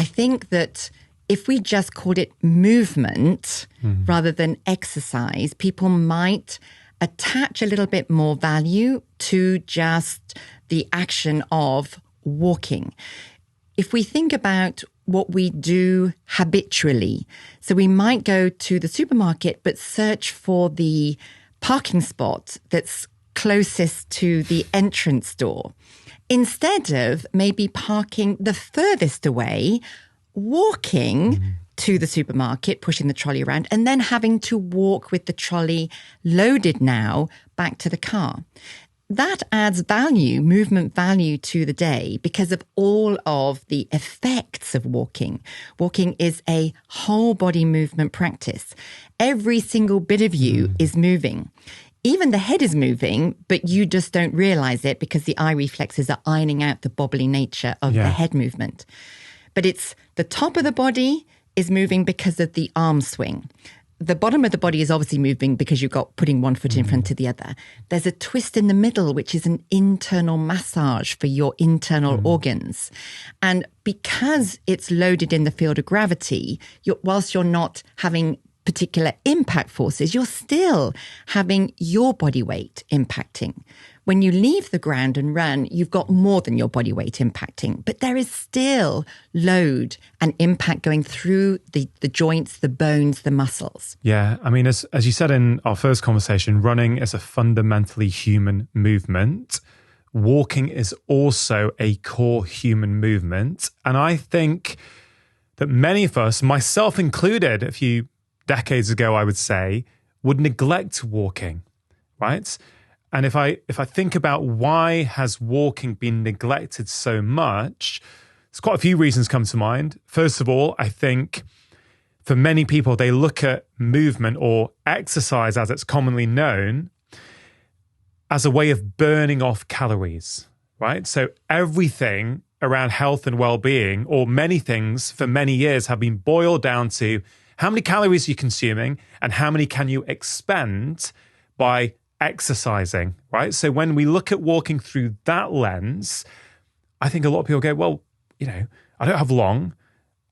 I think that if we just called it movement rather than exercise, people might attach a little bit more value to just the action of walking. If we think about what we do habitually, so we might go to the supermarket but search for the parking spot that's closest to the entrance door, instead of maybe parking the furthest away, walking to the supermarket, pushing the trolley around, and then having to walk with the trolley loaded now back to the car. That adds value, movement value to the day because of all of the effects of walking. Walking is a whole body movement practice. Every single bit of you is moving. Even the head is moving, but you just don't realize it because the eye reflexes are ironing out the bobbly nature of the head movement. But it's the top of the body is moving because of the arm swing. The bottom of the body is obviously moving because you've got putting one foot in front of the other. There's a twist in the middle, which is an internal massage for your internal organs. And because it's loaded in the field of gravity, whilst you're not having particular impact forces, you're still having your body weight impacting. When you leave the ground and run, you've got more than your body weight impacting, but there is still load and impact going through the joints, the bones, the muscles. Yeah, I mean, as you said in our first conversation, running is a fundamentally human movement. Walking is also a core human movement. And I think that many of us, myself included, a few decades ago, I would say, would neglect walking, right? And if I think about why has walking been neglected so much, there's quite a few reasons come to mind. First of all, I think for many people, they look at movement or exercise as it's commonly known as a way of burning off calories, right? So everything around health and well-being, or many things for many years, have been boiled down to how many calories you're consuming and how many can you expend by exercising, right? So when we look at walking through that lens, I think a lot of people go, well, I don't have long.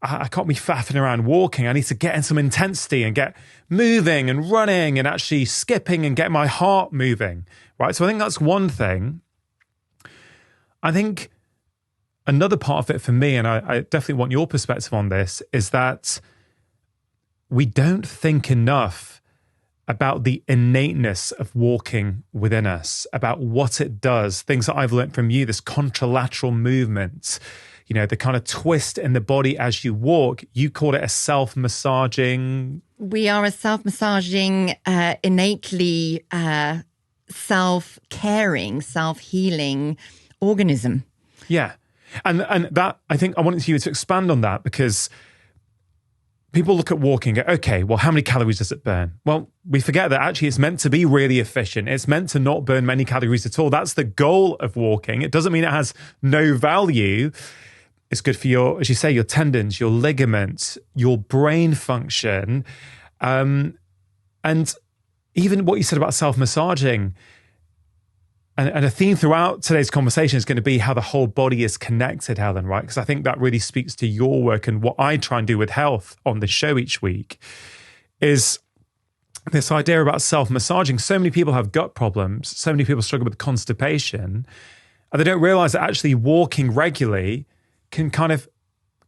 I can't be faffing around walking. I need to get in some intensity and get moving and running and actually skipping and get my heart moving, right? So I think that's one thing. I think another part of it for me, and I definitely want your perspective on this, is that we don't think enough about the innateness of walking within us, about what it does, things that I've learned from you, this contralateral movement, the kind of twist in the body as you walk. You call it a self-massaging. We are a self-massaging, innately self-caring, self-healing organism. Yeah. And that, I think I wanted you to expand on that, because people look at walking and go, okay, well, how many calories does it burn? Well, we forget that actually it's meant to be really efficient. It's meant to not burn many calories at all. That's the goal of walking. It doesn't mean it has no value. It's good for your, as you say, your tendons, your ligaments, your brain function. And even what you said about self-massaging, and a theme throughout today's conversation is going to be how the whole body is connected, Helen, right? Because I think that really speaks to your work and what I try and do with health on the show each week is this idea about self-massaging. So many people have gut problems. So many people struggle with constipation. And they don't realize that actually walking regularly can kind of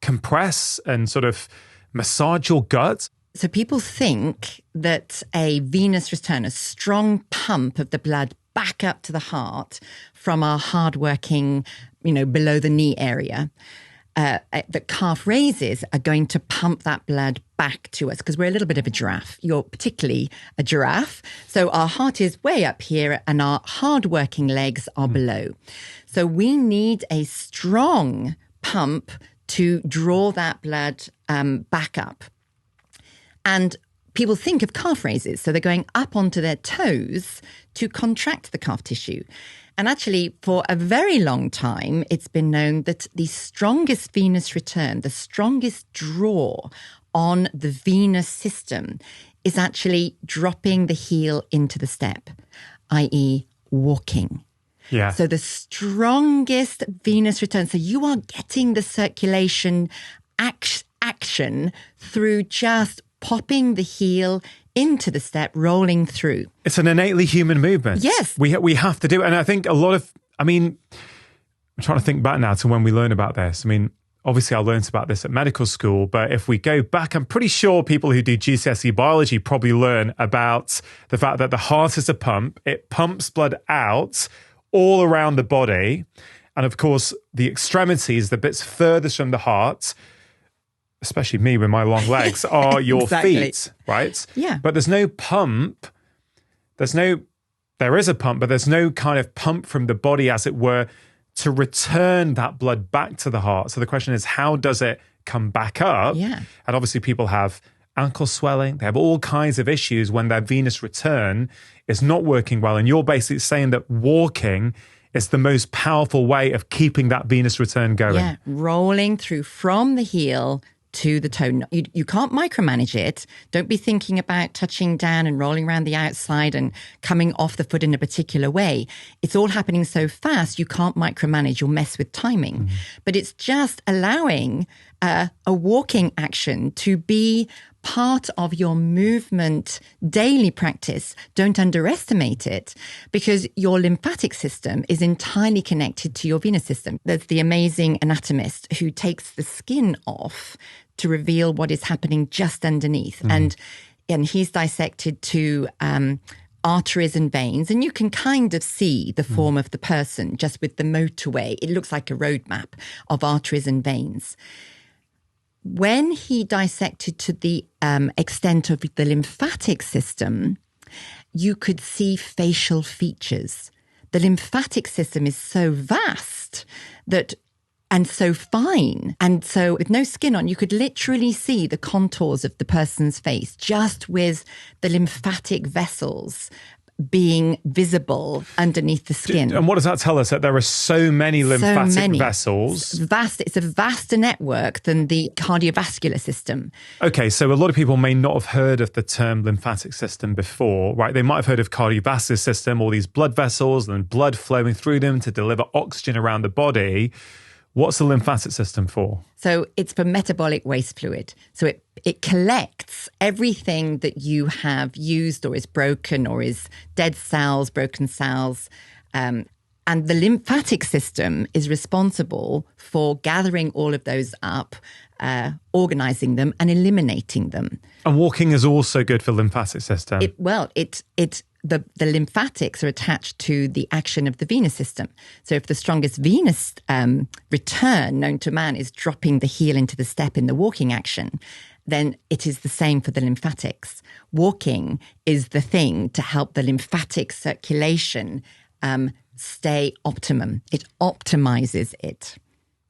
compress and sort of massage your gut. So people think that a venous return, a strong pump of the blood back up to the heart from our hardworking, below the knee area, that calf raises are going to pump that blood back to us because we're a little bit of a giraffe. You're particularly a giraffe. So our heart is way up here and our hardworking legs are below. So we need a strong pump to draw that blood back up. And people think of calf raises. So they're going up onto their toes to contract the calf tissue. And actually, for a very long time, it's been known that the strongest venous return, the strongest draw on the venous system is actually dropping the heel into the step, i.e. walking. Yeah. So the strongest venous return. So you are getting the circulation action through just popping the heel into the step, rolling through. It's an innately human movement. Yes. We have to do it. And I think I'm trying to think back now to when we learned about this. I mean, obviously I learned about this at medical school, but if we go back, I'm pretty sure people who do GCSE biology probably learn about the fact that the heart is a pump. It pumps blood out all around the body. And of course, the extremities, the bits furthest from the heart, especially me with my long legs, are your feet, right? Yeah. But there's no pump. There is a pump, but there's no kind of pump from the body, as it were, to return that blood back to the heart. So the question is, how does it come back up? Yeah. And obviously people have ankle swelling. They have all kinds of issues when their venous return is not working well. And you're basically saying that walking is the most powerful way of keeping that venous return going. Yeah, rolling through from the heel to the toe. You can't micromanage it. Don't be thinking about touching down and rolling around the outside and coming off the foot in a particular way. It's all happening so fast, you can't micromanage. You'll mess with timing. Mm-hmm. But it's just allowing a walking action to be part of your movement daily practice. Don't underestimate it, because your lymphatic system is entirely connected to your venous system. There's the amazing anatomist who takes the skin off to reveal what is happening just underneath. Mm. And he's dissected to arteries and veins, and you can kind of see the form of the person just with the motorway. It looks like a roadmap of arteries and veins. When he dissected to the extent of the lymphatic system, you could see facial features. The lymphatic system is so vast and so fine. And so with no skin on, you could literally see the contours of the person's face just with the lymphatic vessels being visible underneath the skin. And what does that tell us? That there are so many lymphatic vessels? It's a vaster network than the cardiovascular system. Okay, so a lot of people may not have heard of the term lymphatic system before, right? They might have heard of cardiovascular system, all these blood vessels and blood flowing through them to deliver oxygen around the body. What's the lymphatic system for? So it's for metabolic waste fluid. So it collects everything that you have used or is broken or is dead cells, broken cells. And the lymphatic system is responsible for gathering all of those up, organizing them and eliminating them. And walking is also good for lymphatic system. The lymphatics are attached to the action of the venous system. So if the strongest venous return known to man is dropping the heel into the step in the walking action, then it is the same for the lymphatics. Walking is the thing to help the lymphatic circulation stay optimum. It optimizes it.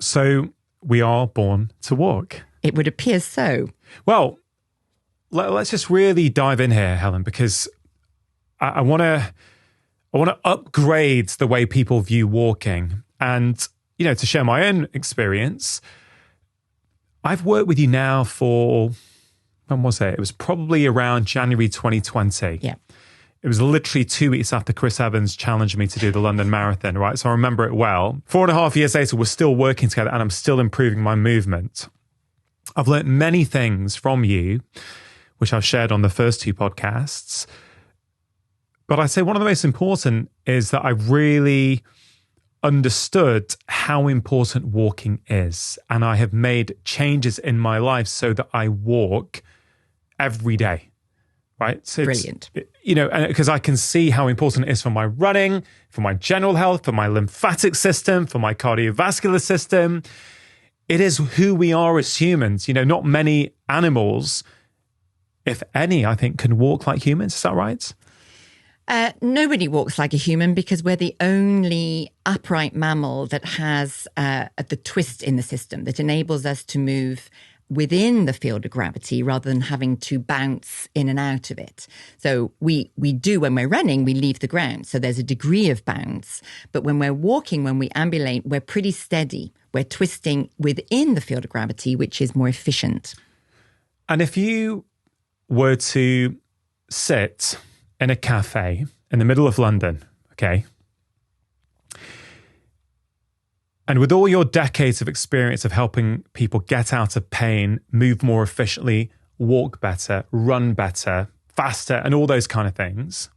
So we are born to walk. It would appear so. Well, let's just really dive in here, Helen, because I want to upgrade the way people view walking. And, to share my own experience, I've worked with you now for, when was it? It was probably around January 2020. Yeah. It was literally 2 weeks after Chris Evans challenged me to do the London Marathon, right? So I remember it well. 4.5 years later, we're still working together and I'm still improving my movement. I've learned many things from you, which I've shared on the first 2 podcasts. But I'd say one of the most important is that I really understood how important walking is. And I have made changes in my life so that I walk every day, right? So brilliant. And because I can see how important it is for my running, for my general health, for my lymphatic system, for my cardiovascular system. It is who we are as humans. Not many animals, if any, I think, can walk like humans. Is that right? Nobody walks like a human because we're the only upright mammal that has the twist in the system that enables us to move within the field of gravity rather than having to bounce in and out of it. So we do, when we're running, we leave the ground. So there's a degree of bounce. But when we're walking, when we ambulate, we're pretty steady. We're twisting within the field of gravity, which is more efficient. And if you were to sit in a cafe in the middle of London, okay, And with all your decades of experience of helping people get out of pain, move more efficiently, walk better, run better, faster, and all those kind of things,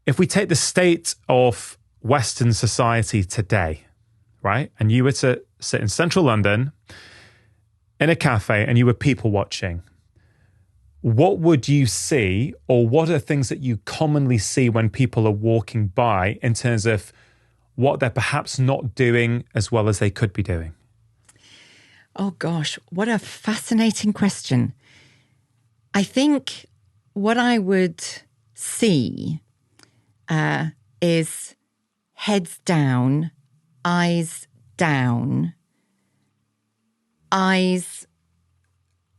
if we take the state of Western society today, right, and you were to sit in central London in a cafe and you were people watching, what would you see, or what are things that you commonly see when people are walking by in terms of what they're perhaps not doing as well as they could be doing? Oh gosh, what a fascinating question. I think what I would see is heads down, eyes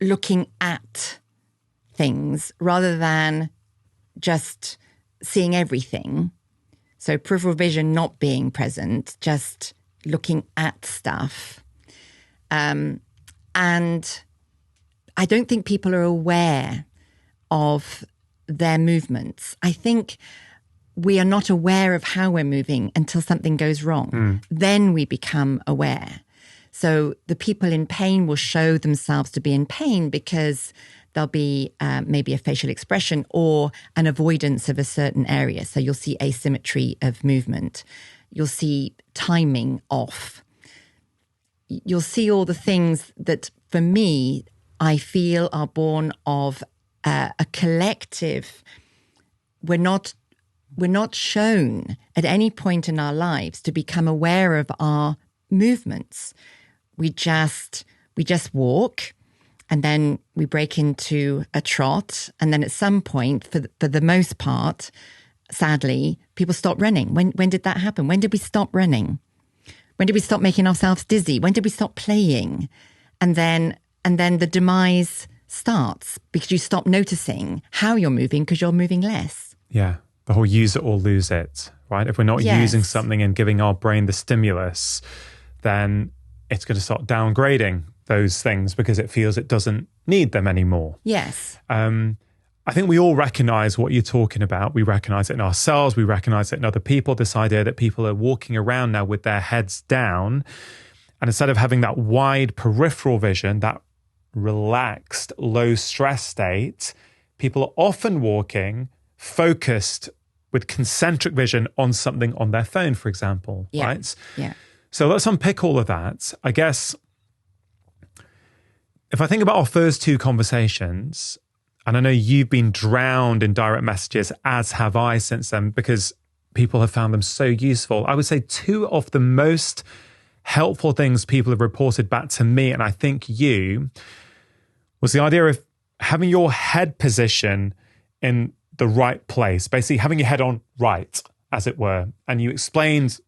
looking at things rather than just seeing everything. So peripheral vision not being present, just looking at stuff. And I don't think people are aware of their movements. I think we are not aware of how we're moving until something goes wrong. Then we become aware. So the people in pain will show themselves to be in pain because there'll be maybe a facial expression or an avoidance of a certain area. So you'll see asymmetry of movement. You'll see timing off. You'll see all the things that, for me, I feel are born of a collective. We're not shown at any point in our lives to become aware of our movements. We just walk, and then we break into a trot, and then at some point, for the most part, sadly, people stop running. When did that happen? When did we stop running? When did we stop making ourselves dizzy? When did we stop playing? And then the demise starts because you stop noticing how you're moving because you're moving less. Yeah, the whole use it or lose it, right? If we're not using something and giving our brain the stimulus, then it's going to start downgrading those things because it feels it doesn't need them anymore. Yes. I think we all recognize what you're talking about. We recognize it in ourselves. We recognize it in other people. This idea that people are walking around now with their heads down. And instead of having that wide peripheral vision, that relaxed, low stress state, people are often walking focused with concentric vision on something on their phone, for example, right? Yeah. So let's unpick all of that. I guess if I think about our first two conversations, and I know you've been drowned in direct messages, as have I since then, because people have found them so useful. I would say two of the most helpful things people have reported back to me, and I think you, was the idea of having your head position in the right place, basically having your head on right, as it were. And you explained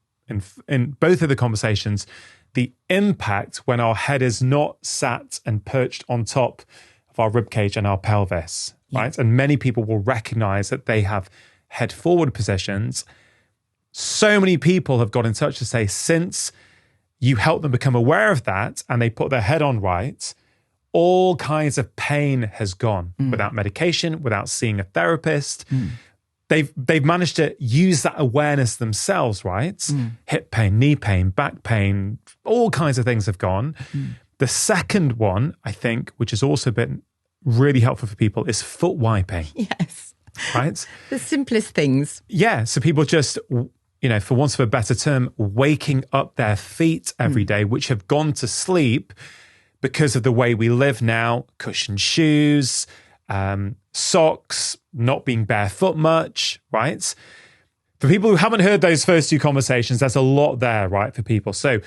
in both of the conversations the impact when our head is not sat and perched on top of our ribcage and our pelvis, right? And many people will recognize that they have head forward positions. So many people have got in touch to say, since you help them become aware of that and they put their head on right, all kinds of pain has gone without medication, without seeing a therapist. They've managed to use that awareness themselves, right? Hip pain, knee pain, back pain, all kinds of things have gone. The second one, I think, which has also been really helpful for people, is foot wiping. Yes. Right? The simplest things. Yeah. So people just, for want of a better term, waking up their feet every day, which have gone to sleep because of the way we live now, cushioned shoes, socks, not being barefoot much, right? For people who haven't heard those first two conversations, there's a lot there, right, for people. So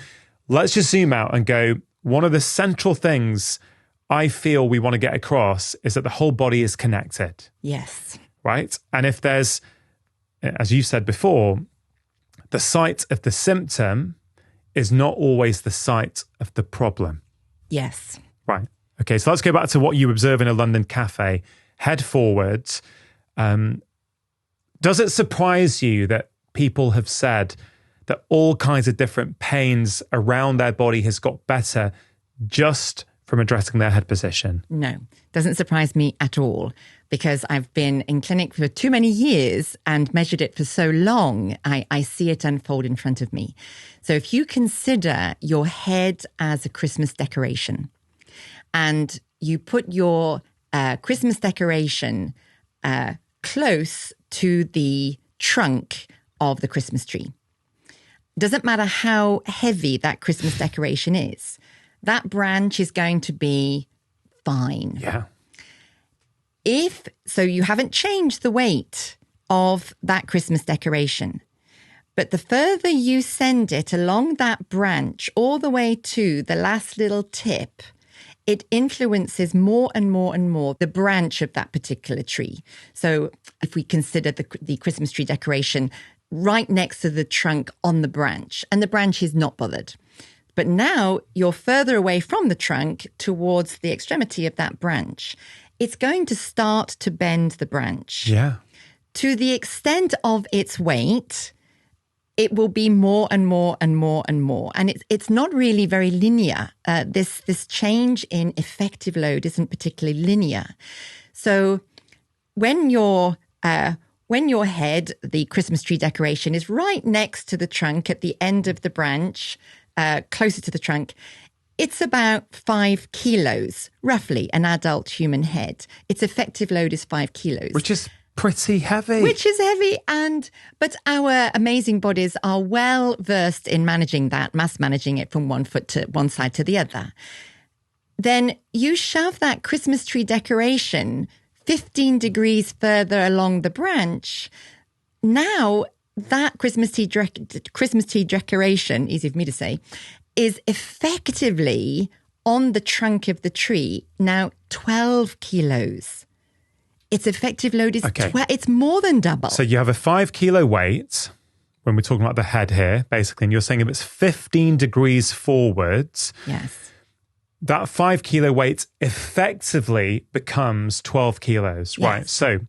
let's just zoom out and go, one of the central things I feel we want to get across is that the whole body is connected. Yes. Right? And if there's, as you said before, the site of the symptom is not always the site of the problem. Yes. Right. Okay, so let's go back to what you observe in a London cafe. Head forwards. Does it surprise you that people have said that all kinds of different pains around their body has got better just from addressing their head position? No, doesn't surprise me at all, because I've been in clinic for too many years and measured it for so long. I see it unfold in front of me. So if you consider your head as a Christmas decoration and you put your Christmas decoration close to the trunk of the Christmas tree, doesn't matter how heavy that Christmas decoration is, that branch is going to be fine. Yeah. So you haven't changed the weight of that Christmas decoration, but the further you send it along that branch all the way to the last little tip, it influences more and more and more the branch of that particular tree. So if we consider the Christmas tree decoration right next to the trunk on the branch, and the branch is not bothered. But now you're further away from the trunk towards the extremity of that branch. It's going to start to bend the branch. Yeah. To the extent of its weight, it will be more and more and more and more. And it's not really very linear. This change in effective load isn't particularly linear. So when your head, the Christmas tree decoration, is right next to the trunk at the end of the branch, closer to the trunk, it's about 5 kilos, roughly, an adult human head. Its effective load is 5 kilos. Which is pretty heavy. Which is heavy, but our amazing bodies are well versed in managing that, mass managing it from one foot to one side to the other. Then you shove that Christmas tree decoration 15 degrees further along the branch. Now that Christmas tree decoration, easy for me to say, is effectively on the trunk of the tree now 12 kilos. Its effective load is it's more than double. So you have a 5 kilo weight when we're talking about the head here, basically, and you're saying if it's 15 degrees forwards, yes, that 5 kilo weight effectively becomes 12 kilos, yes. Right? So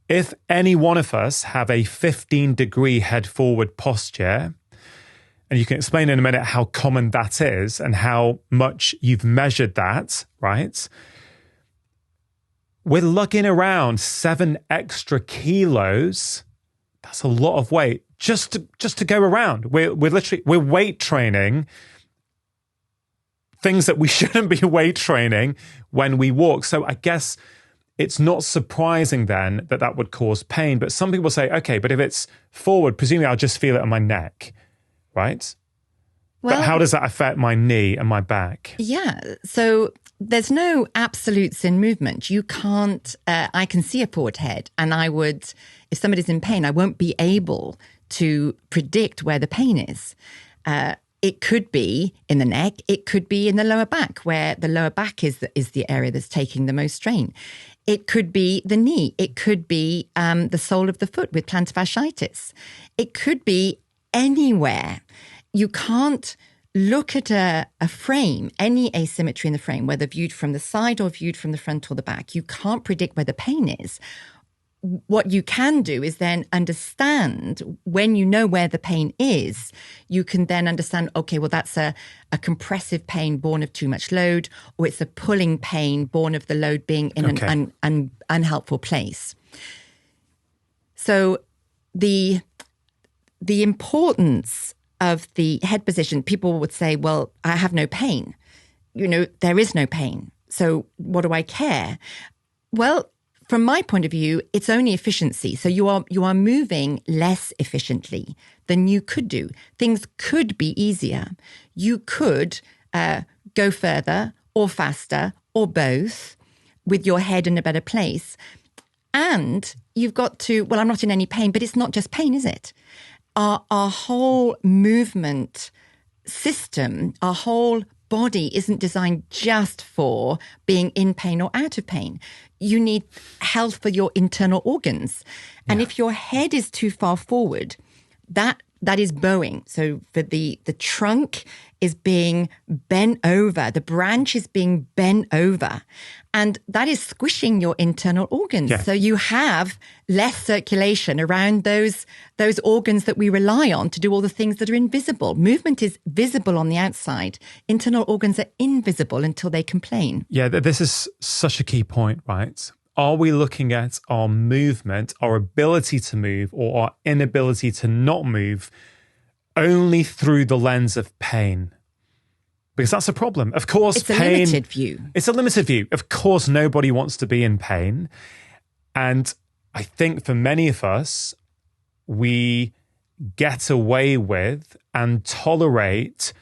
if any one of us have a 15 degree head forward posture, and you can explain in a minute how common that is and how much you've measured that, right? We're lugging around 7 extra kilos. That's a lot of weight just to go around. We're weight training things that we shouldn't be weight training when we walk. So I guess it's not surprising then that would cause pain. But some people say, okay, but if it's forward, presumably I'll just feel it on my neck, right? Well, but how does that affect my knee and my back? Yeah, so there's no absolutes in movement. You can't, I can see a forward head, and if somebody's in pain, I won't be able to predict where the pain is. It could be in the neck. It could be in the lower back, where the lower back is the area that's taking the most strain. It could be the knee. It could be the sole of the foot with plantar fasciitis. It could be anywhere. You can't look at a frame, any asymmetry in the frame, whether viewed from the side or viewed from the front or the back. You can't predict where the pain is. What you can do is then understand, when you know where the pain is, you can then understand, okay, well, that's a compressive pain born of too much load, or it's a pulling pain born of the load being in an unhelpful place. So the importance of the head position, people would say, well, I have no pain. There is no pain. So what do I care? Well, from my point of view, it's only efficiency. So you are moving less efficiently than you could do. Things could be easier. You could go further or faster or both with your head in a better place. And you've got to, well, I'm not in any pain, but it's not just pain, is it? Our whole movement system, our whole body isn't designed just for being in pain or out of pain. You need health for your internal organs. And if your head is too far forward, that is bowing. So for the trunk is being bent over. The branch is being bent over. And that is squishing your internal organs. Yeah. So you have less circulation around those organs that we rely on to do all the things that are invisible. Movement is visible on the outside. Internal organs are invisible until they complain. Yeah, this is such a key point, right? Are we looking at our movement, our ability to move, or our inability to not move only through the lens of pain? Because that's a problem. Of course, it's a limited view. It's a limited view. Of course, nobody wants to be in pain. And I think for many of us, we get away with and tolerate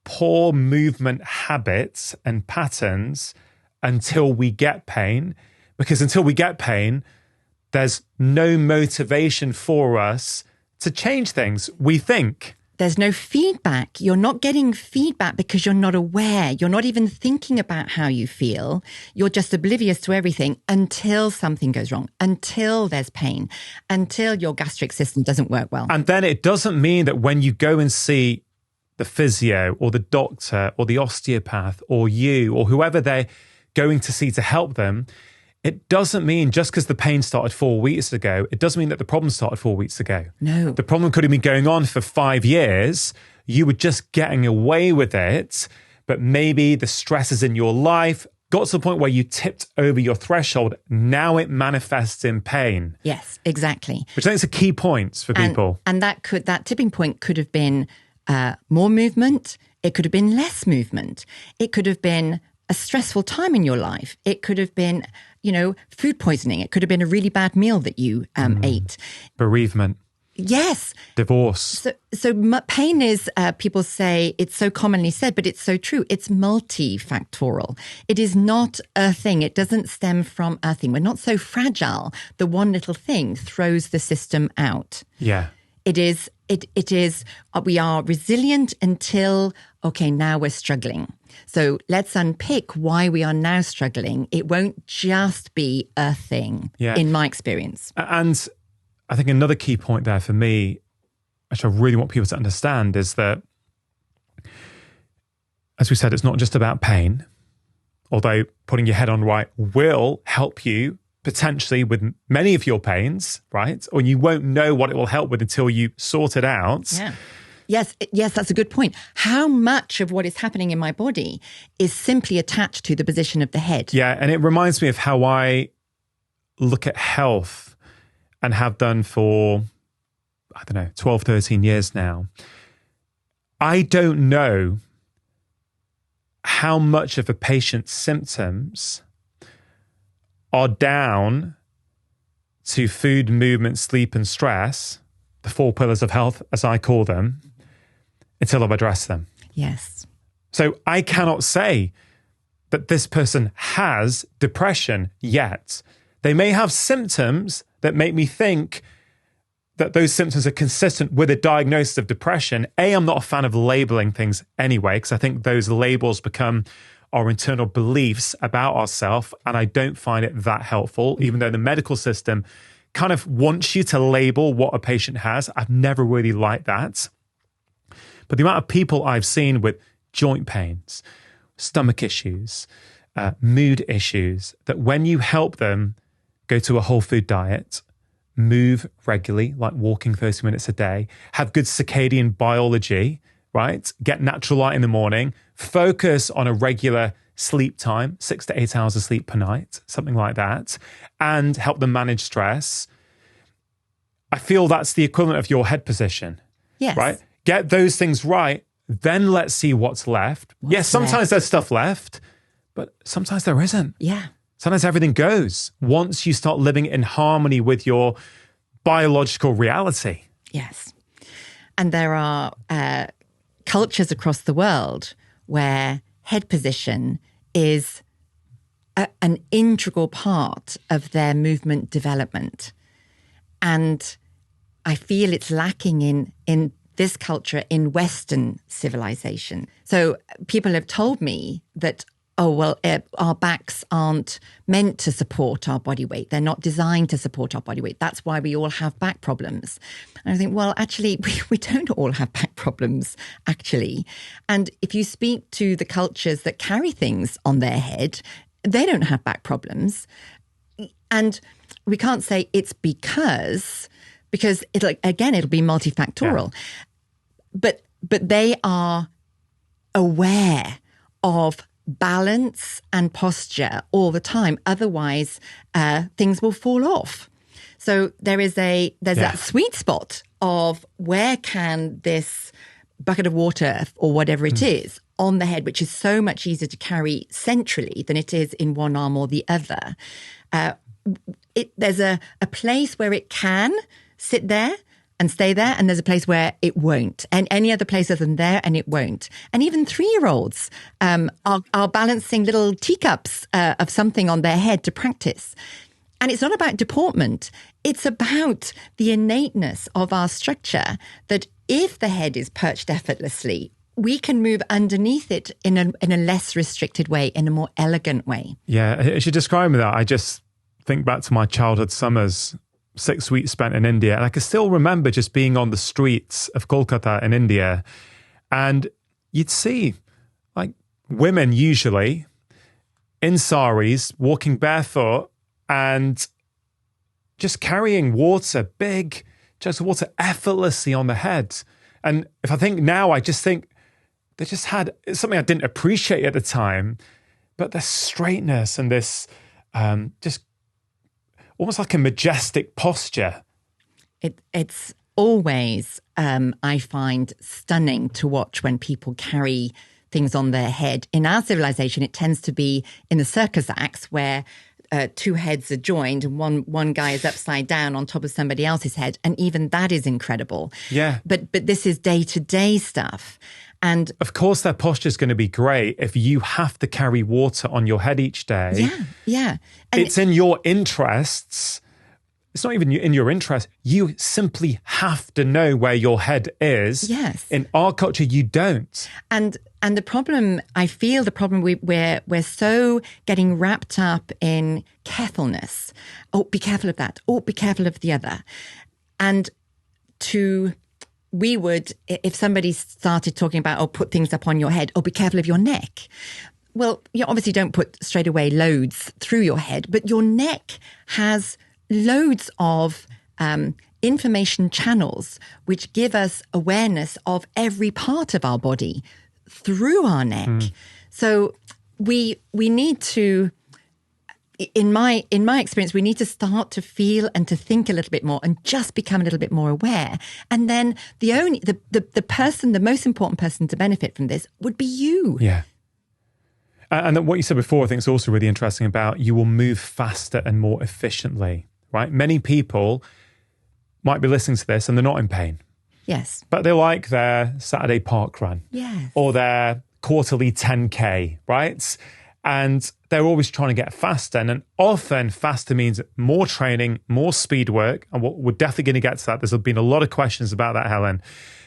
poor movement habits and patterns until we get pain. Because until we get pain, there's no motivation for us to change things, we think. There's no feedback. You're not getting feedback because you're not aware. You're not even thinking about how you feel. You're just oblivious to everything until something goes wrong, until there's pain, until your gastric system doesn't work well. And then it doesn't mean that when you go and see the physio or the doctor or the osteopath or you or whoever they're going to see to help them, it doesn't mean just because the pain started 4 weeks ago, it doesn't mean that the problem started 4 weeks ago. No. The problem could have been going on for 5 years. You were just getting away with it, but maybe the stresses in your life got to the point where you tipped over your threshold. Now it manifests in pain. Yes, exactly. Which I think is a key point for people. And that tipping point could have been more movement. It could have been less movement. It could have been a stressful time in your life. It could have been, food poisoning. It could have been a really bad meal that you ate. Bereavement. Yes. Divorce. So pain is, people say, it's so commonly said, but it's so true. It's multifactorial. It is not a thing. It doesn't stem from a thing. We're not so fragile. The one little thing throws the system out. Yeah. It is, we are resilient until, okay, now we're struggling. So let's unpick why we are now struggling. It won't just be a thing, in my experience. And I think another key point there for me, which I really want people to understand, is that, as we said, it's not just about pain, although putting your head on right will help you potentially with many of your pains, right? Or you won't know what it will help with until you sort it out. Yeah. Yes, that's a good point. How much of what is happening in my body is simply attached to the position of the head? Yeah, and it reminds me of how I look at health and have done for, 12, 13 years now. I don't know how much of a patient's symptoms are down to food, movement, sleep, and stress, the 4 pillars of health, as I call them, until I've addressed them. Yes. So I cannot say that this person has depression yet. They may have symptoms that make me think that those symptoms are consistent with a diagnosis of depression. I'm not a fan of labeling things anyway, because I think those labels become our internal beliefs about ourselves, and I don't find it that helpful, even though the medical system kind of wants you to label what a patient has. I've never really liked that. But the amount of people I've seen with joint pains, stomach issues, mood issues, that when you help them go to a whole food diet, move regularly, like walking 30 minutes a day, have good circadian biology, right? Get natural light in the morning, focus on a regular sleep time, 6 to 8 hours of sleep per night, something like that, and help them manage stress. I feel that's the equivalent of your head position. Yes. Right? Get those things right, then let's see what's left. Yes, sometimes there's stuff left, but sometimes there isn't. Yeah. Sometimes everything goes once you start living in harmony with your biological reality. Yes. And there are cultures across the world where head position is an integral part of their movement development. And I feel it's lacking in this culture in Western civilization. So people have told me that oh, well, our backs aren't meant to support our body weight. They're not designed to support our body weight. That's why we all have back problems. And I think, well, actually, we don't all have back problems, actually. And if you speak to the cultures that carry things on their head, they don't have back problems. And we can't say it's because it'll be multifactorial. Yeah. But they are aware of balance and posture all the time. Otherwise, things will fall off. So there's that sweet spot of where can this bucket of water or whatever it is on the head, which is so much easier to carry centrally than it is in one arm or the other. There's a place where it can sit there and stay there, and there's a place where it won't, and any other place other than there, and it won't. And even 3-year-olds are balancing little teacups of something on their head to practice. And it's not about deportment. It's about the innateness of our structure, that if the head is perched effortlessly, we can move underneath it in a less restricted way, in a more elegant way. Yeah, as you're describing that, I just think back to my childhood summers, 6 weeks spent in India. And I can still remember just being on the streets of Kolkata in India. And you'd see like women usually in saris, walking barefoot and just carrying water, big jugs of water effortlessly on the head. And if I think now, I just think they just had something I didn't appreciate at the time, but the straightness and this just almost like a majestic posture. It's always, I find, stunning to watch when people carry things on their head. In our civilization, it tends to be in the circus acts where two heads are joined and one guy is upside down on top of somebody else's head. And even that is incredible. Yeah. But this is day-to-day stuff. And of course, their posture is going to be great if you have to carry water on your head each day. Yeah. And it's in your interests. It's not even in your interest. You simply have to know where your head is. Yes. In our culture, you don't. And the problem, I feel we're so getting wrapped up in carefulness. Oh, be careful of that. Oh, be careful of the other. And we would, if somebody started talking about, oh, put things up on your head, oh, be careful of your neck. Well, you obviously don't put straight away loads through your head, but your neck has loads of information channels which give us awareness of every part of our body through our neck. So we need to, in my experience, we need to start to feel and to think a little bit more and just become a little bit more aware. And then the most important person to benefit from this would be you. Yeah. And then what you said before, I think is also really interesting about you will move faster and more efficiently, right? Many people might be listening to this and they're not in pain. Yes. But they like their Saturday park run. Yes. Or their quarterly 10K, right? And they're always trying to get faster. And often faster means more training, more speed work. And we're definitely going to get to that. There's been a lot of questions about that, Helen.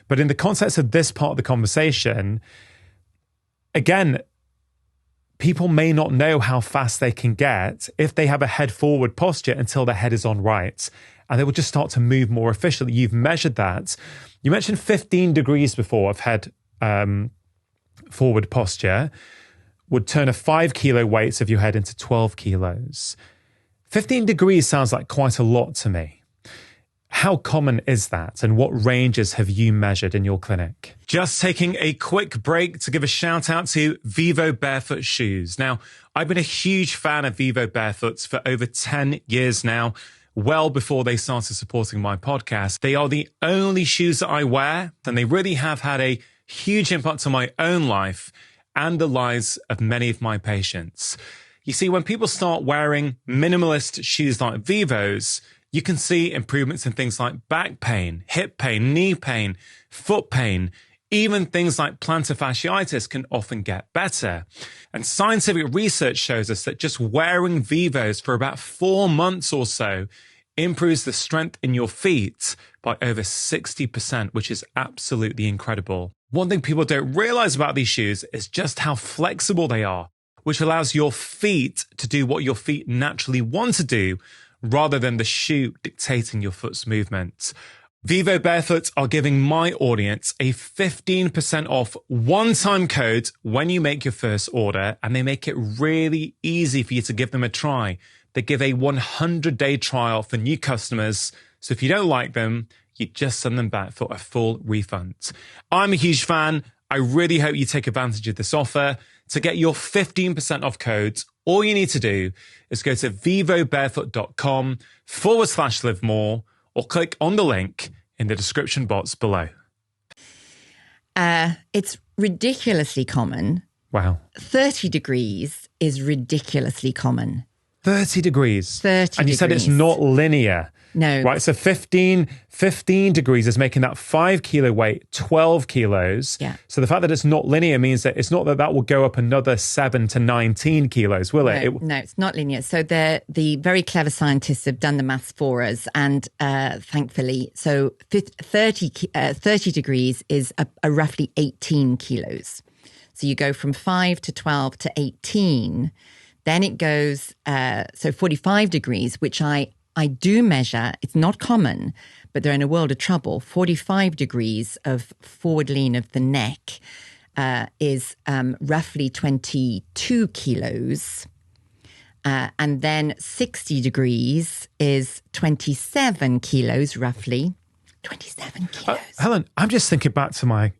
But in the context of this part of the conversation, again, people may not know how fast they can get if they have a head forward posture until their head is on right. And they will just start to move more efficiently. You've measured that. You mentioned 15 degrees before of head forward posture would turn a 5 kilo weight of your head into 12 kilos. 15 degrees sounds like quite a lot to me. How common is that? And what ranges have you measured in your clinic? Just taking a quick break to give a shout out to Vivo Barefoot shoes. Now, I've been a huge fan of Vivo Barefoots for over 10 years now, well before they started supporting my podcast. They are the only shoes that I wear, and they really have had a huge impact on my own life and the lives of many of my patients. You see, when people start wearing minimalist shoes like Vivos, you can see improvements in things like back pain, hip pain, knee pain, foot pain. Even things like plantar fasciitis can often get better. And scientific research shows us that just wearing Vivos for about 4 months or so improves the strength in your feet by over 60%, which is absolutely incredible. One thing people don't realize about these shoes is just how flexible they are. which allows your feet to do what your feet naturally want to do rather than the shoe dictating your foot's movement. Vivo Barefoot are giving my audience a 15% off one-time code when you make your first order, and they make it really easy for you to give them a try. They give a 100-day trial for new customers, so if you don't like them, you just send them back for a full refund. I'm a huge fan. I really hope you take advantage of this offer. To get your 15% off codes, all you need to do is go to vivobarefoot.com/livemore or click on the link in the description box below. It's ridiculously common. Wow. 30 degrees is ridiculously common. 30 degrees. 30 And you said it's not linear. No. Right, so 15 degrees is making that 5 kilo weight 12 kilos. Yeah. So the fact that it's not linear means that it's not that will go up another 7 to 19 kilos, will it? No, it's not linear. So the very clever scientists have done the maths for us, and thankfully, so 30 degrees is a roughly 18 kilos. So you go from 5 to 12 to 18. Then it goes, so 45 degrees, which I do measure. It's not common, but they're in a world of trouble. 45 degrees of forward lean of the neck is roughly 22 kilos. And then 60 degrees is 27 kilos, roughly. 27 kilos. Helen, I'm just thinking back to my...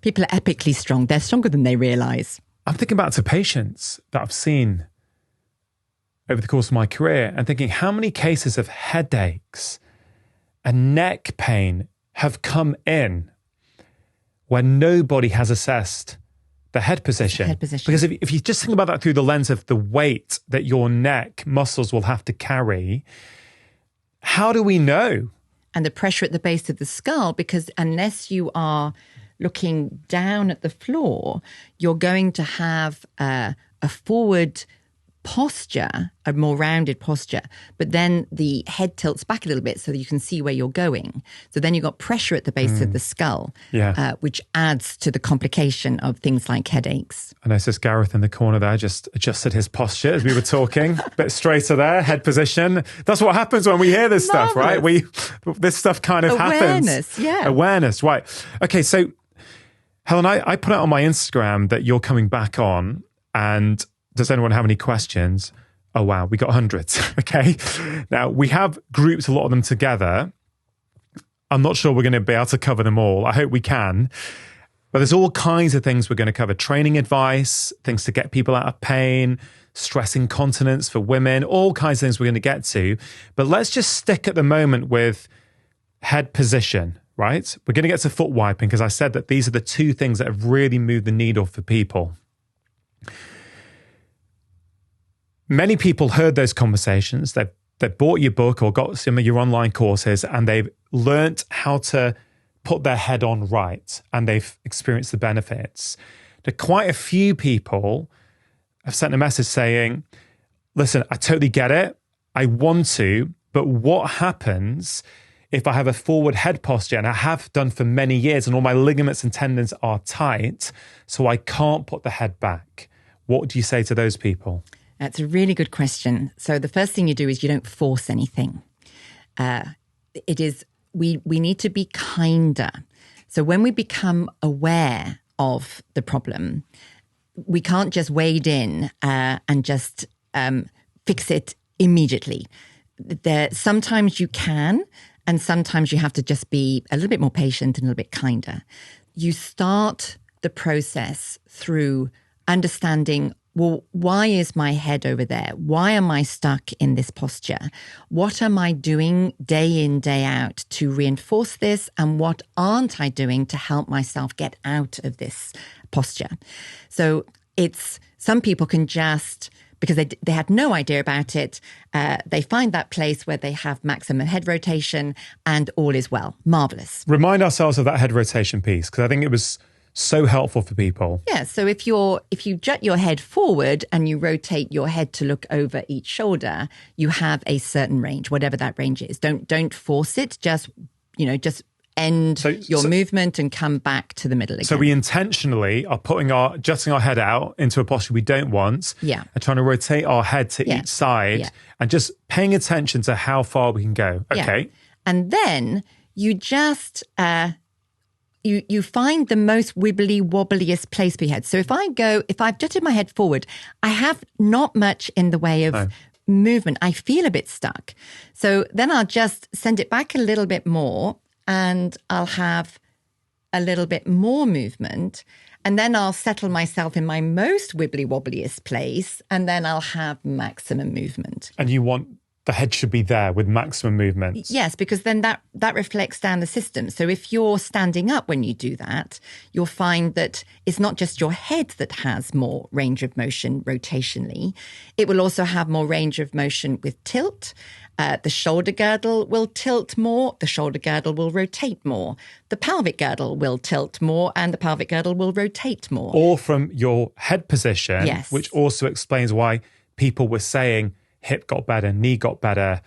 People are epically strong. They're stronger than they realise. I'm thinking back to patients that I've seen over the course of my career and thinking how many cases of headaches and neck pain have come in where nobody has assessed the head position. Because if you just think about that through the lens of the weight that your neck muscles will have to carry, how do we know? And the pressure at the base of the skull, because unless you are looking down at the floor, you're going to have a forward posture, a more rounded posture, but then the head tilts back a little bit so that you can see where you're going. So then you've got pressure at the base of the skull, which adds to the complication of things like headaches. I noticed Gareth in the corner there just adjusted his posture as we were talking, a bit straighter there, head position. That's what happens when we hear this stuff, right? This stuff kind of happens. Awareness, right. Okay, so Helen, I put out on my Instagram that you're coming back on, and does anyone have any questions? Oh, wow, we got hundreds. Okay. Now, we have grouped a lot of them together. I'm not sure we're going to be able to cover them all. I hope we can. But there's all kinds of things we're going to cover. Training advice, things to get people out of pain, stress incontinence for women, all kinds of things we're going to get to. But let's just stick at the moment with head position, right? We're going to get to foot wiping because I said that these are the two things that have really moved the needle for people. Many people heard those conversations. They've bought your book or got some of your online courses, and they've learnt how to put their head on right, and they've experienced the benefits. Quite a few people have sent a message saying, listen, I totally get it. I want to, but what happens if I have a forward head posture, and I have done for many years, and all my ligaments and tendons are tight, so I can't put the head back? What do you say to those people? That's a really good question. So the first thing you do is you don't force anything. We need to be kinder. So when we become aware of the problem, we can't just wade in and just fix it immediately. Sometimes you can, and sometimes you have to just be a little bit more patient and a little bit kinder. You start the process through understanding, well, why is my head over there? Why am I stuck in this posture? What am I doing day in, day out to reinforce this? And what aren't I doing to help myself get out of this posture? So some people can just, because they had no idea about it, they find that place where they have maximum head rotation and all is well. Marvelous. Remind ourselves of that head rotation piece, because I think it was so helpful for people. Yeah, so if you jut your head forward and you rotate your head to look over each shoulder, you have a certain range, whatever that range is. Don't force it. Just end your movement and come back to the middle again. So we intentionally are jutting our head out into a posture we don't want, and trying to rotate our head to each side, and just paying attention to how far we can go. Okay. Yeah. And then you just you find the most wibbly wobbliest place for your head. So if I've jutted my head forward, I have not much in the way of movement. I feel a bit stuck. So then I'll just send it back a little bit more and I'll have a little bit more movement. And then I'll settle myself in my most wibbly wobbliest place. And then I'll have maximum movement. And you want the head should be there with maximum movement. Yes, because then that reflects down the system. So if you're standing up when you do that, you'll find that it's not just your head that has more range of motion rotationally. It will also have more range of motion with tilt. The shoulder girdle will tilt more. The shoulder girdle will rotate more. The pelvic girdle will tilt more and the pelvic girdle will rotate more. All from your head position, yes. Which also explains why people were saying hip got better, knee got better,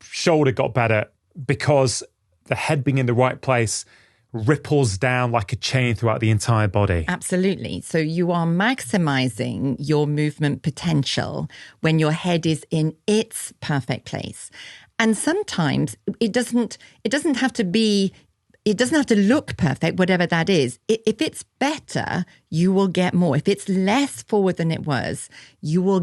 shoulder got better, because the head being in the right place ripples down like a chain throughout the entire body. Absolutely. So you are maximizing your movement potential when your head is in its perfect place. And sometimes it doesn't have to look perfect, whatever that is. If it's better, you will get more. If it's less forward than it was, your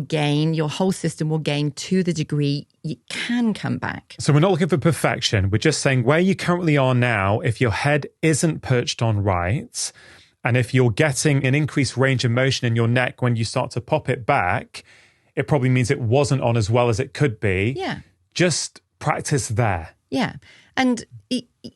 whole system will gain to the degree you can come back. So we're not looking for perfection. We're just saying where you currently are now, if your head isn't perched on right, and if you're getting an increased range of motion in your neck when you start to pop it back, it probably means it wasn't on as well as it could be. Yeah. Just practice there. Yeah. And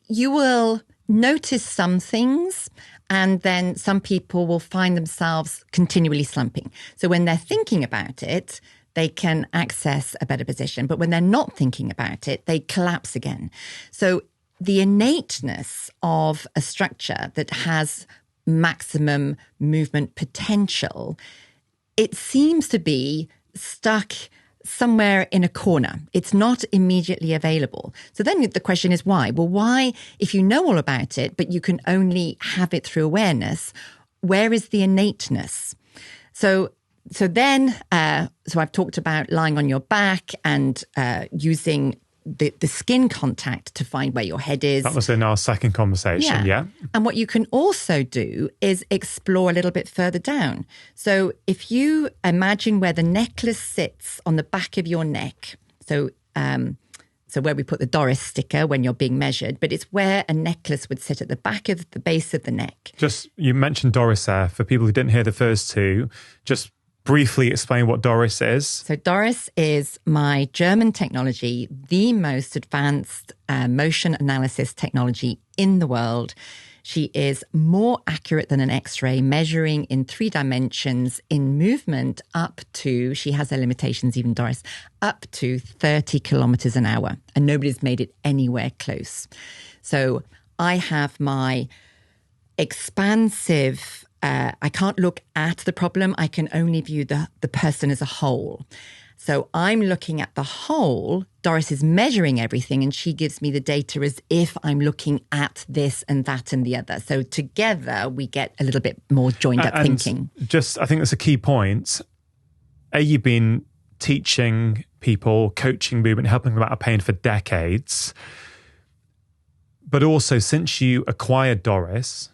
you will notice some things, and then some people will find themselves continually slumping. So when they're thinking about it, they can access a better position. But when they're not thinking about it, they collapse again. So the innateness of a structure that has maximum movement potential, it seems to be stuck somewhere in a corner. It's not immediately available. So then the question is why? Well, why, if you know all about it, but you can only have it through awareness, where is the innateness? So I've talked about lying on your back and using the skin contact to find where your head is. That was in our second conversation, yeah. And what you can also do is explore a little bit further down. So if you imagine where the necklace sits on the back of your neck, so where we put the Doris sticker when you're being measured, but it's where a necklace would sit at the back of the base of the neck. Just, you mentioned Doris there. For people who didn't hear the first two, just briefly explain what Doris is. So Doris is my German technology, the most advanced motion analysis technology in the world. She is more accurate than an X-ray, measuring in 3 dimensions in movement up to, she has her limitations even, Doris, up to 30 kilometers an hour. And nobody's made it anywhere close. So I have my expansive, I can't look at the problem. I can only view the person as a whole. So I'm looking at the whole. Doris is measuring everything, and she gives me the data as if I'm looking at this and that and the other. So together we get a little bit more joined up thinking. Just, I think that's a key point. You've been teaching people, coaching movement, helping them out of pain for decades. But also, since you acquired Doris,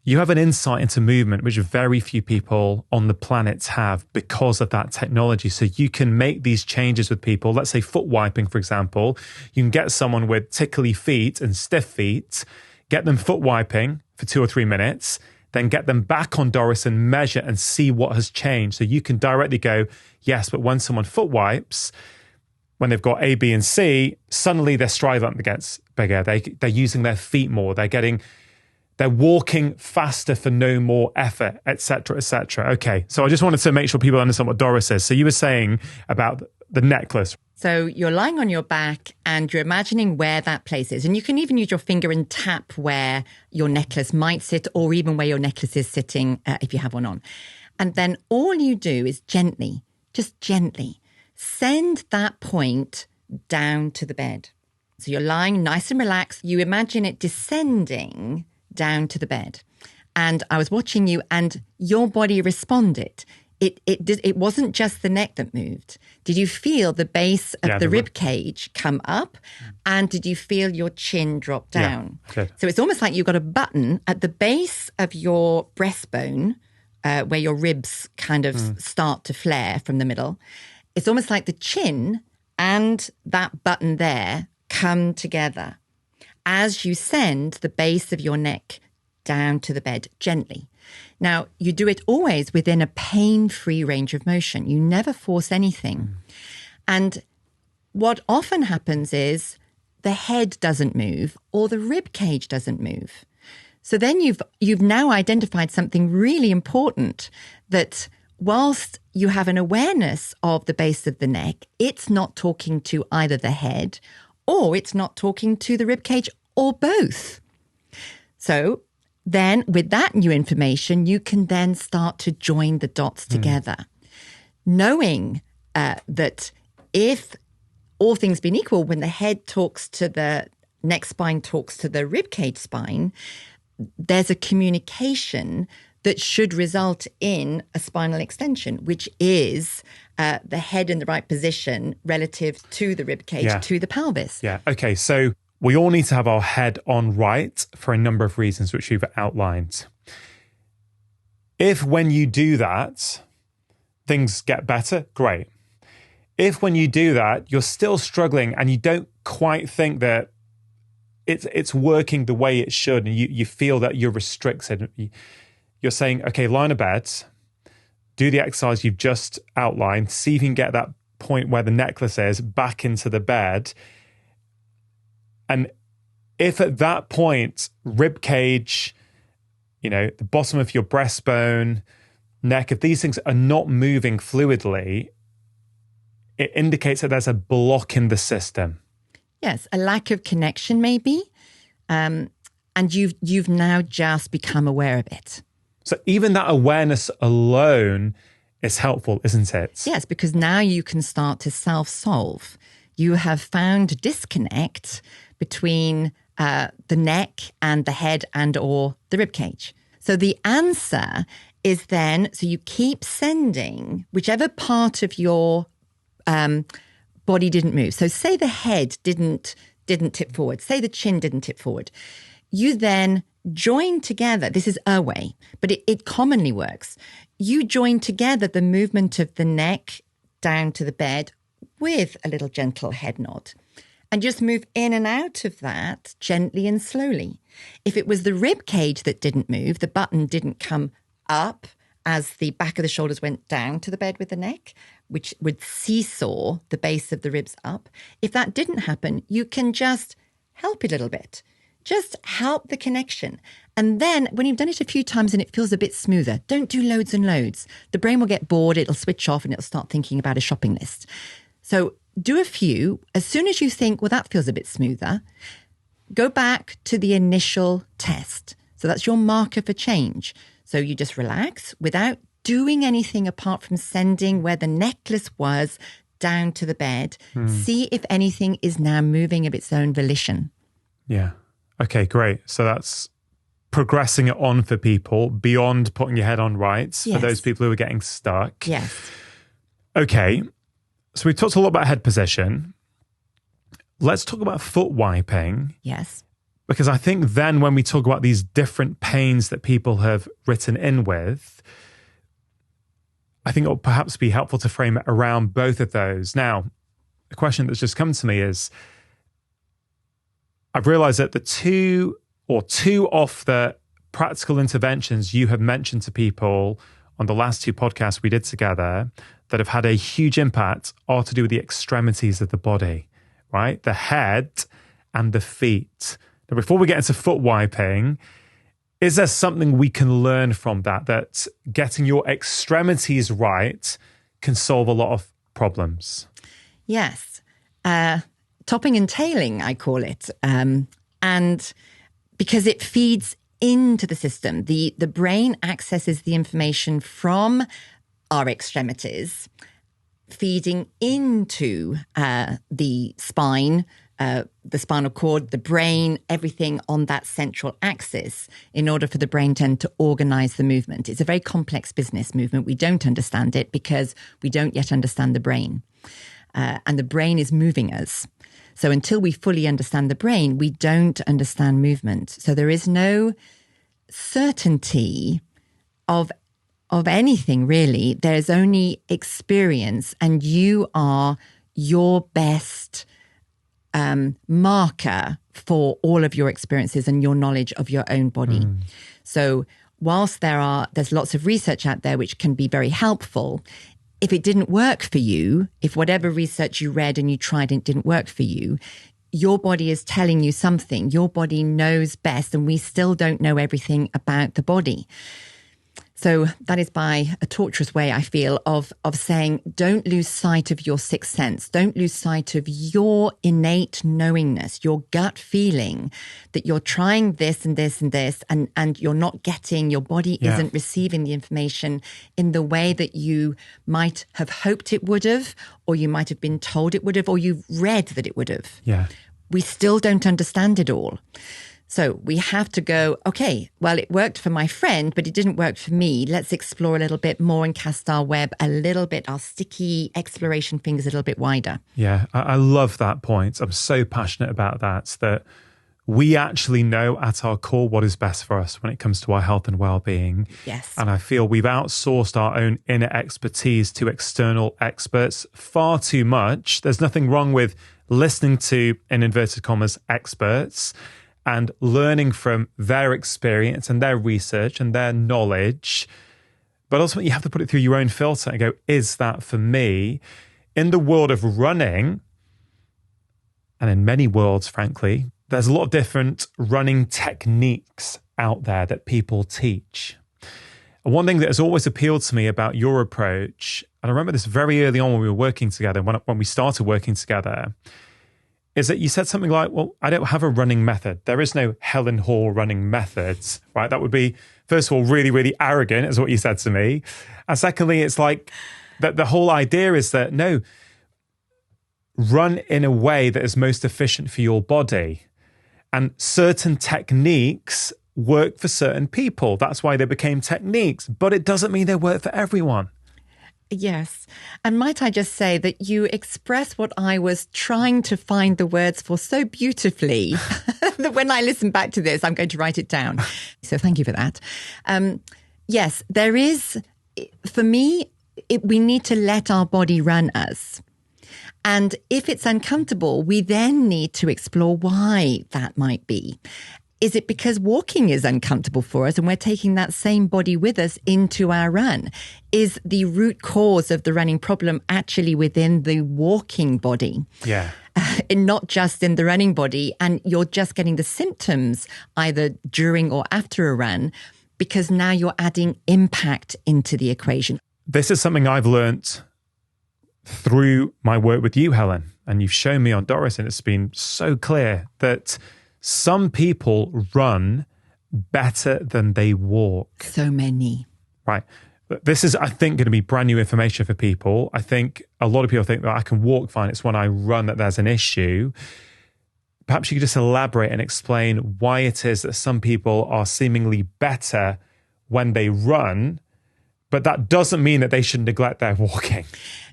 you have an insight into movement which very few people on the planet have because of that technology. So you can make these changes with people. Let's say foot wiping, for example. You can get someone with tickly feet and stiff feet, get them foot wiping for 2 or 3 minutes, then get them back on Doris and measure and see what has changed. So you can directly go, yes, but when someone foot wipes, when they've got A, B, and C, suddenly their stride length gets bigger. They're using their feet more. They're walking faster for no more effort, et cetera, et cetera. Okay, so I just wanted to make sure people understand what Doris is. So you were saying about the necklace. So you're lying on your back and you're imagining where that place is. And you can even use your finger and tap where your necklace might sit, or even where your necklace is sitting if you have one on. And then all you do is just gently, send that point down to the bed. So you're lying nice and relaxed. You imagine it descending down to the bed. And I was watching you and your body responded. It wasn't just the neck that moved. Did you feel the base of the rib cage come up? And did you feel your chin drop down? Yeah, okay. So it's almost like you've got a button at the base of your breastbone where your ribs kind of start to flare from the middle. It's almost like the chin and that button there come together as you send the base of your neck down to the bed gently. Now, you do it always within a pain-free range of motion. You never force anything. And what often happens is the head doesn't move or the rib cage doesn't move. So then you've now identified something really important, that whilst you have an awareness of the base of the neck, it's not talking to either the head or it's not talking to the rib cage or both. So then with that new information, you can then start to join the dots together, knowing that if all things being equal, when the head talks to the neck spine, talks to the rib cage spine, there's a communication that should result in a spinal extension, which is the head in the right position relative to the rib cage, to the pelvis. Yeah. Okay. So we all need to have our head on right for a number of reasons, which we've outlined. If when you do that, things get better, great. If when you do that, you're still struggling and you don't quite think that it's working the way it should, and you feel that you're restricted, you're saying, okay, lie on a bed, do the exercise you've just outlined, see if you can get that point where the necklace is back into the bed. And if at that point, rib cage, the bottom of your breastbone, neck, if these things are not moving fluidly, it indicates that there's a block in the system. Yes, a lack of connection maybe. And you've now just become aware of it. So even that awareness alone is helpful, isn't it? Yes, because now you can start to self-solve. You have found a disconnect between the neck and the head and or the rib cage. So the answer is then, so you keep sending whichever part of your body didn't move. So say the head didn't tip forward, say the chin didn't tip forward. You then join together, this is a way, but it commonly works. You join together the movement of the neck down to the bed with a little gentle head nod and just move in and out of that gently and slowly. If it was the rib cage that didn't move, the button didn't come up as the back of the shoulders went down to the bed with the neck, which would seesaw the base of the ribs up. If that didn't happen, you can just help it a little bit. Just help the connection. And then when you've done it a few times and it feels a bit smoother, don't do loads and loads. The brain will get bored, it'll switch off and it'll start thinking about a shopping list. So do a few. As soon as you think, well, that feels a bit smoother, go back to the initial test. So that's your marker for change. So you just relax without doing anything apart from sending where the necklace was down to the bed. See if anything is now moving of its own volition. Yeah. Okay, great. So that's progressing it on for people beyond putting your head on right, for those people who are getting stuck. Yes. Okay. So we talked a lot about head position. Let's talk about foot wiping. Yes. Because I think then when we talk about these different pains that people have written in with, I think it will perhaps be helpful to frame it around both of those. Now, the question that's just come to me is, I've realized that the two of the practical interventions you have mentioned to people on the last two podcasts we did together that have had a huge impact are to do with the extremities of the body, right? The head and the feet. Now, before we get into foot wiping, is there something we can learn from that getting your extremities right can solve a lot of problems? Yes. Topping and tailing, I call it. And because it feeds into the system, the brain accesses the information from our extremities, feeding into the spine, the spinal cord, the brain, everything on that central axis in order for the brain to organize the movement. It's a very complex business movement. We don't understand it because we don't yet understand the brain. And the brain is moving us. So until we fully understand the brain, we don't understand movement. So there is no certainty of anything, really. There's only experience, and you are your best marker for all of your experiences and your knowledge of your own body. So whilst there's lots of research out there which can be very helpful, if it didn't work for you, if whatever research you read and you tried and it didn't work for you, your body is telling you something. Your body knows best, and we still don't know everything about the body. So that is by a torturous way, I feel, of saying, don't lose sight of your sixth sense. Don't lose sight of your innate knowingness, your gut feeling that you're trying this and this and this, and you're not getting, your body isn't receiving the information in the way that you might have hoped it would have, or you might have been told it would have, or you've read that it would have. Yeah. We still don't understand it all. So we have to go, okay, well, it worked for my friend, but it didn't work for me. Let's explore a little bit more and cast our web a little bit, our sticky exploration fingers a little bit wider. Yeah, I love that point. I'm so passionate about that we actually know at our core what is best for us when it comes to our health and well-being. Yes. And I feel we've outsourced our own inner expertise to external experts far too much. There's nothing wrong with listening to, in inverted commas, experts and learning from their experience and their research and their knowledge. But ultimately, you have to put it through your own filter and go, is that for me? In the world of running, and in many worlds, frankly, there's a lot of different running techniques out there that people teach. And one thing that has always appealed to me about your approach, and I remember this very early on when we were working together, when we started working together, is that you said something like, well, I don't have a running method. There is no Helen Hall running methods, right? That would be, first of all, really, really arrogant, is what you said to me. And secondly, it's like that the whole idea is that, no, run in a way that is most efficient for your body. And certain techniques work for certain people. That's why they became techniques. But it doesn't mean they work for everyone. Yes. And might I just say that you express what I was trying to find the words for so beautifully that when I listen back to this, I'm going to write it down. So thank you for that. Yes, there is, for me, we need to let our body run us. And if it's uncomfortable, we then need to explore why that might be. Is it because walking is uncomfortable for us and we're taking that same body with us into our run? Is the root cause of the running problem actually within the walking body? Yeah. And not just in the running body, and you're just getting the symptoms either during or after a run because now you're adding impact into the equation. This is something I've learnt through my work with you, Helen, and you've shown me on Doris, and it's been so clear that some people run better than they walk. So many. Right. This is, I think, going to be brand new information for people. I think a lot of people think that I can walk fine. It's when I run that there's an issue. Perhaps you could just elaborate and explain why it is that some people are seemingly better when they run, but that doesn't mean that they should neglect their walking.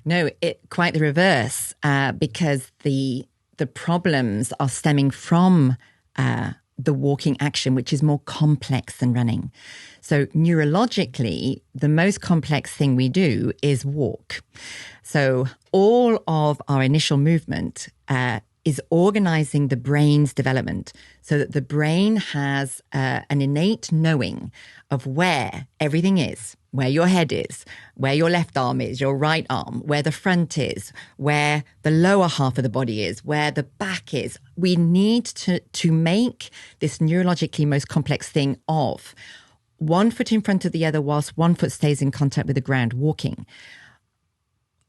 No, quite the reverse, because the problems are stemming from the walking action, which is more complex than running. So neurologically, the most complex thing we do is walk. So all of our initial movement is organizing the brain's development so that the brain has an innate knowing of where everything is, where your head is, where your left arm is, your right arm, where the front is, where the lower half of the body is, where the back is. We need to make this neurologically most complex thing of one foot in front of the other whilst one foot stays in contact with the ground, walking.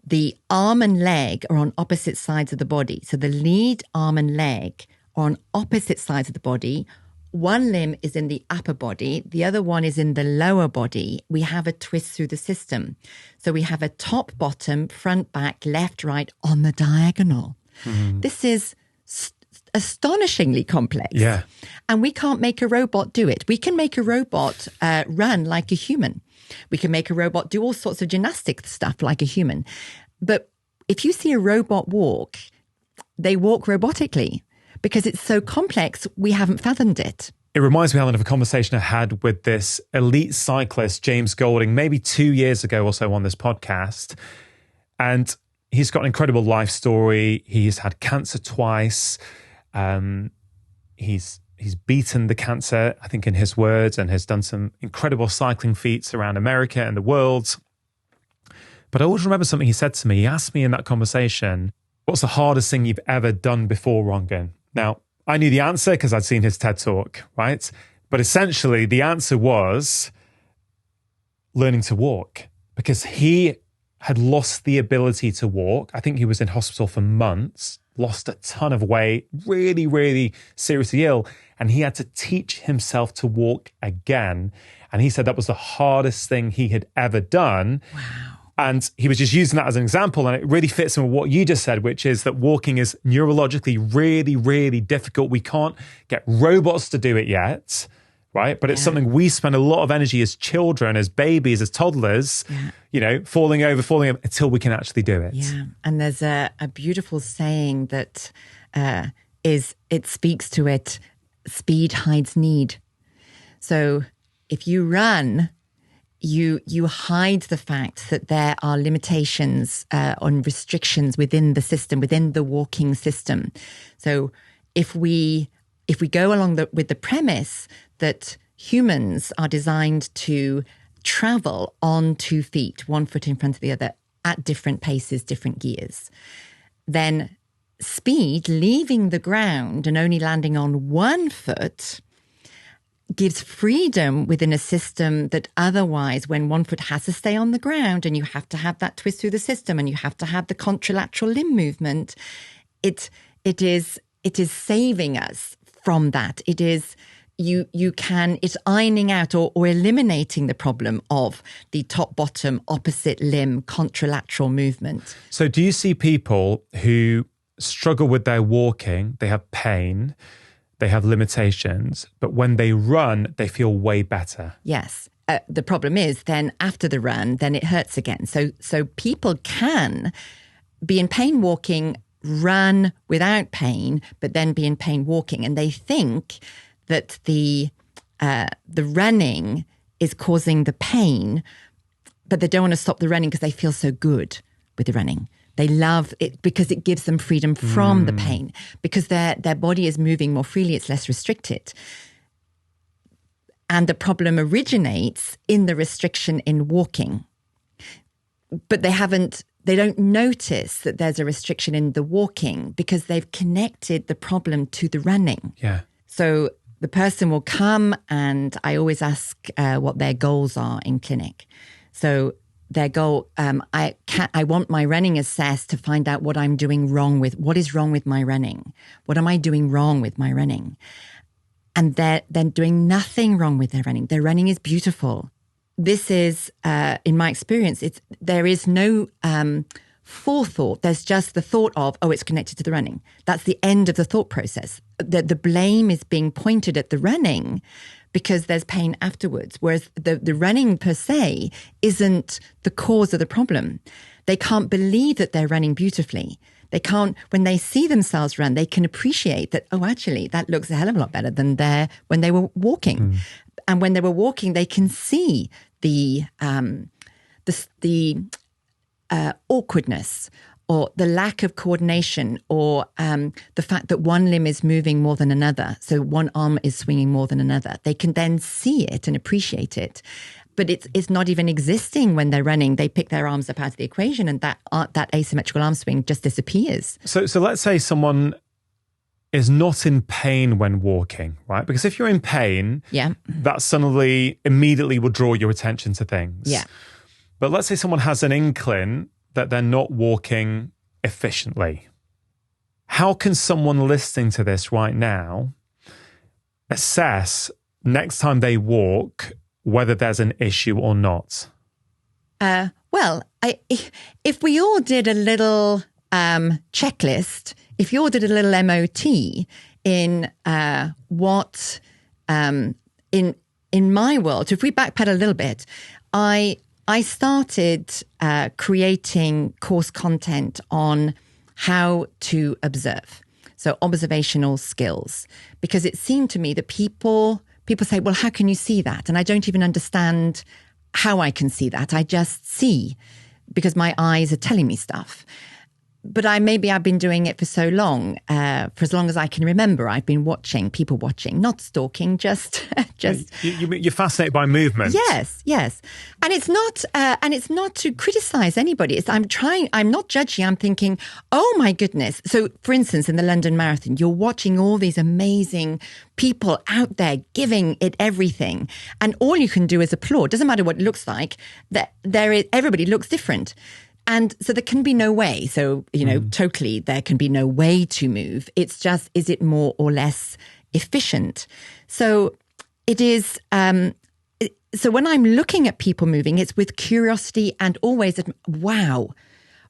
The arm and leg are on opposite sides of the body. So the lead arm and leg are on opposite sides of the body. One limb is in the upper body. The other one is in the lower body. We have a twist through the system. So we have a top, bottom, front, back, left, right on the diagonal. Mm-hmm. This is astonishingly complex. Yeah. And we can't make a robot do it. We can make a robot run like a human. We can make a robot do all sorts of gymnastic stuff like a human. But if you see a robot walk, they walk robotically because it's so complex, we haven't fathomed it. It reminds me, Helen, of a conversation I had with this elite cyclist, James Golding, maybe 2 years ago or so on this podcast. And he's got an incredible life story. He's had cancer twice. He's beaten the cancer, I think in his words, and has done some incredible cycling feats around America and the world. But I always remember something he said to me. He asked me in that conversation, what's the hardest thing you've ever done before, Rangan? Now, I knew the answer because I'd seen his TED Talk, right? But essentially, the answer was learning to walk, because he had lost the ability to walk. I think he was in hospital for months, lost a ton of weight, really, really seriously ill. And he had to teach himself to walk again. And he said that was the hardest thing he had ever done. Wow. And he was just using that as an example. And it really fits in with what you just said, which is that walking is neurologically really, really difficult. We can't get robots to do it yet, right? But it's something we spend a lot of energy as children, as babies, as toddlers, falling over until we can actually do it. Yeah. And there's a beautiful saying that it speaks to it, speed hides need. So if you run, you hide the fact that there are limitations on restrictions within the system, within the walking system. So if we go along with the premise that humans are designed to travel on 2 feet, 1 foot in front of the other, at different paces, different gears, then speed, leaving the ground and only landing on 1 foot, gives freedom within a system that otherwise, when 1 foot has to stay on the ground and you have to have that twist through the system and you have to have the contralateral limb movement, it is saving us from that. It is it's ironing out or eliminating the problem of the top-bottom opposite limb contralateral movement. So do you see people who struggle with their walking, they have pain, they have limitations, but when they run, they feel way better? Yes. The problem is then after the run, then it hurts again. So people can be in pain walking, run without pain, but then be in pain walking. And they think that the running is causing the pain, but they don't want to stop the running because they feel so good with the running. They love it because it gives them freedom from the pain, because their body is moving more freely, it's less restricted. And the problem originates in the restriction in walking. But they don't notice that there's a restriction in the walking because they've connected the problem to the running. Yeah. So the person will come, and I always ask what their goals are in clinic. So their goal, I want my running assessed to find out what I'm doing wrong with, what is wrong with my running? What am I doing wrong with my running? And they're doing nothing wrong with their running. Their running is beautiful. This is, in my experience, there is no forethought. There's just the thought of, it's connected to the running. That's the end of the thought process. The blame is being pointed at the running because there's pain afterwards, whereas the running per se isn't the cause of the problem. They can't believe that they're running beautifully. They can't, when they see themselves run, they can appreciate that, actually, that looks a hell of a lot better than when they were walking. And when they were walking, they can see the awkwardness or the lack of coordination or the fact that one limb is moving more than another. So one arm is swinging more than another. They can then see it and appreciate it. But it's not even existing when they're running. They pick their arms up out of the equation and that asymmetrical arm swing just disappears. So let's say someone is not in pain when walking, right? Because if you're in pain, that suddenly immediately will draw your attention to things. Yeah. But let's say someone has an inkling that they're not walking efficiently. How can someone listening to this right now assess next time they walk whether there's an issue or not? If we all did a little checklist if you did a little MOT in in my world, so if we backpedal a little bit, I started creating course content on how to observe. So observational skills, because it seemed to me that people say, well, how can you see that? And I don't even understand how I can see that. I just see because my eyes are telling me stuff. But I've been doing it for so long, for as long as I can remember. I've been people watching, not stalking, just. You're fascinated by movement. Yes, and it's not to criticize anybody. I'm not judging. I'm thinking, oh my goodness. So, for instance, in the London Marathon, you're watching all these amazing people out there giving it everything, and all you can do is applaud. Doesn't matter what it looks like. Everybody looks different. And so there can be no way. So, totally, there can be no way to move. It's just, is it more or less efficient? So it is, so when I'm looking at people moving, it's with curiosity and always, wow,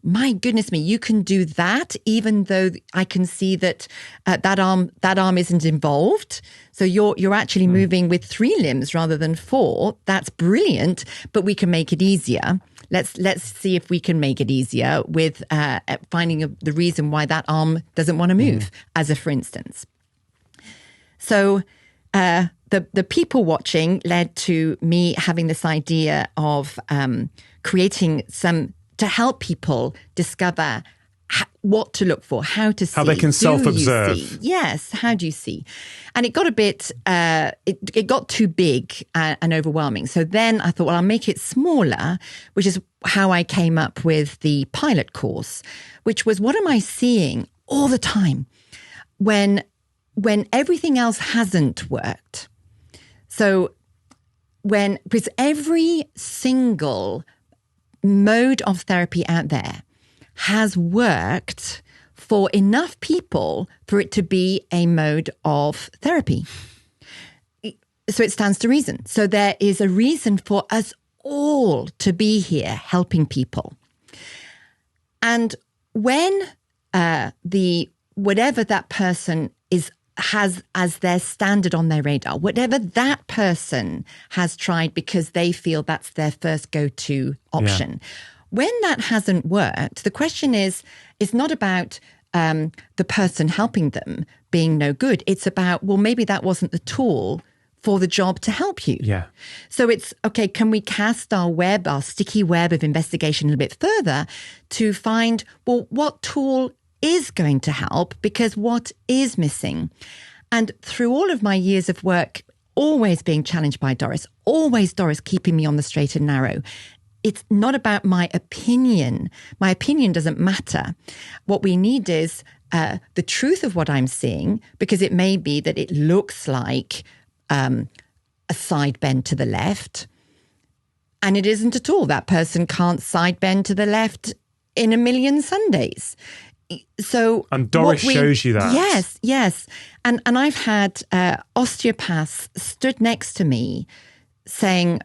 my goodness me, you can do that, even though I can see that that arm isn't involved. So you're actually moving with 3 limbs rather than 4. That's brilliant, but we can make it easier. Let's see if we can make it easier with finding the reason why that arm doesn't want to move, as a for instance. So the people watching led to me having this idea of creating to help people discover what to look for, how to see. How they can self-observe. Yes, how do you see? And it got a bit, it got too big and overwhelming. So then I thought, well, I'll make it smaller, which is how I came up with the pilot course, which was, what am I seeing all the time when everything else hasn't worked? So because every single mode of therapy out there has worked for enough people for it to be a mode of therapy. So it stands to reason. So there is a reason for us all to be here helping people. And when whatever that person has as their standard on their radar, whatever that person has tried because they feel that's their first go-to option. Yeah. When that hasn't worked, the question is, it's not about the person helping them being no good. It's about, well, maybe that wasn't the tool for the job to help you. Yeah. So it's, okay, can we cast our sticky web of investigation a little bit further to find, well, what tool is going to help, because what is missing? And through all of my years of work, always being challenged by Doris, always Doris keeping me on the straight and narrow. It's not about my opinion. My opinion doesn't matter. What we need is the truth of what I'm seeing, because it may be that it looks like a side bend to the left, and it isn't at all. That person can't side bend to the left in a million Sundays. So, and Doris shows you that. Yes. And I've had osteopaths stood next to me saying,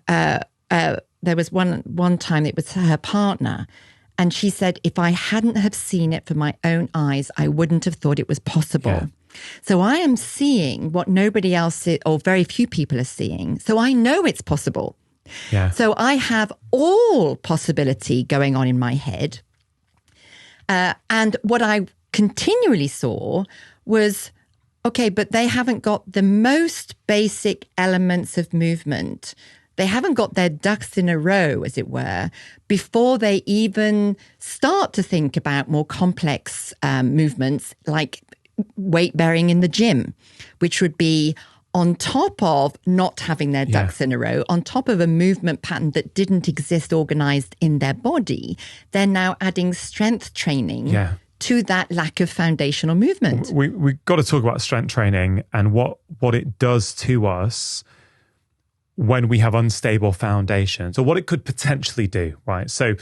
there was one time it was her partner, and she said, if I hadn't have seen it for my own eyes, I wouldn't have thought it was possible. Yeah. So I am seeing what nobody else or very few people are seeing. So I know it's possible. Yeah. So I have all possibility going on in my head. And what I continually saw was, okay, but they haven't got the most basic elements of movement. They haven't got their ducks in a row, as it were, before they even start to think about more complex movements like weight bearing in the gym, which would be on top of not having their ducks in a row, on top of a movement pattern that didn't exist organized in their body. They're now adding strength training to that lack of foundational movement. We've got to talk about strength training and what it does to us when we have unstable foundations, or what it could potentially do, right? So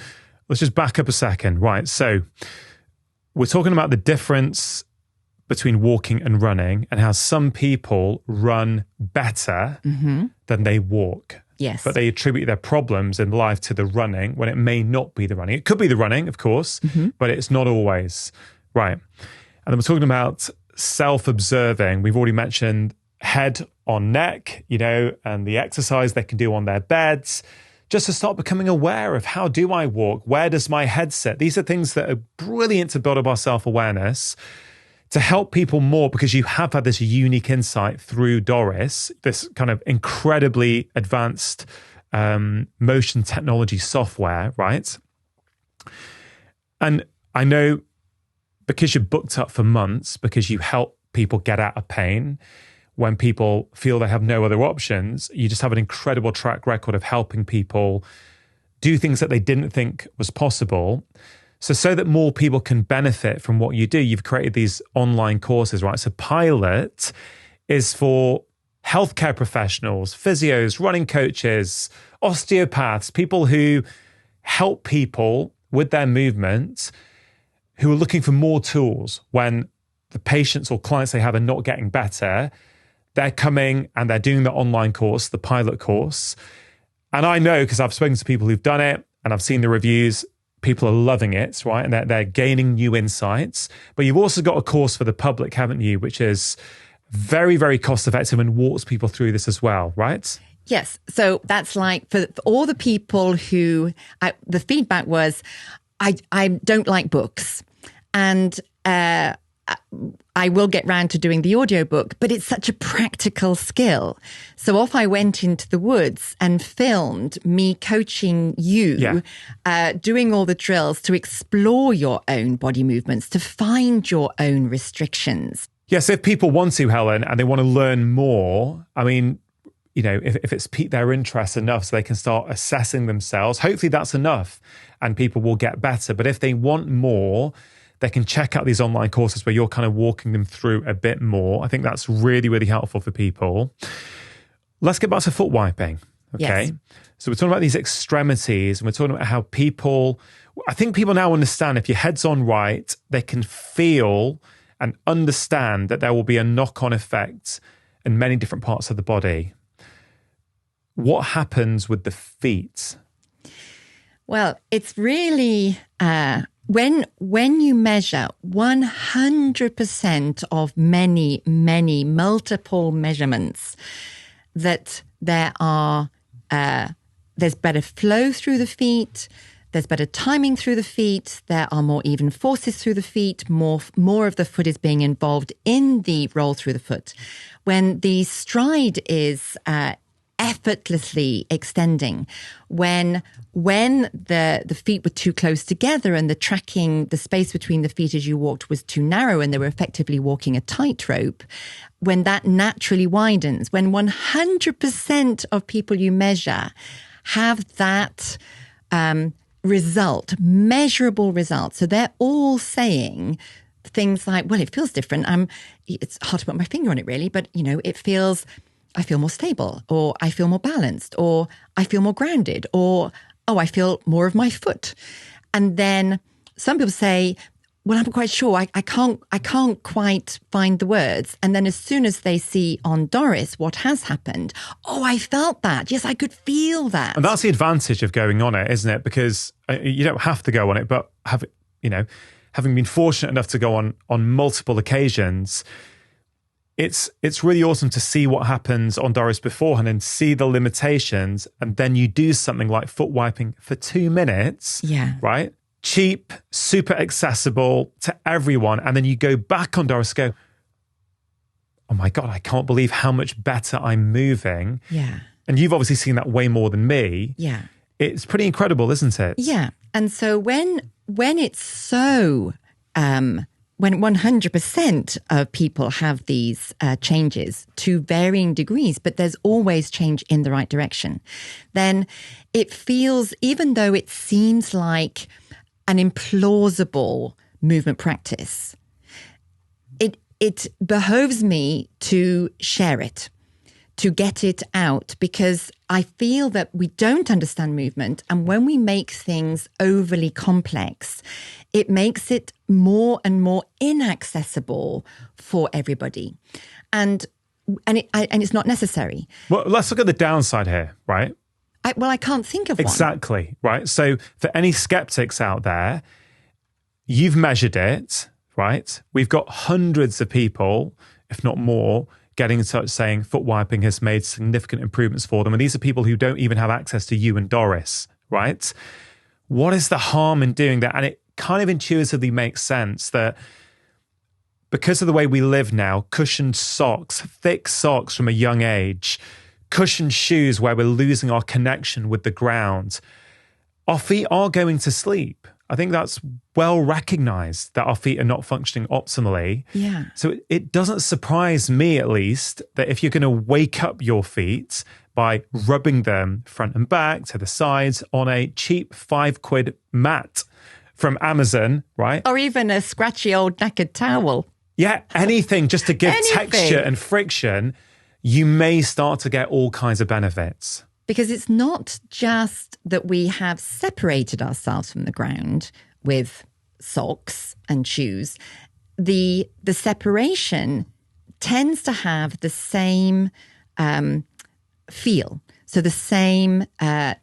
let's just back up a second, right? So we're talking about the difference between walking and running, and how some people run better than they walk. Yes. But they attribute their problems in life to the running when it may not be the running. It could be the running, of course, but it's not always. Right. And then we're talking about self-observing. We've already mentioned head on neck, and the exercise they can do on their beds, just to start becoming aware of how do I walk? Where does my head sit? These are things that are brilliant to build up our self-awareness, to help people more, because you have had this unique insight through Doris, this kind of incredibly advanced motion technology software, right? And I know because you're booked up for months, because you help people get out of pain, when people feel they have no other options, you just have an incredible track record of helping people do things that they didn't think was possible. So that more people can benefit from what you do, you've created these online courses, right? So Pilot is for healthcare professionals, physios, running coaches, osteopaths, people who help people with their movement, who are looking for more tools when the patients or clients they have are not getting better. They're coming and they're doing the online course, the Pilot course. And I know, because I've spoken to people who've done it and I've seen the reviews, people are loving it, right? And they're gaining new insights. But you've also got a course for the public, haven't you? Which is very, very cost effective and walks people through this as well, right? Yes. So that's like for all the people who, the feedback was, I don't like books. And I will get round to doing the audiobook, but it's such a practical skill. So off I went into the woods and filmed me coaching you, doing all the drills to explore your own body movements, to find your own restrictions. Yes, if people want to, Helen, and they want to learn more, I mean, if it's piqued their interest enough so they can start assessing themselves, hopefully that's enough and people will get better. But if they want more, they can check out these online courses where you're kind of walking them through a bit more. I think that's really, really helpful for people. Let's get back to foot wiping. Okay. Yes. So we're talking about these extremities and we're talking about how I think people now understand if your head's on right, they can feel and understand that there will be a knock-on effect in many different parts of the body. What happens with the feet? Well, it's really... When you measure 100% of many multiple measurements, that there's better flow through the feet, there's better timing through the feet, there are more even forces through the feet, more of the foot is being involved in the roll through the foot. When the stride is effortlessly extending, when the feet were too close together and the space between the feet as you walked was too narrow and they were effectively walking a tightrope, when that naturally widens, when 100% of people you measure have that result, measurable result. So they're all saying things like, well, it feels different. It's hard to put my finger on it really, but I feel more stable, or I feel more balanced, or I feel more grounded, or, I feel more of my foot. And then some people say, well, I'm not quite sure. I can't quite find the words. And then as soon as they see on Doris what has happened, I felt that. Yes, I could feel that. And that's the advantage of going on it, isn't it? Because you don't have to go on it, but having been fortunate enough to go on multiple occasions, it's really awesome to see what happens on Doris beforehand and see the limitations. And then you do something like foot wiping for 2 minutes. Yeah. Right? Cheap, super accessible to everyone. And then you go back on Doris and go, oh my God, I can't believe how much better I'm moving. Yeah. And you've obviously seen that way more than me. Yeah. It's pretty incredible, isn't it? Yeah. And so when it's so... when 100% of people have these changes to varying degrees, but there's always change in the right direction, then it feels, even though it seems like an implausible movement practice, it behoves me to share it, to get it out, because I feel that we don't understand movement. And when we make things overly complex, it makes it more and more inaccessible for everybody. And it's not necessary. Well, let's look at the downside here, right? I can't think of one. Exactly, right? So for any skeptics out there, you've measured it, right? We've got hundreds of people, if not more, getting in touch saying foot wiping has made significant improvements for them. And these are people who don't even have access to you and Doris, right? What is the harm in doing that? And it kind of intuitively makes sense that because of the way we live now, cushioned socks, thick socks from a young age, cushioned shoes where we're losing our connection with the ground, our feet are going to sleep. I think that's well recognized that our feet are not functioning optimally. Yeah. So it doesn't surprise me, at least, that if you're going to wake up your feet by rubbing them front and back to the sides on a cheap £5 mat from Amazon, right? Or even a scratchy old knackered towel. Yeah, anything just to give texture and friction, you may start to get all kinds of benefits. Because it's not just that we have separated ourselves from the ground with socks and shoes. The separation tends to have the same feel. So the same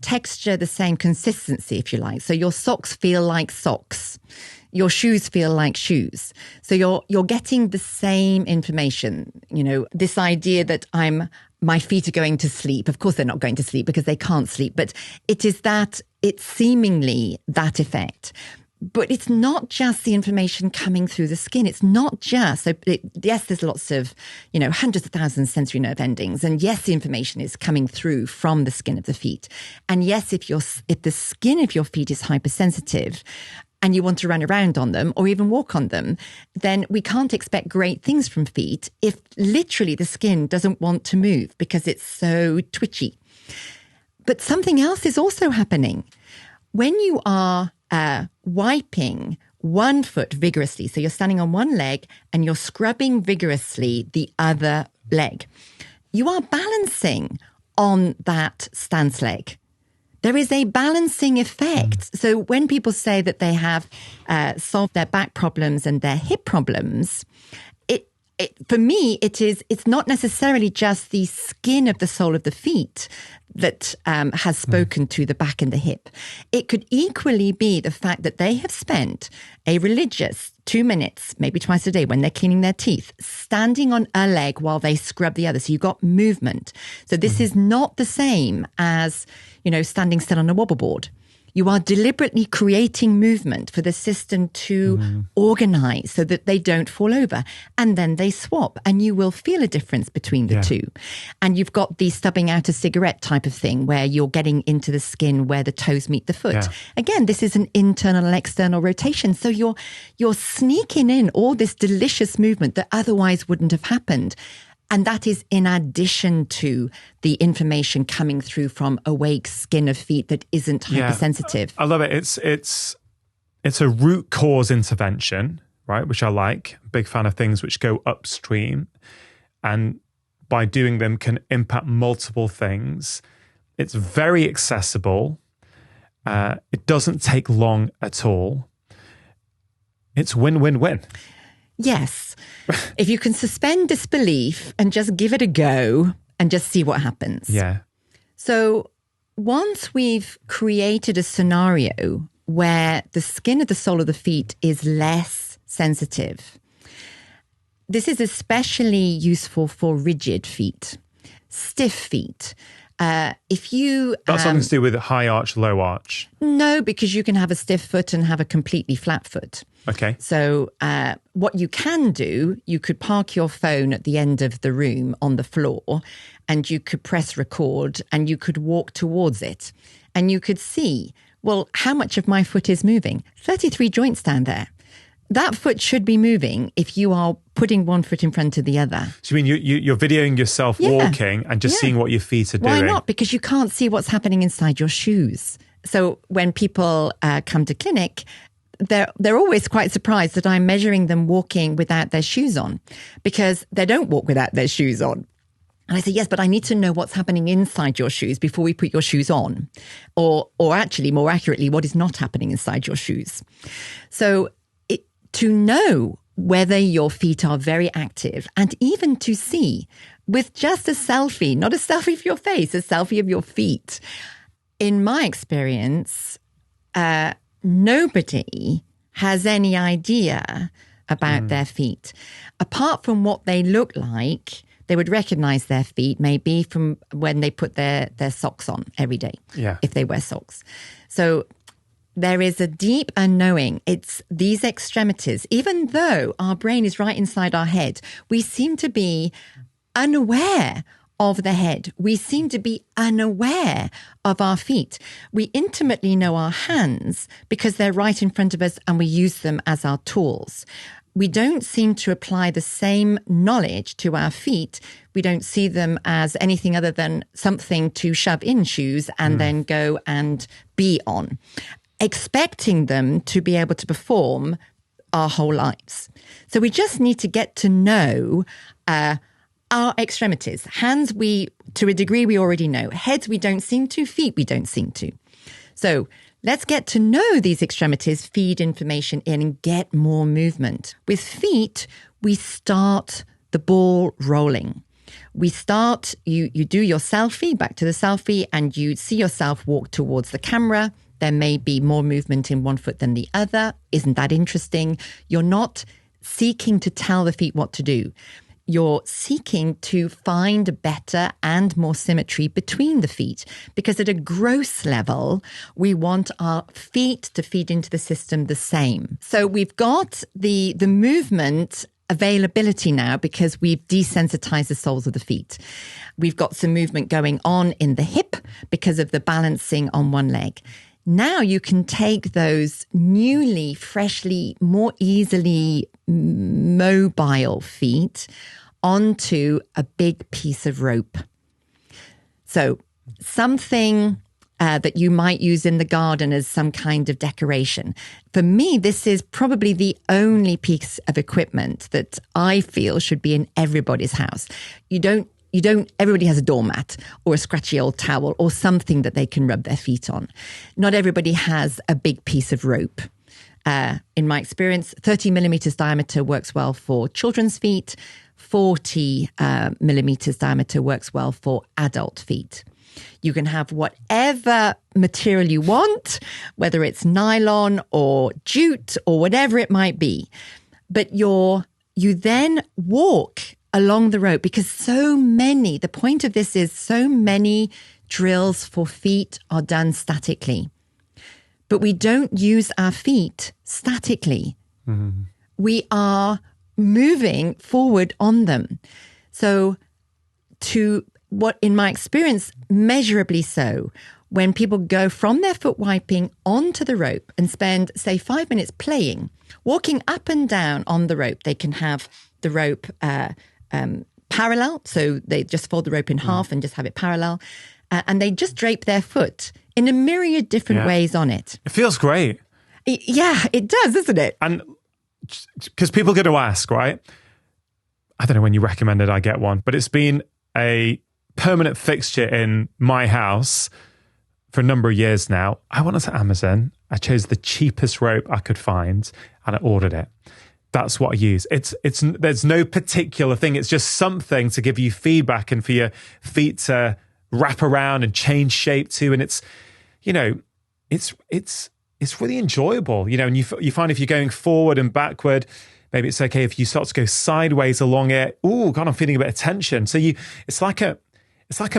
texture, the same consistency, if you like. So your socks feel like socks. Your shoes feel like shoes. So you're getting the same information. You know, this idea that my feet are going to sleep. Of course, they're not going to sleep because they can't sleep. But it's seemingly that effect. But it's not just the information coming through the skin. It's not just, yes, there's lots of, hundreds of thousands of sensory nerve endings. And yes, the information is coming through from the skin of the feet. And yes, if the skin of your feet is hypersensitive and you want to run around on them or even walk on them, then we can't expect great things from feet if literally the skin doesn't want to move because it's so twitchy. But something else is also happening. When you are wiping one foot vigorously, so you're standing on one leg and you're scrubbing vigorously the other leg, you are balancing on that stance leg. There is a balancing effect. So when people say that they have solved their back problems and their hip problems, for me, it's not necessarily just the skin of the sole of the feet that has spoken to the back and the hip. It could equally be the fact that they have spent a religious 2 minutes, maybe twice a day when they're cleaning their teeth, standing on a leg while they scrub the other. So you've got movement. So this is not the same as, standing still on a wobble board. You are deliberately creating movement for the system to organize so that they don't fall over. And then they swap and you will feel a difference between the two. And you've got the stubbing out a cigarette type of thing where you're getting into the skin where the toes meet the foot. Yeah. Again, this is an internal and external rotation. So you're sneaking in all this delicious movement that otherwise wouldn't have happened. And that is in addition to the information coming through from awake skin of feet that isn't hypersensitive. I love it. It's a root cause intervention, right? Which I like. Big fan of things which go upstream, and by doing them can impact multiple things. It's very accessible. It doesn't take long at all. It's win-win-win. Yes. If you can suspend disbelief and just give it a go and just see what happens. Yeah. So once we've created a scenario where the skin of the sole of the feet is less sensitive, this is especially useful for rigid feet, stiff feet. If you that's something to do with high arch, low arch. No, because you can have a stiff foot and have a completely flat foot. Okay. So what you can do, you could park your phone at the end of the room on the floor and you could press record and you could walk towards it and you could see, well, how much of my foot is moving? 33 joints down there. That foot should be moving if you are putting one foot in front of the other. So you mean you're videoing yourself walking and just seeing what your feet are doing? Why not? Because you can't see what's happening inside your shoes. So when people come to clinic, they're always quite surprised that I'm measuring them walking without their shoes on, because they don't walk without their shoes on. And I say, yes, but I need to know what's happening inside your shoes before we put your shoes on. Or actually, more accurately, what is not happening inside your shoes. So to know whether your feet are very active, and even to see with just a selfie, not a selfie of your face, a selfie of your feet. In my experience, nobody has any idea about their feet. Apart from what they look like, they would recognize their feet maybe from when they put their socks on every day, if they wear socks. So there is a deep unknowing. It's these extremities. Even though our brain is right inside our head, we seem to be unaware of the head. We seem to be unaware of our feet. We intimately know our hands because they're right in front of us and we use them as our tools. We don't seem to apply the same knowledge to our feet. We don't see them as anything other than something to shove in shoes and then go and be on, expecting them to be able to perform our whole lives. So we just need to get to know our extremities. Hands, to a degree, we already know. Heads, we don't seem to. Feet, we don't seem to. So let's get to know these extremities, feed information in, and get more movement. With feet, we start the ball rolling. We start, you do your selfie, back to the selfie, and you see yourself walk towards the camera. There may be more movement in one foot than the other. Isn't that interesting? You're not seeking to tell the feet what to do. You're seeking to find better and more symmetry between the feet, because at a gross level, we want our feet to feed into the system the same. So we've got the movement availability now because we've desensitized the soles of the feet. We've got some movement going on in the hip because of the balancing on one leg. Now you can take those newly, freshly, more easily mobile feet onto a big piece of rope. So something that you might use in the garden as some kind of decoration. For me, this is probably the only piece of equipment that I feel should be in everybody's house. Everybody has a doormat or a scratchy old towel or something that they can rub their feet on. Not everybody has a big piece of rope. In my experience, 30 millimeters diameter works well for children's feet. 40 millimeters diameter works well for adult feet. You can have whatever material you want, whether it's nylon or jute or whatever it might be. But you then walk along the rope because the point of this is so many drills for feet are done statically. But we don't use our feet statically. Mm-hmm. We are moving forward on them. So what, in my experience, measurably so, when people go from their foot wiping onto the rope and spend, say, 5 minutes playing, walking up and down on the rope, they can have the rope parallel. So they just fold the rope in half and just have it parallel. And they just drape their foot in a myriad different ways on it. It feels great. Yeah, it does, doesn't it? And because people are going to ask, right? I don't know when you recommended I get one, but it's been a permanent fixture in my house for a number of years now. I went onto Amazon. I chose the cheapest rope I could find and I ordered it. That's what I use. There's no particular thing. It's just something to give you feedback and for your feet to wrap around and change shape to. And it's really enjoyable, and you find if you're going forward and backward, maybe it's okay if you start to go sideways along it. Oh, God, I'm feeling a bit of tension. So it's like a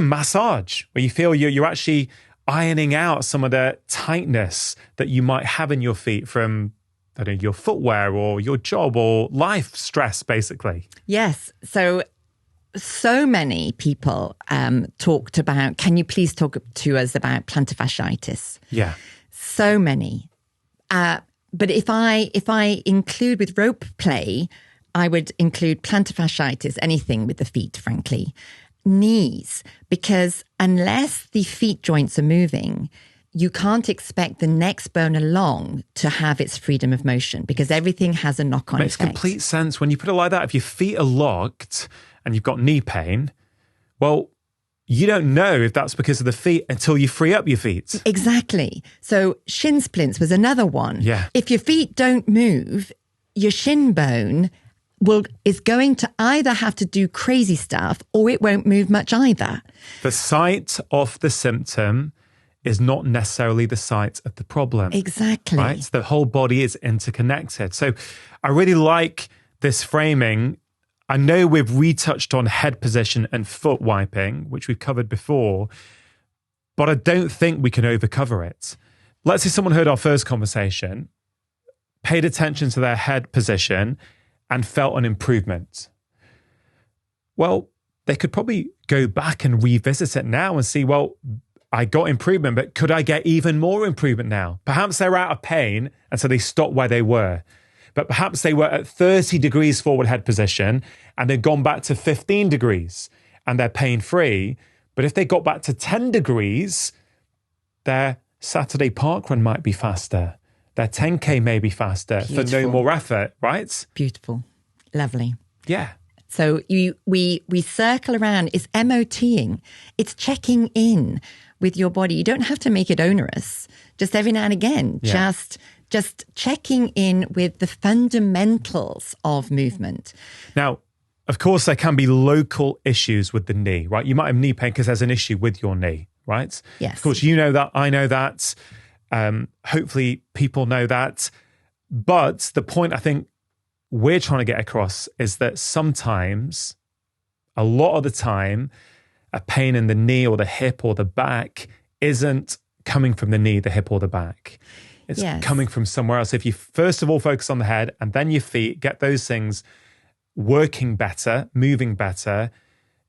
massage where you feel you're actually ironing out some of the tightness that you might have in your feet from, I don't know, your footwear or your job or life stress, basically. Yes. So many people talked about, can you please talk to us about plantar fasciitis? Yeah. So many. But if I include with rope play, I would include plantar fasciitis, anything with the feet, frankly. Knees, because unless the feet joints are moving, you can't expect the next bone along to have its freedom of motion because everything has a knock-on effect. Makes complete sense when you put it like that. If your feet are locked and you've got knee pain, well, you don't know if that's because of the feet until you free up your feet. Exactly. So shin splints was another one. Yeah. If your feet don't move, your shin bone is going to either have to do crazy stuff or it won't move much either. The sight of the symptom is not necessarily the site of the problem. Exactly. Right? So the whole body is interconnected. So I really like this framing. I know we've retouched on head position and foot wiping, which we've covered before, but I don't think we can overcover it. Let's say someone heard our first conversation, paid attention to their head position, and felt an improvement. Well, they could probably go back and revisit it now and see, well, I got improvement, but could I get even more improvement now? Perhaps they're out of pain, and so they stopped where they were. But perhaps they were at 30 degrees forward head position, and they've gone back to 15 degrees, and they're pain-free. But if they got back to 10 degrees, their Saturday park run might be faster. Their 10K may be faster for no more effort, right? Beautiful. Lovely. Yeah. So we circle around. It's MOTing. It's checking in with your body. You don't have to make it onerous. Just every now and again, just checking in with the fundamentals of movement. Now, of course, there can be local issues with the knee, right? You might have knee pain because there's an issue with your knee, right? Yes. Of course, you know that. I know that. Hopefully, people know that. But the point I think we're trying to get across is that sometimes, a lot of the time, a pain in the knee or the hip or the back isn't coming from the knee, the hip or the back. It's coming from somewhere else. If you first of all focus on the head and then your feet, get those things working better, moving better,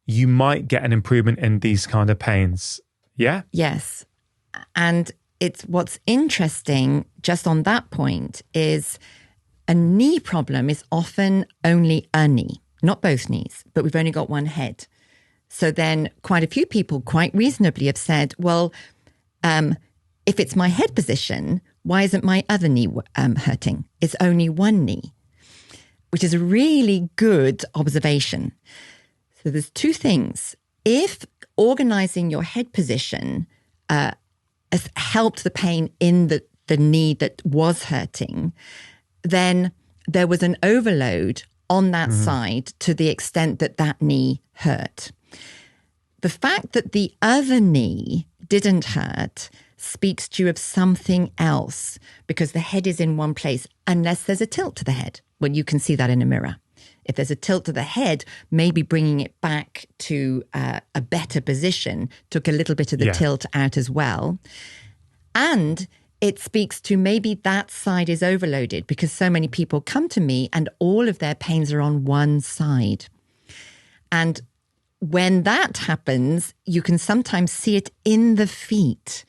you might get an improvement in these kind of pains. Yeah? Yes. And it's what's interesting just on that point is a knee problem is often only a knee, not both knees, but we've only got one head. So then quite a few people quite reasonably have said, well, if it's my head position, why isn't my other knee hurting? It's only one knee, which is a really good observation. So there's two things. If organizing your head position has helped the pain in the knee that was hurting, then there was an overload on that side to the extent that that knee hurt. The fact that the other knee didn't hurt speaks to you of something else because the head is in one place unless there's a tilt to the head. Well, you can see that in a mirror. If there's a tilt to the head, maybe bringing it back to a better position took a little bit of the tilt out as well. And it speaks to maybe that side is overloaded because so many people come to me and all of their pains are on one side. And when that happens, you can sometimes see it in the feet.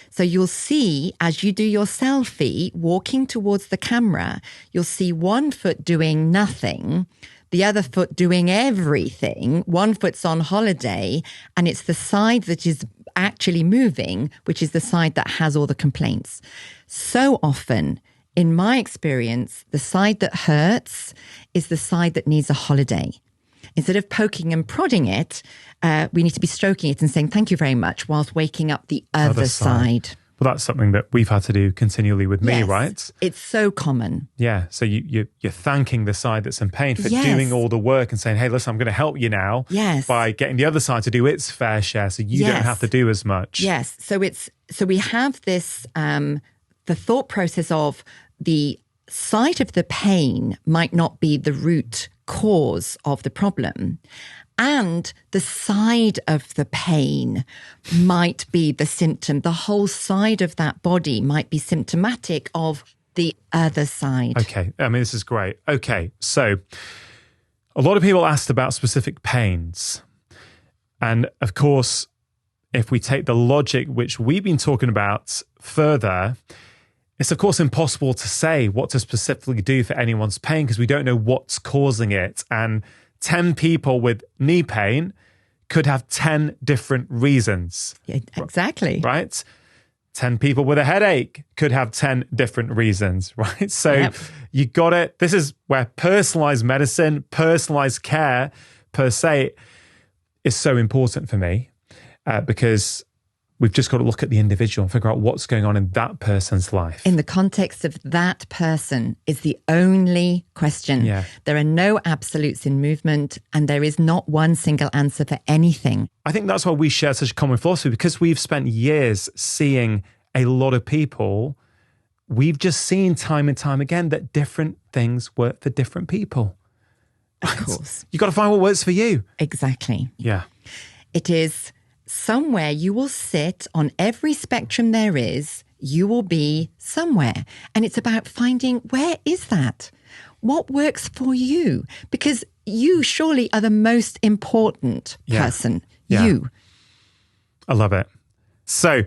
So you'll see, as you do your selfie, walking towards the camera, you'll see one foot doing nothing, the other foot doing everything. One foot's on holiday, and it's the side that is actually moving, which is the side that has all the complaints. So often, in my experience, the side that hurts is the side that needs a holiday. Instead of poking and prodding it, we need to be stroking it and saying, thank you very much, whilst waking up the other side. Well, that's something that we've had to do continually with me, right? It's so common. Yeah. So you're thanking the side that's in pain for doing all the work and saying, hey, listen, I'm going to help you now by getting the other side to do its fair share so you don't have to do as much. Yes. So we have this, the thought process of the site of the pain might not be the root cause of the problem. And the side of the pain might be the symptom. The whole side of that body might be symptomatic of the other side. Okay. I mean, this is great. Okay. So a lot of people asked about specific pains. And of course, if we take the logic which we've been talking about further, it's of course impossible to say what to specifically do for anyone's pain because we don't know what's causing it. And 10 people with knee pain could have 10 different reasons. Yeah, exactly. Right? 10 people with a headache could have 10 different reasons, right? So you got it. This is where personalized medicine, personalized care per se is so important for me because we've just got to look at the individual and figure out what's going on in that person's life. In the context of that person is the only question. Yeah. There are no absolutes in movement, and there is not one single answer for anything. I think that's why we share such a common philosophy, because we've spent years seeing a lot of people. We've just seen time and time again that different things work for different people. Of course. You've got to find what works for you. Exactly. Yeah. It is somewhere you will sit on every spectrum there is, you will be somewhere. And it's about finding, where is that? What works for you? Because you surely are the most important person. Yeah. You. I love it. So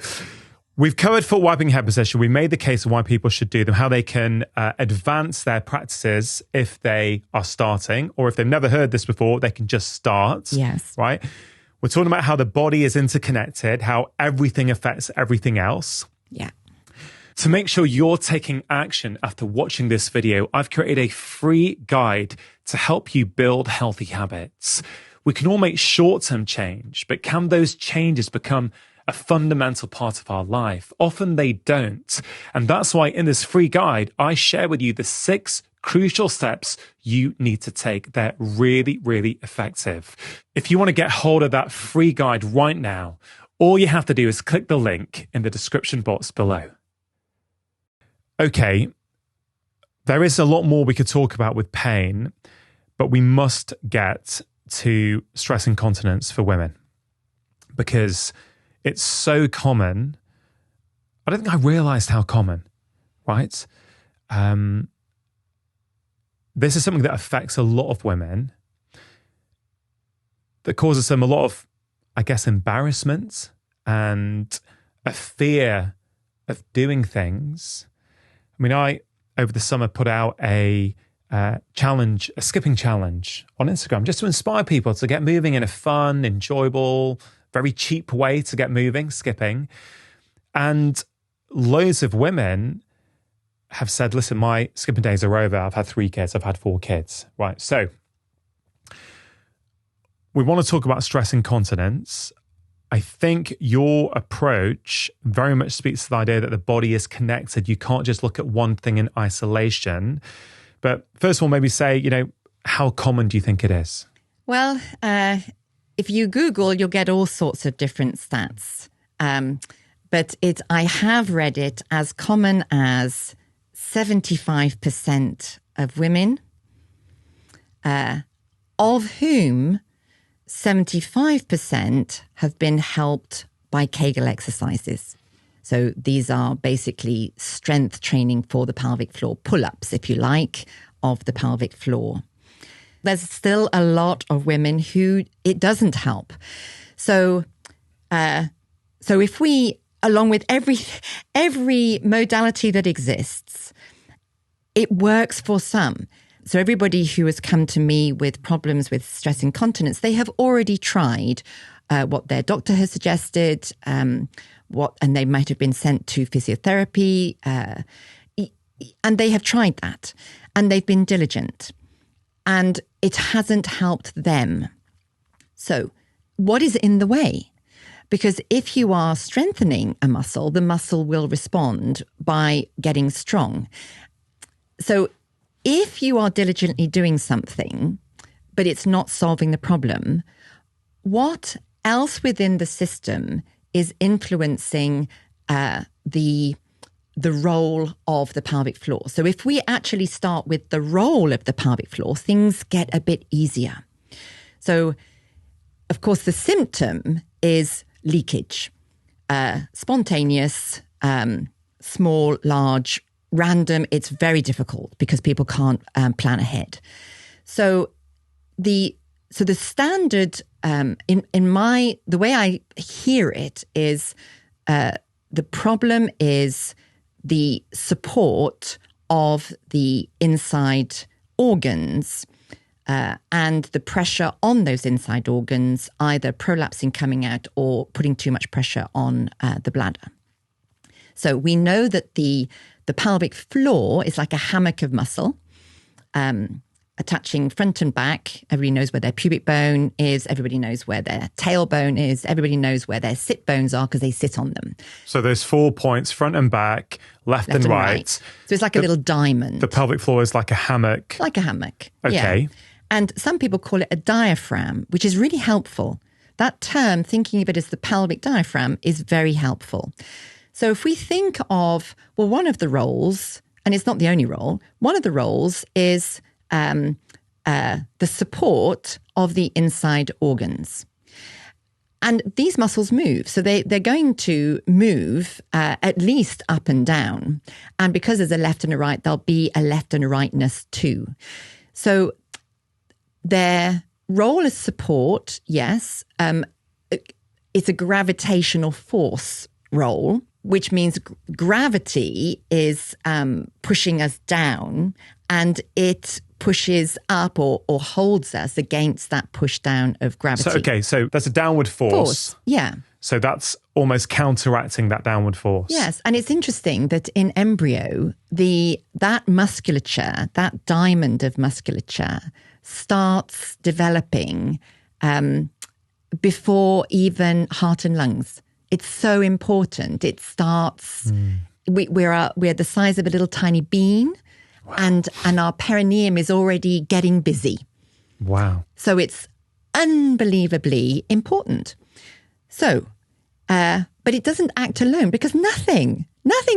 we've covered foot wiping, head position. We made the case of why people should do them, how they can advance their practices if they are starting, or if they've never heard this before, they can just start. Yes. Right? We're talking about how the body is interconnected, how everything affects everything else. Yeah. To make sure you're taking action after watching this video, I've created a free guide to help you build healthy habits. We can all make short-term change, but can those changes become a fundamental part of our life? Often they don't. And that's why in this free guide, I share with you the 6 crucial steps you need to take. They're really, really effective. If you want to get hold of that free guide right now, all you have to do is click the link in the description box below. Okay, there is a lot more we could talk about with pain, but we must get to stress incontinence for women because it's so common. I don't think I realized how common, right? This is something that affects a lot of women, that causes them a lot of, I guess, embarrassment and a fear of doing things. I mean, I, over the summer, put out a challenge, a skipping challenge on Instagram, just to inspire people to get moving in a fun, enjoyable, very cheap way to get moving, skipping. And loads of women have said, listen, my skipping days are over. I've had 3 kids. I've had 4 kids. Right. So we want to talk about stress incontinence. I think your approach very much speaks to the idea that the body is connected. You can't just look at one thing in isolation. But first of all, maybe say, how common do you think it is? Well, if you Google, you'll get all sorts of different stats. But I have read it as common as 75% of women, of whom 75% have been helped by Kegel exercises. So these are basically strength training for the pelvic floor, pull-ups, if you like, of the pelvic floor. There's still a lot of women who it doesn't help. So if we, along with every modality that exists, it works for some. So everybody who has come to me with problems with stress incontinence, they have already tried what their doctor has suggested, and they might have been sent to physiotherapy, and they have tried that, and they've been diligent, and it hasn't helped them. So what is in the way? Because if you are strengthening a muscle, the muscle will respond by getting strong. So if you are diligently doing something, but it's not solving the problem, what else within the system is influencing the role of the pelvic floor? So if we actually start with the role of the pelvic floor, things get a bit easier. So, of course, the symptom is leakage, spontaneous, small, large, random. It's very difficult because people can't plan ahead. So the standard the way I hear it is the problem is the support of the inside organs and the pressure on those inside organs, either prolapsing, coming out, or putting too much pressure on the bladder. So we know that the pelvic floor is like a hammock of muscle. attaching front and back. Everybody knows where their pubic bone is. Everybody knows where their tailbone is. Everybody knows where their sit bones are because they sit on them. So there's 4 points, front and back, left and right. So it's like a little diamond. The pelvic floor is like a hammock. Like a hammock. Okay. Yeah. And some people call it a diaphragm, which is really helpful. That term, thinking of it as the pelvic diaphragm, is very helpful. So if we think of, well, one of the roles, and it's not the only role, one of the roles is the support of the inside organs. And these muscles move. So they're going to move at least up and down. And because there's a left and a right, there'll be a left and a rightness too. So their role as support, yes, it's a gravitational force role, which means gravity is pushing us down, and it pushes up or holds us against that push down of gravity. So there's a downward force. Yeah. So that's almost counteracting that downward force. Yes, and it's interesting that in embryo, that musculature, that diamond of musculature, starts developing before even heart and lungs. It's so important. It starts. We're the size of a little tiny bean, wow. and our perineum is already getting busy. Wow! So it's unbelievably important. So, but it doesn't act alone because nothing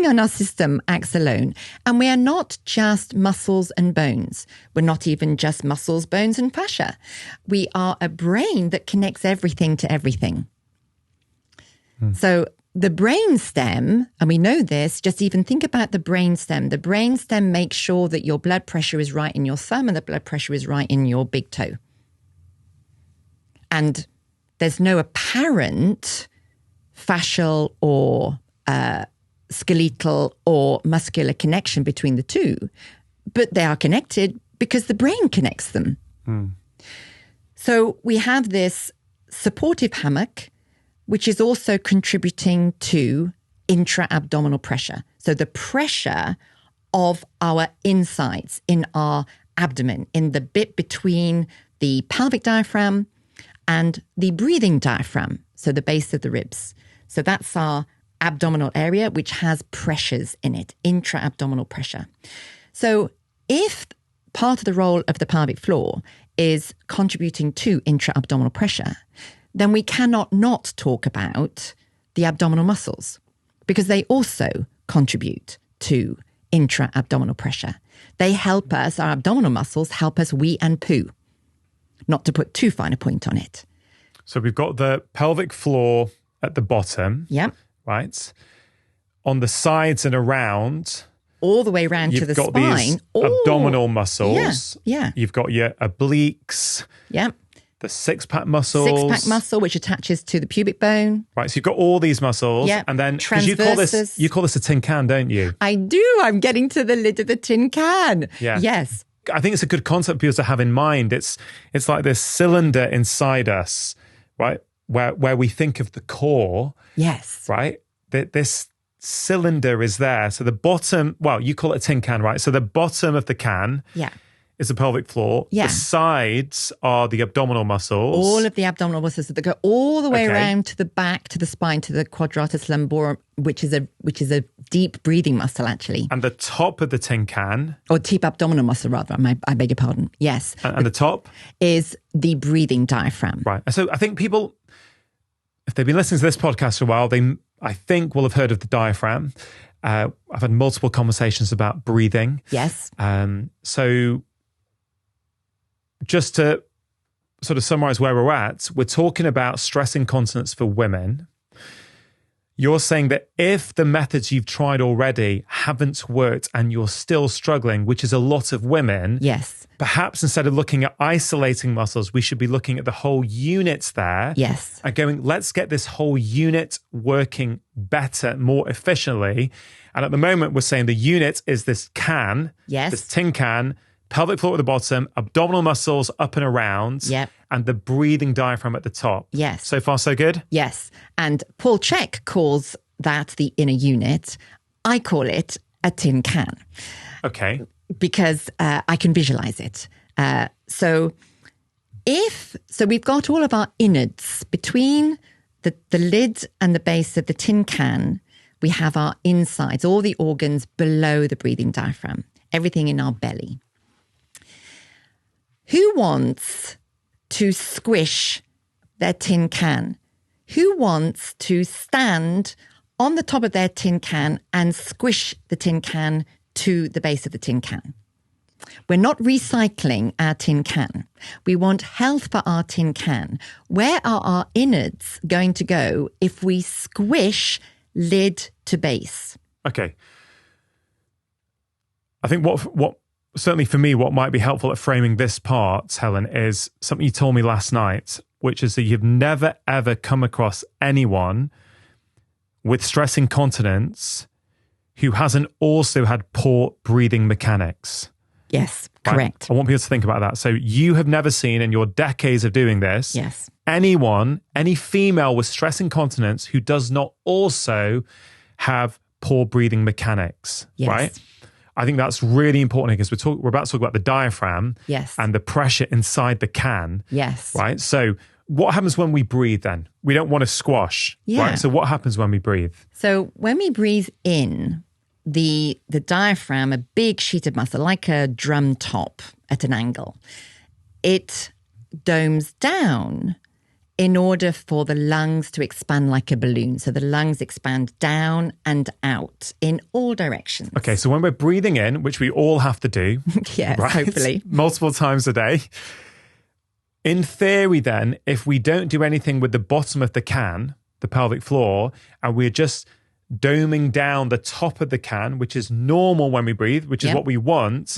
in our system acts alone. And we are not just muscles and bones. We're not even just muscles, bones, and fascia. We are a brain that connects everything to everything. So the brain stem, and we know this, just even think about the brain stem. The brain stem makes sure that your blood pressure is right in your thumb and the blood pressure is right in your big toe. And there's no apparent fascial or skeletal or muscular connection between the two, but they are connected because the brain connects them. So we have this supportive hammock, which is also contributing to intra-abdominal pressure. So the pressure of our insides in our abdomen, in the bit between the pelvic diaphragm and the breathing diaphragm, so the base of the ribs. So that's our abdominal area, which has pressures in it, intra-abdominal pressure. So if part of the role of the pelvic floor is contributing to intra-abdominal pressure, then we cannot not talk about the abdominal muscles because they also contribute to intra-abdominal pressure. They help us, our abdominal muscles help us wee and poo, not to put too fine a point on it. So we've got the pelvic floor at the bottom. Yeah. Right. On the sides and around. All the way around to the spine. You've got these abdominal muscles. Yeah. You've got your obliques. Yeah. The six-pack muscles. Six-pack muscle, which attaches to the pubic bone. Right, so you've got all these muscles. Yeah. And then, transversus. you call this a tin can, don't you? I do. I'm getting to the lid of the tin can. Yeah. Yes. I think it's a good concept for people to have in mind. It's like this cylinder inside us, right, where we think of the core. Yes. Right? This cylinder is there. So the bottom, well, you call it a tin can, right? So the bottom of the can is the pelvic floor. Yeah. The sides are the abdominal muscles. All of the abdominal muscles that go all the way around to the back, to the spine, to the quadratus lumborum, which is a deep breathing muscle, actually. And the top of the tin can. Or deep abdominal muscle, rather. I beg your pardon. Yes. And the top? Is the breathing diaphragm. Right. So I think people, if they've been listening to this podcast for a while, I think will have heard of the diaphragm. I've had multiple conversations about breathing. Yes. So just to sort of summarize where we're at, we're talking about stress incontinence for women. You're saying that if the methods you've tried already haven't worked and you're still struggling, which is a lot of women, yes, perhaps instead of looking at isolating muscles, we should be looking at the whole units there. Yes. And going, let's get this whole unit working better, more efficiently. And at the moment, we're saying the unit is this can, this tin can, pelvic floor at the bottom, abdominal muscles up and around, and the breathing diaphragm at the top. Yes. So far, so good? Yes. And Paul Chek calls that the inner unit. I call it a tin can. Okay. Because I can visualize it. So we've got all of our innards between the lid and the base of the tin can. We have our insides, all the organs below the breathing diaphragm, everything in our belly. Who wants to squish their tin can? Who wants to stand on the top of their tin can and squish the tin can to the base of the tin can? We're not recycling our tin can. We want health for our tin can. Where are our innards going to go if we squish lid to base? Okay. I think what certainly for me, what might be helpful at framing this part, Helen, is something you told me last night, which is that you've never, ever come across anyone with stress incontinence who hasn't also had poor breathing mechanics. Yes, correct. I want people to think about that. So you have never seen in your decades of doing this, yes, anyone, any female with stress incontinence who does not also have poor breathing mechanics, yes, right? I think that's really important because we're about to talk about the diaphragm, yes, and the pressure inside the can, yes, right? So what happens when we breathe then? We don't want to squash, right? So what happens when we breathe? So when we breathe in, the diaphragm, a big sheet of muscle, like a drum top at an angle, it domes down in order for the lungs to expand like a balloon. So the lungs expand down and out in all directions. Okay, so when we're breathing in, which we all have to do, yes, right? Hopefully, multiple times a day. In theory, then, if we don't do anything with the bottom of the can, the pelvic floor, and we're just doming down the top of the can, which is normal when we breathe, which is what we want,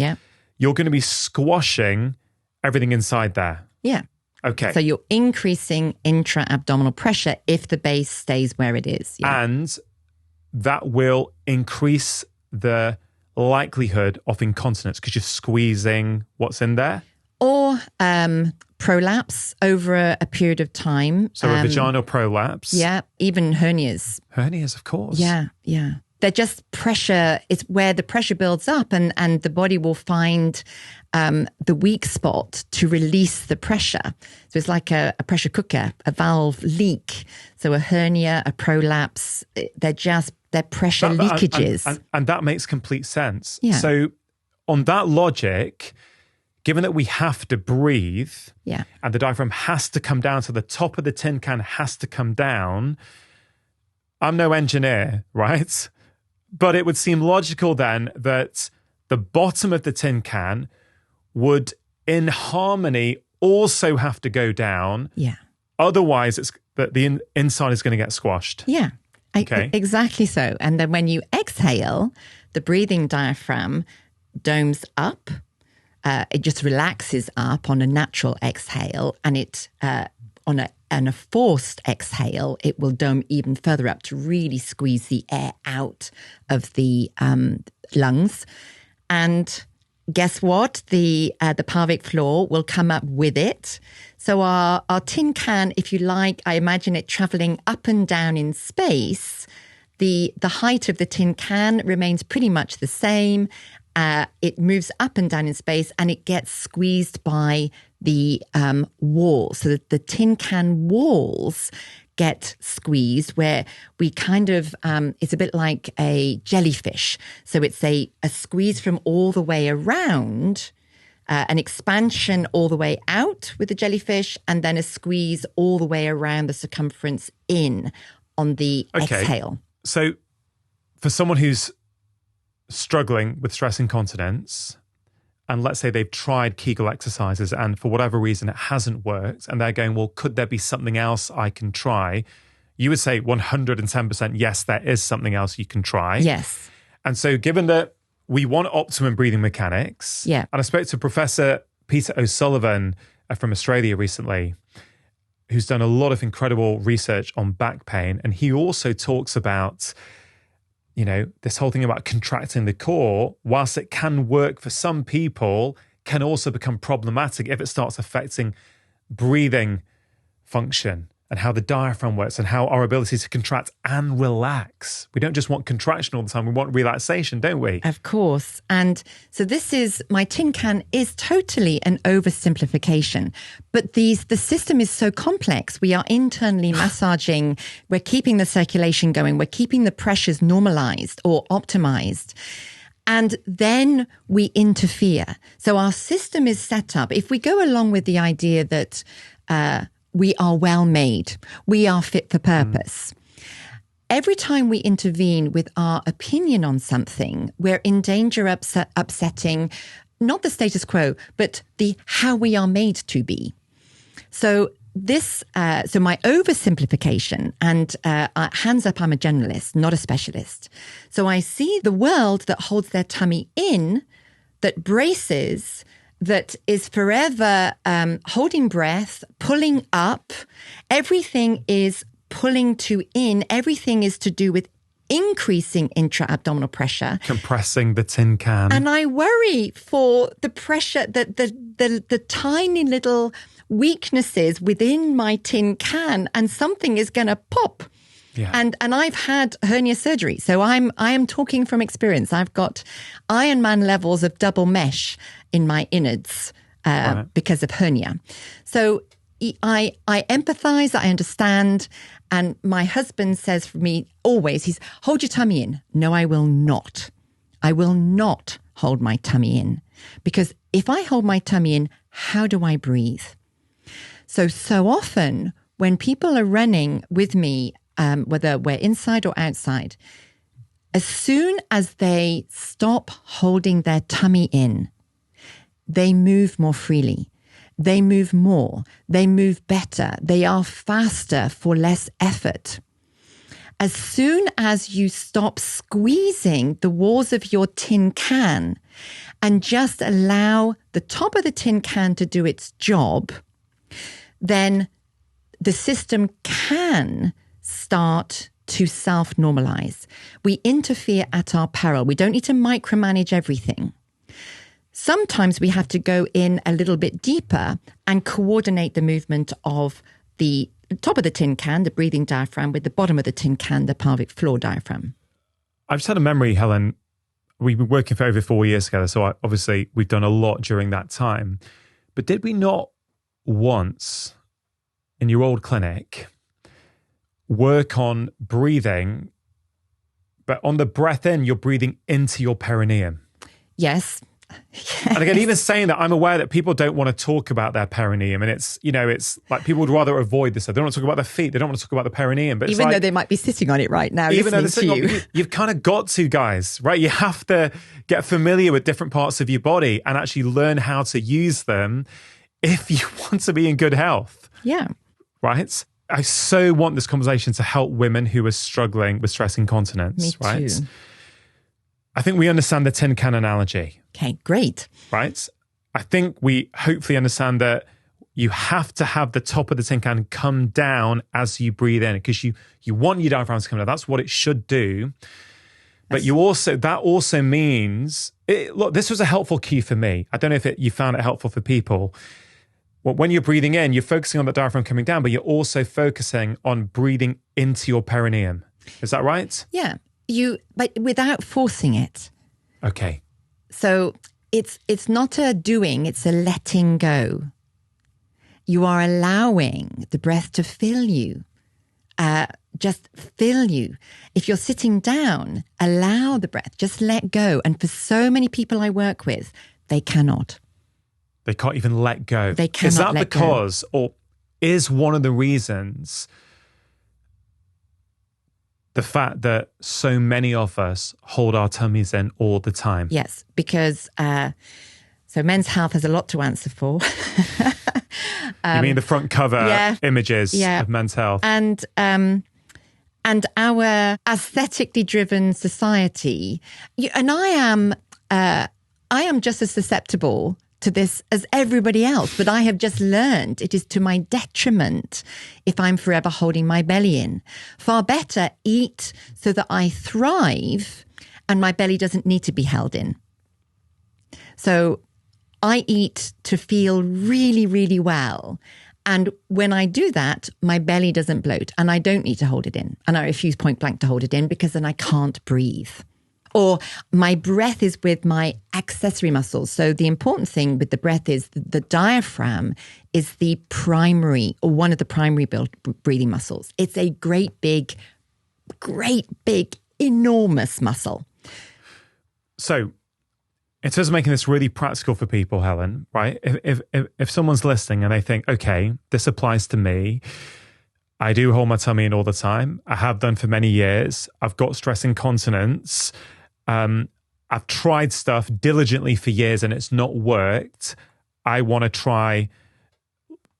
you're going to be squashing everything inside there. Yeah. Okay. So you're increasing intra-abdominal pressure if the base stays where it is. Yeah. And that will increase the likelihood of incontinence because you're squeezing what's in there. Or prolapse over a period of time. So a vaginal prolapse. Yeah, even hernias. Hernias, of course. Yeah. They're just pressure. It's where the pressure builds up and the body will find the weak spot to release the pressure. So it's like a pressure cooker, a valve leak. So a hernia, a prolapse, they're pressure leakages. And that makes complete sense. Yeah. So on that logic, given that we have to breathe and the diaphragm has to come down, so the top of the tin can has to come down, I'm no engineer, right? But it would seem logical then that the bottom of the tin can would, in harmony, also have to go down. Yeah. Otherwise, the inside is going to get squashed. Yeah. Okay. Exactly so. And then when you exhale, the breathing diaphragm domes up. It just relaxes up on a natural exhale, and it on a forced exhale, it will dome even further up to really squeeze the air out of the lungs. And guess what? The pelvic floor will come up with it. So our tin can, if you like, I imagine it traveling up and down in space. The height of the tin can remains pretty much the same. It moves up and down in space and it gets squeezed by the walls. So that the tin can walls get squeezed where we kind of, it's a bit like a jellyfish. So it's a squeeze from all the way around, an expansion all the way out with the jellyfish, and then a squeeze all the way around the circumference in on the exhale. So for someone who's struggling with stress incontinence, and let's say they've tried Kegel exercises and for whatever reason it hasn't worked, and they're going, well, could there be something else I can try? You would say 110% yes, there is something else you can try. Yes. And so given that we want optimum breathing mechanics, and I spoke to Professor Peter O'Sullivan from Australia recently, who's done a lot of incredible research on back pain, and he also talks about this whole thing about contracting the core, whilst it can work for some people, can also become problematic if it starts affecting breathing function. and how the diaphragm works and how our ability to contract and relax. We don't just want contraction all the time. We want relaxation, don't we? Of course. And so my tin can is totally an oversimplification, but the system is so complex. We are internally massaging, we're keeping the circulation going, we're keeping the pressures normalized or optimized. And then we interfere. So our system is set up. If we go along with the idea that we are well made, we are fit for purpose. Every time we intervene with our opinion on something, we're in danger of upsetting not the status quo, but the how we are made to be. So so my oversimplification, and hands up, I'm a generalist, not a specialist. So I see the world that holds their tummy in, that braces, that is forever holding breath, pulling up. Everything is pulling to in. Everything is to do with increasing intra-abdominal pressure. Compressing the tin can. And I worry for the pressure, the tiny little weaknesses within my tin can, and something is going to pop. Yeah. And I've had hernia surgery. So I am talking from experience. I've got Ironman levels of double mesh in my innards because of hernia. So I empathize, I understand. And my husband says for me always, hold your tummy in. No, I will not. I will not hold my tummy in. Because if I hold my tummy in, how do I breathe? So often when people are running with me, whether we're inside or outside, as soon as they stop holding their tummy in, they move more freely. They move more. They move better. They are faster for less effort. As soon as you stop squeezing the walls of your tin can and just allow the top of the tin can to do its job, then the system can start to self-normalize. We interfere at our peril. We don't need to micromanage everything. Sometimes we have to go in a little bit deeper and coordinate the movement of the top of the tin can, the breathing diaphragm, with the bottom of the tin can, the pelvic floor diaphragm. I've just had a memory, Helen. We've been working for over 4 years together, so obviously we've done a lot during that time. But did we not once, in your old clinic, work on breathing, but on the breath in, you're breathing into your perineum? Yes. And again, even saying that, I'm aware that people don't want to talk about their perineum, and it's like people would rather avoid this. They don't want to talk about their feet. They don't want to talk about the perineum. But even though they might be sitting on it right now, even listening though to you. You've kind of got to, guys, right? You have to get familiar with different parts of your body and actually learn how to use them if you want to be in good health. Yeah. Right? I so want this conversation to help women who are struggling with stress incontinence. Me right? too. I think we understand the tin can analogy. Okay, great. Right? I think we hopefully understand that you have to have the top of the tin can come down as you breathe in, because you want your diaphragm to come down. That's what it should do. But that also means, look, this was a helpful key for me. I don't know if you found it helpful for people. Well, when you're breathing in, you're focusing on the diaphragm coming down, but you're also focusing on breathing into your perineum. Is that right? Yeah. But without forcing it. Okay. So it's not a doing, it's a letting go. You are allowing the breath to fill you. Just fill you. If you're sitting down, allow the breath, just let go. And for so many people I work with, they cannot. They can't even let go. They cannot let go. Is that because, or is one of the reasons, the fact that so many of us hold our tummies in all the time? Yes, because so Men's Health has a lot to answer for. You mean the front cover images of Men's Health? And our aesthetically driven society, and I am just as susceptible to this as everybody else, but I have just learned it is to my detriment if I'm forever holding my belly in. Far better eat so that I thrive and my belly doesn't need to be held in. So I eat to feel really, really well And when I do that, my belly doesn't bloat and I don't need to hold it in. And I refuse point blank to hold it in because then I can't breathe. Or my breath is with my accessory muscles. So the important thing with the breath is the diaphragm is the primary, or one of the primary breathing muscles. It's a great big, enormous muscle. So in terms of making this really practical for people, Helen, right? If someone's listening and they think, okay, this applies to me, I do hold my tummy in all the time. I have done for many years. I've got stress incontinence. I've tried stuff diligently for years and it's not worked. I want to try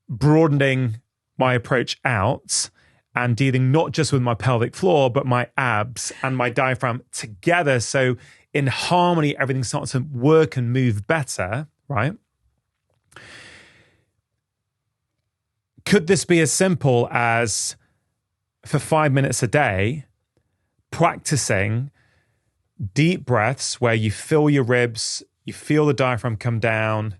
broadening my approach out and dealing not just with my pelvic floor, but my abs and my diaphragm together. So in harmony, everything starts to work and move better, right? Could this be as simple as, for 5 minutes a day, practicing deep breaths where you fill your ribs, you feel the diaphragm come down,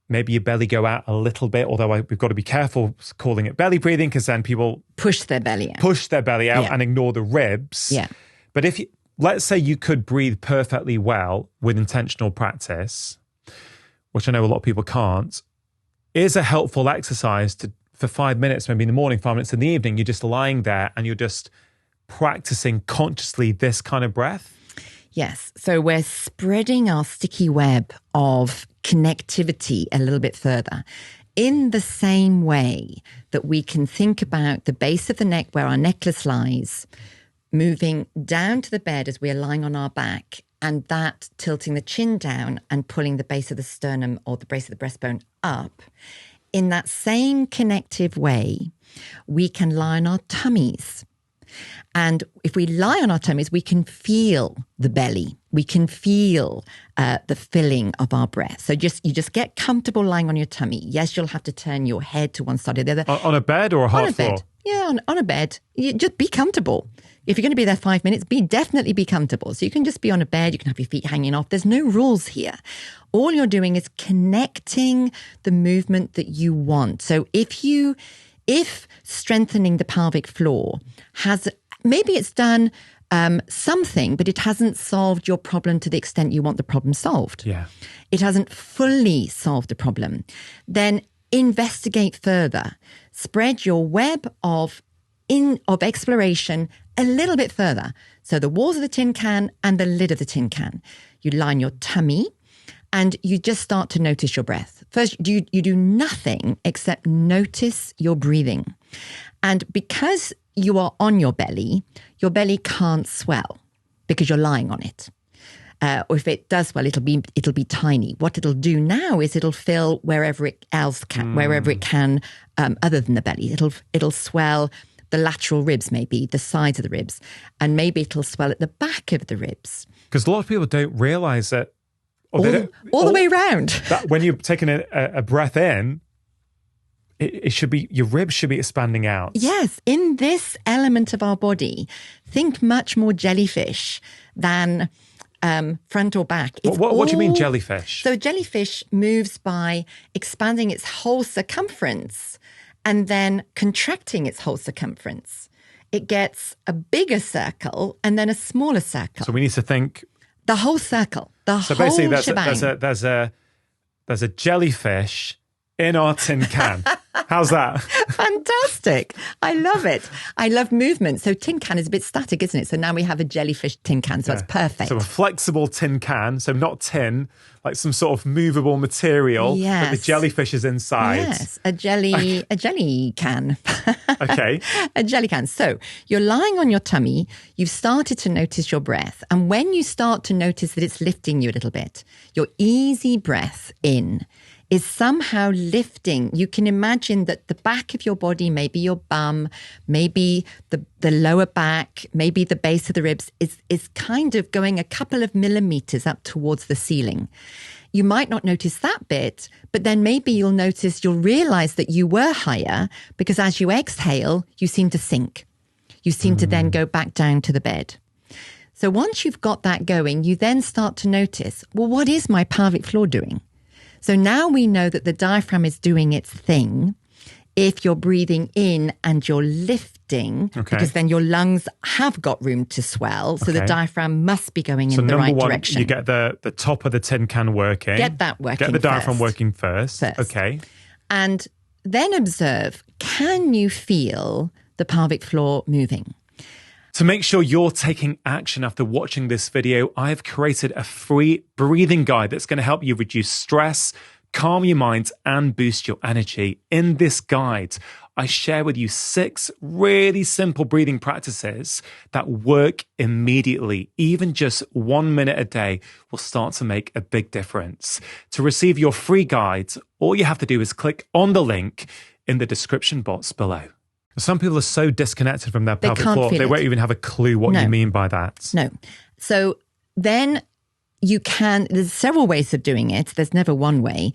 maybe your belly go out a little bit, although we've got to be careful calling it belly breathing because then people push their belly out and ignore the ribs. Yeah. But let's say you could breathe perfectly well with intentional practice, which I know a lot of people can't, is a helpful exercise for 5 minutes, maybe in the morning, 5 minutes in the evening. You're just lying there and you're just practicing consciously this kind of breath. Yes. So we're spreading our sticky web of connectivity a little bit further. In the same way that we can think about the base of the neck where our necklace lies, moving down to the bed as we're lying on our back, and that tilting the chin down and pulling the base of the sternum or the base of the breastbone up. In that same connective way, we can lie on our tummies. And if we lie on our tummies, we can feel the belly. We can feel the filling of our breath. So you just get comfortable lying on your tummy. Yes, you'll have to turn your head to one side or the other. On a bed or a hard floor? Bed. Yeah, on a bed. You just be comfortable. If you're going to be there 5 minutes, definitely be comfortable. So you can just be on a bed. You can have your feet hanging off. There's no rules here. All you're doing is connecting the movement that you want. So if strengthening the pelvic floor maybe it's done something, but it hasn't solved your problem to the extent you want the problem solved. Yeah. It hasn't fully solved the problem. Then investigate further. Spread your web of exploration a little bit further. So the walls of the tin can and the lid of the tin can. You line your tummy and you just start to notice your breath. First, you do nothing except notice your breathing. And because you are on your belly can't swell because you're lying on it. Or if it does swell, it'll be tiny. What it'll do now is it'll fill wherever it can, other than the belly. It'll swell the lateral ribs, maybe the sides of the ribs, and maybe it'll swell at the back of the ribs. Because a lot of people don't realize that. All the way around. That when you're taking a breath in, it should be, your ribs should be expanding out. Yes. In this element of our body, think much more jellyfish than front or back. What do you mean jellyfish? So jellyfish moves by expanding its whole circumference and then contracting its whole circumference. It gets a bigger circle and then a smaller circle. So we need to think the whole circle, so whole basically shebang. there's a jellyfish in our tin can. How's that? Fantastic. I love it. I love movement. So tin can is a bit static, isn't it? So now we have a jellyfish tin can. So that's perfect. So a flexible tin can. So not tin, like some sort of movable material. Yes. But the jellyfish is inside. Yes. A jelly can. Okay. A jelly can. So you're lying on your tummy. You've started to notice your breath. And when you start to notice that it's lifting you a little bit, your easy breath in is somehow lifting. You can imagine that the back of your body, maybe your bum, maybe the lower back, maybe the base of the ribs is kind of going a couple of millimeters up towards the ceiling. You might not notice that bit, but then maybe you'll realize that you were higher because as you exhale, you seem to sink. You seem to then go back down to the bed. So once you've got that going, you then start to notice, well, what is my pelvic floor doing? So now we know that the diaphragm is doing its thing. If you're breathing in and you're lifting, because then your lungs have got room to swell. So the diaphragm must be going in the right direction. You get the top of the tin can working. Get that working Get the diaphragm first. working first. Okay. And then observe, can you feel the pelvic floor moving? To make sure you're taking action after watching this video, I have created a free breathing guide that's going to help you reduce stress, calm your mind, and boost your energy. In this guide, I share with you 6 really simple breathing practices that work immediately. Even just 1 minute a day will start to make a big difference. To receive your free guide, all you have to do is click on the link in the description box below. Some people are so disconnected from their pelvic floor, they won't even have a clue what you mean by that. No. So then there's several ways of doing it. There's never one way.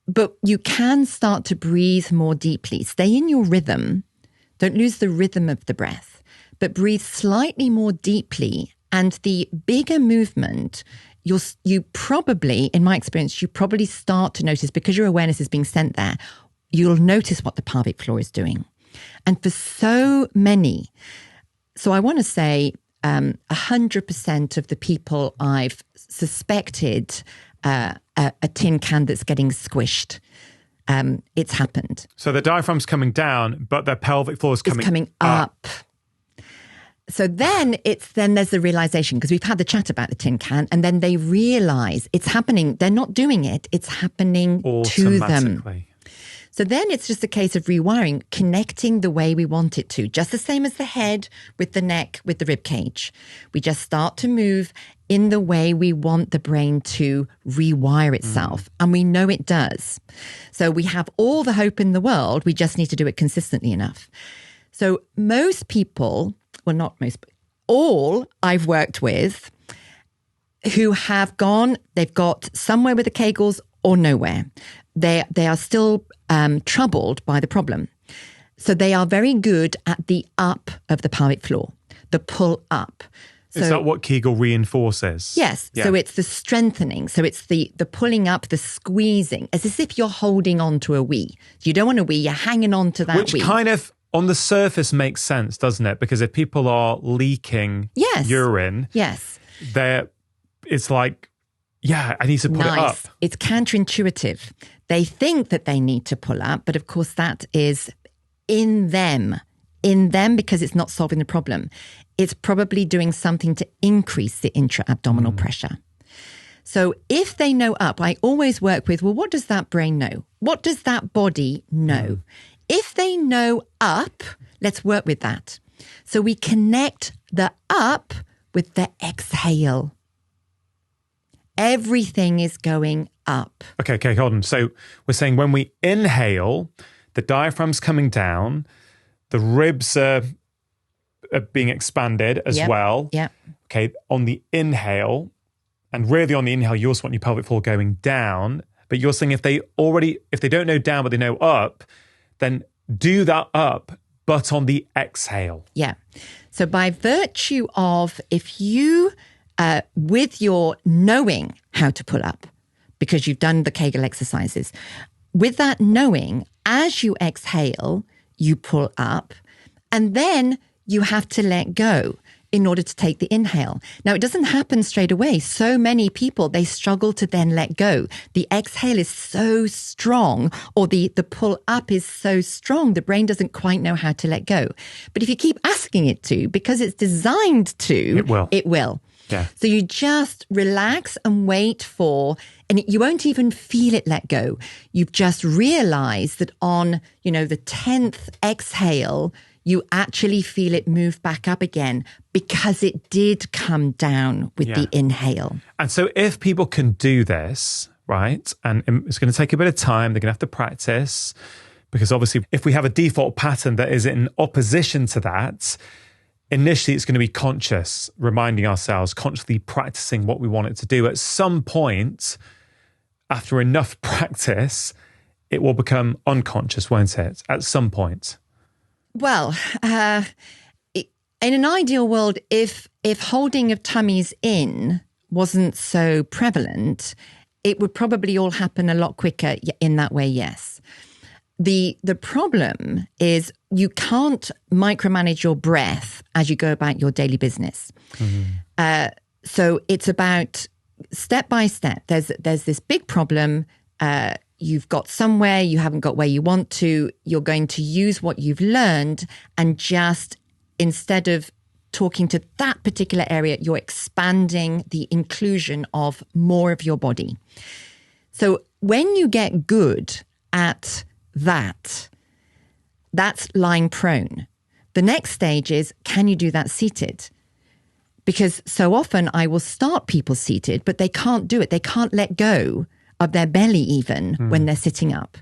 But you can start to breathe more deeply. Stay in your rhythm. Don't lose the rhythm of the breath, but breathe slightly more deeply. And the bigger movement, you probably, in my experience, you probably start to notice, because your awareness is being sent there, you'll notice what the pelvic floor is doing. And for so many, so I want to say 100% of the people I've suspected a tin can that's getting squished, it's happened. So the diaphragm's coming down, but their pelvic floor is coming up. So then there's the realization, because we've had the chat about the tin can, and then they realize it's happening. They're not doing it. It's happening to them. So then it's just a case of rewiring, connecting the way we want it to, just the same as the head with the neck, with the rib cage. We just start to move in the way we want the brain to rewire itself. And we know it does. So we have all the hope in the world. We just need to do it consistently enough. So most people, well, not most, all I've worked with who have gone, they've got somewhere with the Kegels or nowhere. They are still troubled by the problem. So they are very good at the up of the pelvic floor, the pull up. So, is that what Kegel reinforces? Yes. Yeah. So it's the strengthening. So it's the pulling up, the squeezing, as if you're holding on to a wee. You don't want a wee, you're hanging on to that wee. Which kind of, on the surface, makes sense, doesn't it? Because if people are leaking urine, it's like, yeah, I need to pull it up. It's counterintuitive. They think that they need to pull up, but of course that is in them because it's not solving the problem. It's probably doing something to increase the intra-abdominal pressure. So if they know up, I always work with, well, what does that brain know? What does that body know? If they know up, let's work with that. So we connect the up with the exhale. Everything is going up. Okay, hold on. So we're saying when we inhale, the diaphragm's coming down, the ribs are being expanded as well. Yeah. Okay, on the inhale, and really on the inhale, you also want your pelvic floor going down. But you're saying if they don't know down, but they know up, then do that up, but on the exhale. Yeah. So by virtue of, if you, with your knowing how to pull up, because you've done the Kegel exercises, with that knowing, as you exhale, you pull up, and then you have to let go in order to take the inhale. Now, it doesn't happen straight away. So many people, they struggle to then let go. The exhale is so strong, or the pull up is so strong, the brain doesn't quite know how to let go. But if you keep asking it to, because it's designed to, it will. Yeah. So you just relax and wait for, and you won't even feel it let go. You've just realized that on, the 10th exhale, you actually feel it move back up again because it did come down with the inhale. And so if people can do this, right, and it's going to take a bit of time, they're going to have to practice, because obviously if we have a default pattern that is in opposition to that, initially it's going to be conscious, reminding ourselves, consciously practicing what we want it to do. At some point, after enough practice, it will become unconscious, won't it? At some point. Well, in an ideal world, if holding of tummies in wasn't so prevalent, it would probably all happen a lot quicker in that way, yes. The problem is you can't micromanage your breath as you go about your daily business. So it's about step by step. There's this big problem. You've got somewhere, you haven't got where you want to. You're going to use what you've learned and just, instead of talking to that particular area, you're expanding the inclusion of more of your body. So when you get good at that's lying prone. The next stage is, can you do that seated? Because so often I will start people seated, but they can't do it. They can't let go of their belly even when they're sitting up.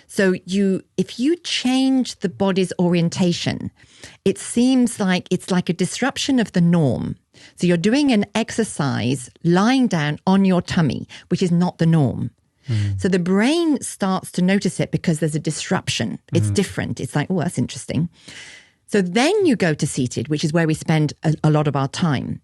So if you change the body's orientation, it seems like it's like a disruption of the norm. So you're doing an exercise lying down on your tummy, which is not the norm. So the brain starts to notice it because there's a disruption. It's different. It's like, oh, that's interesting. So then you go to seated, which is where we spend a lot of our time.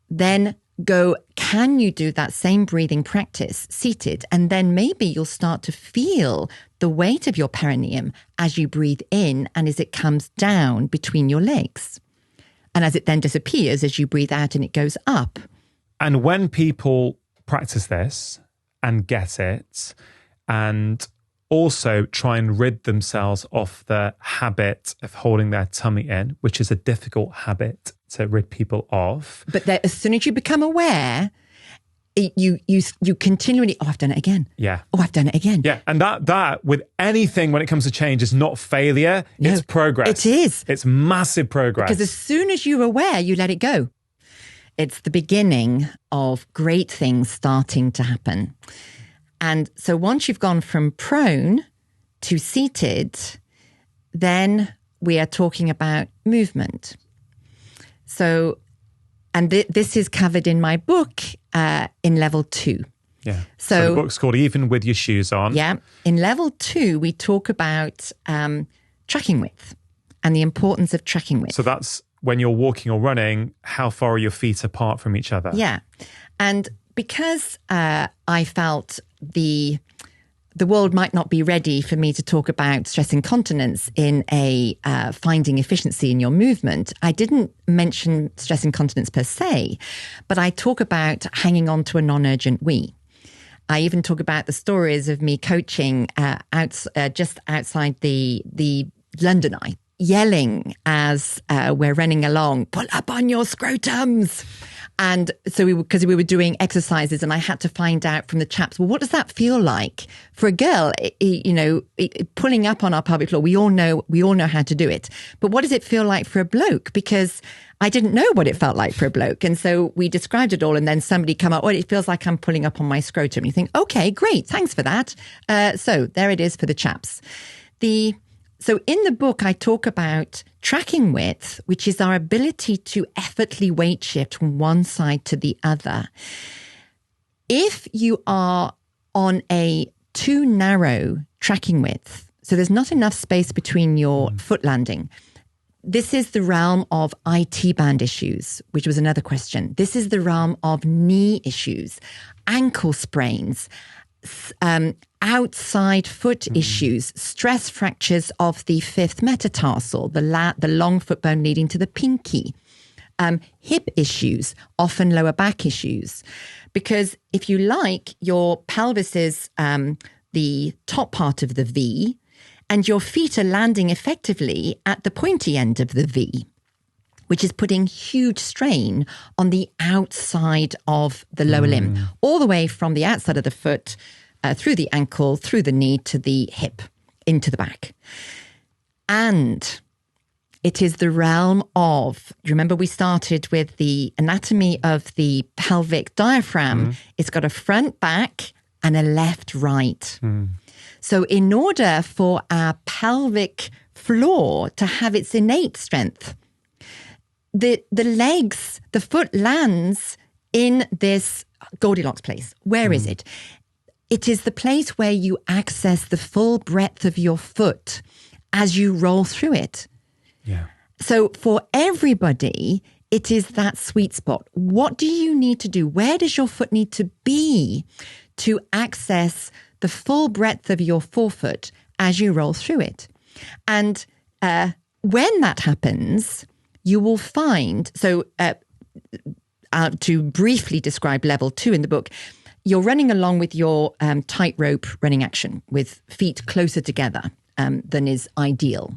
Then go, can you do that same breathing practice seated? And then maybe you'll start to feel the weight of your perineum as you breathe in and as it comes down between your legs. And as it then disappears as you breathe out and it goes up. And when people practice this and get it, and also try and rid themselves of the habit of holding their tummy in, which is a difficult habit to rid people of. But as soon as you become aware, you continually, oh, I've done it again. Yeah. Oh, I've done it again. Yeah. And that with anything when it comes to change is not failure, it's progress. It is. It's massive progress. Because as soon as you're aware, you let it go. It's the beginning of great things starting to happen. And so once you've gone from prone to seated, then we are talking about movement. So, and this is covered in my book in level 2. Yeah. So the book's called Even With Your Shoes On. Yeah. In level 2, we talk about tracking width and the importance of tracking width. So that's when you're walking or running, how far are your feet apart from each other? Yeah. And because I felt the world might not be ready for me to talk about stress incontinence in a finding efficiency in your movement, I didn't mention stress incontinence per se, but I talk about hanging on to a non-urgent wee. I even talk about the stories of me coaching just outside the London Eye, yelling as we're running along, pull up on your scrotums. And so because we were doing exercises and I had to find out from the chaps, well, what does that feel like for a girl? Pulling up on our pelvic floor, we all know how to do it. But what does it feel like for a bloke? Because I didn't know what it felt like for a bloke. And so we described it all. And then somebody come up, it feels like I'm pulling up on my scrotum. And you think, okay, great. Thanks for that. So there it is for the chaps. So in the book, I talk about tracking width, which is our ability to effortlessly weight shift from one side to the other. If you are on a too narrow tracking width, so there's not enough space between your foot landing, this is the realm of IT band issues, which was another question. This is the realm of knee issues, ankle sprains, outside foot issues, stress fractures of the fifth metatarsal, the long foot bone leading to the pinky, hip issues, often lower back issues. Because if you like, your pelvis is the top part of the V, and your feet are landing effectively at the pointy end of the V, which is putting huge strain on the outside of the lower limb, all the way from the outside of the foot, through the ankle, through the knee to the hip, into the back. And it is the realm of, remember we started with the anatomy of the pelvic diaphragm. It's got a front, back, and a left, right. So in order for our pelvic floor to have its innate strength, the legs, the foot lands in this Goldilocks place. Where is it? It is the place where you access the full breadth of your foot as you roll through it. Yeah. So for everybody, it is that sweet spot. What do you need to do? Where does your foot need to be to access the full breadth of your forefoot as you roll through it. And when that happens, you will find, to briefly describe level 2 in the book, you're running along with your tightrope running action with feet closer together than is ideal.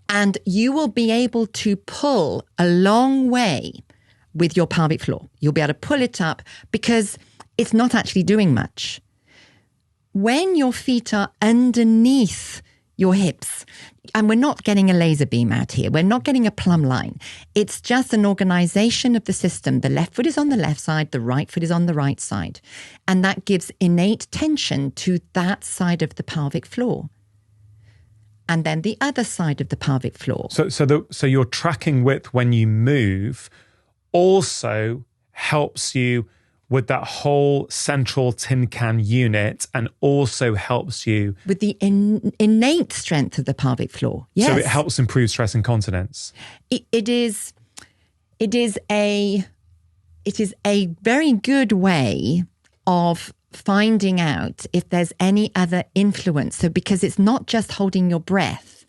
And you will be able to pull a long way with your pelvic floor. You'll be able to pull it up because it's not actually doing much. When your feet are underneath your hips, and we're not getting a laser beam out here, we're not getting a plumb line. It's just an organization of the system. The left foot is on the left side, the right foot is on the right side. And that gives innate tension to that side of the pelvic floor. And then the other side of the pelvic floor. So your tracking width when you move also helps you with that whole central tin can unit, and also helps you with the innate strength of the pelvic floor. Yes. So it helps improve stress incontinence. It is a very good way of finding out if there's any other influence. So because it's not just holding your breath,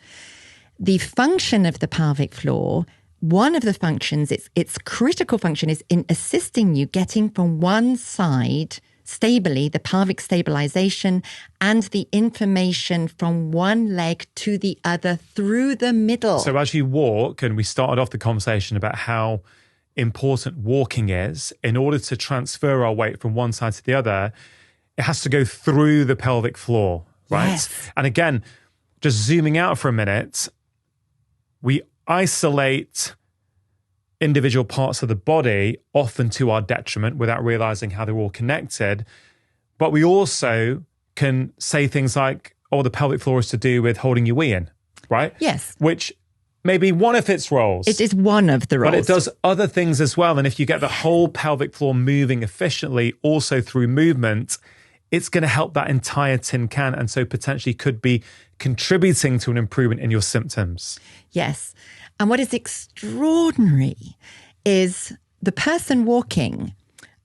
the function of the pelvic floor, one of the functions, its critical function is in assisting you getting from one side stably, the pelvic stabilization, and the information from one leg to the other through the middle. So as you walk, and we started off the conversation about how important walking is, in order to transfer our weight from one side to the other, it has to go through the pelvic floor, right? Yes. And again, just zooming out for a minute, we isolate individual parts of the body, often to our detriment, without realizing how they're all connected. But we also can say things like, oh, the pelvic floor is to do with holding your wee in, right? Yes. Which may be one of its roles. It is one of the roles. But it does other things as well. And if you get the whole pelvic floor moving efficiently, also through movement, it's going to help that entire tin can, and so potentially could be contributing to an improvement in your symptoms. Yes. And what is extraordinary is the person walking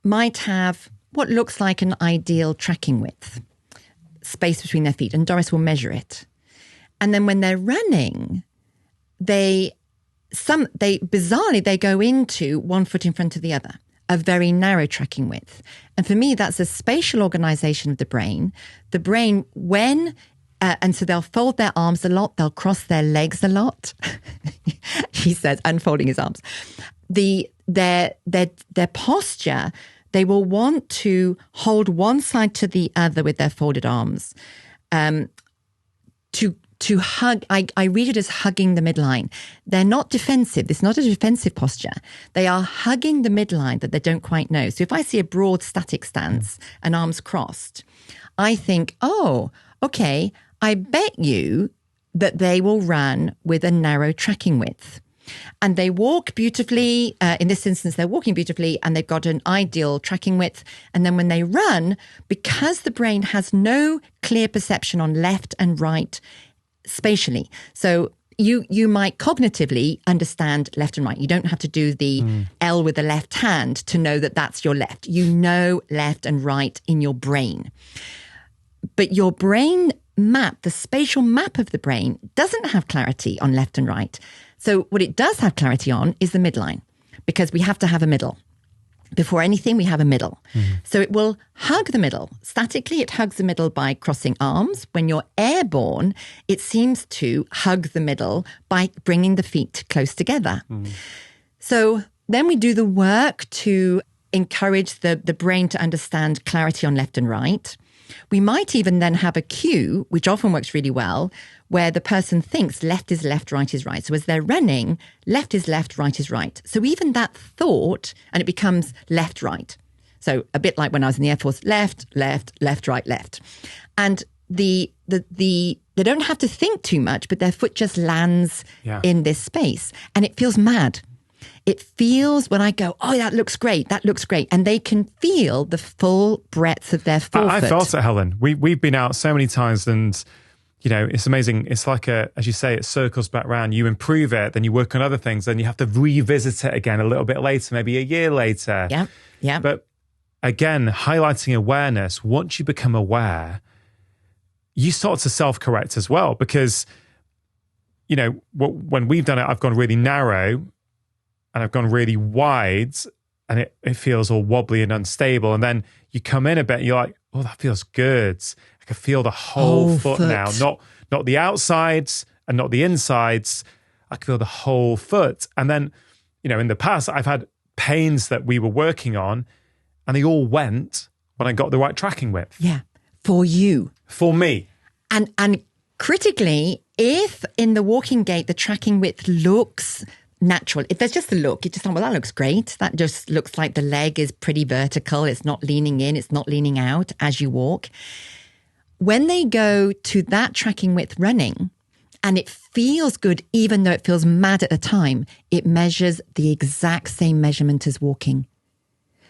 might have what looks like an ideal tracking width, space between their feet, and Doris will measure it. And then when they're running, they bizarrely go into one foot in front of the other, a very narrow tracking width. And for me, that's a spatial organization of the brain. The brain, and so they'll fold their arms a lot, they'll cross their legs a lot. He says, unfolding his arms. Their posture, they will want to hold one side to the other with their folded arms. To hug, I read it as hugging the midline. They're not defensive. It's not a defensive posture. They are hugging the midline that they don't quite know. So if I see a broad static stance and arms crossed, I think, oh, okay, I bet you that they will run with a narrow tracking width. And they walk beautifully. In this instance, they're walking beautifully and they've got an ideal tracking width. And then when they run, because the brain has no clear perception on left and right spatially. So you might cognitively understand left and right. You don't have to do the L with the left hand to know that that's your left. You know left and right in your brain. But your brain map, the spatial map of the brain, doesn't have clarity on left and right. So what it does have clarity on is the midline, because we have to have a middle. Before anything, we have a middle. So it will hug the middle. Statically, it hugs the middle by crossing arms. When you're airborne, it seems to hug the middle by bringing the feet close together. So then we do the work to encourage the brain to understand clarity on left and right. We might even then have a cue, which often works really well, where the person thinks left is left, right is right. So as they're running, left is left, right is right. So even that thought, and it becomes left, right. So a bit like when I was in the Air Force, left, left, left, right, left. And they don't have to think too much, but their foot just lands in this space. And it feels mad. It feels when I go, oh, that looks great. And they can feel the full breadth of their forefoot. I felt it, Helen. We've been out so many times, and, you know, it's amazing. It's like as you say, it circles back round. You improve it, then you work on other things, then you have to revisit it again a little bit later, maybe a year later. Yeah. But again, highlighting awareness, once you become aware, you start to self-correct as well. Because, you know, when we've done it, I've gone really narrow and I've gone really wide, and it feels all wobbly and unstable. And then you come in a bit and you're like, oh, that feels good. I can feel the whole foot now, not the outsides and not the insides. I can feel the whole foot. And then, you know, in the past, I've had pains that we were working on, and they all went when I got the right tracking width. Yeah, for you. For me. And critically, if in the walking gait, the tracking width looks natural, if there's just a look, you just think, well, that looks great. That just looks like the leg is pretty vertical. It's not leaning in, it's not leaning out as you walk. When they go to that tracking width running, and it feels good, even though it feels mad at the time, it measures the exact same measurement as walking.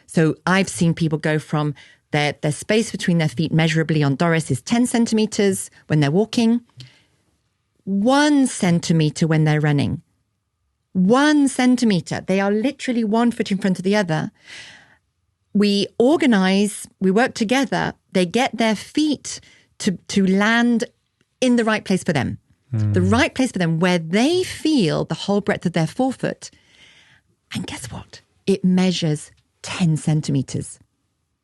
So I've seen people go from their space between their feet measurably on Doris is 10 centimeters when they're walking, 1 centimeter when they're running. 1 centimeter. They are literally 1 foot in front of the other. We organize, we work together. They get their feet to land in the right place for them. The right place for them where they feel the whole breadth of their forefoot. And guess what? It measures 10 centimeters.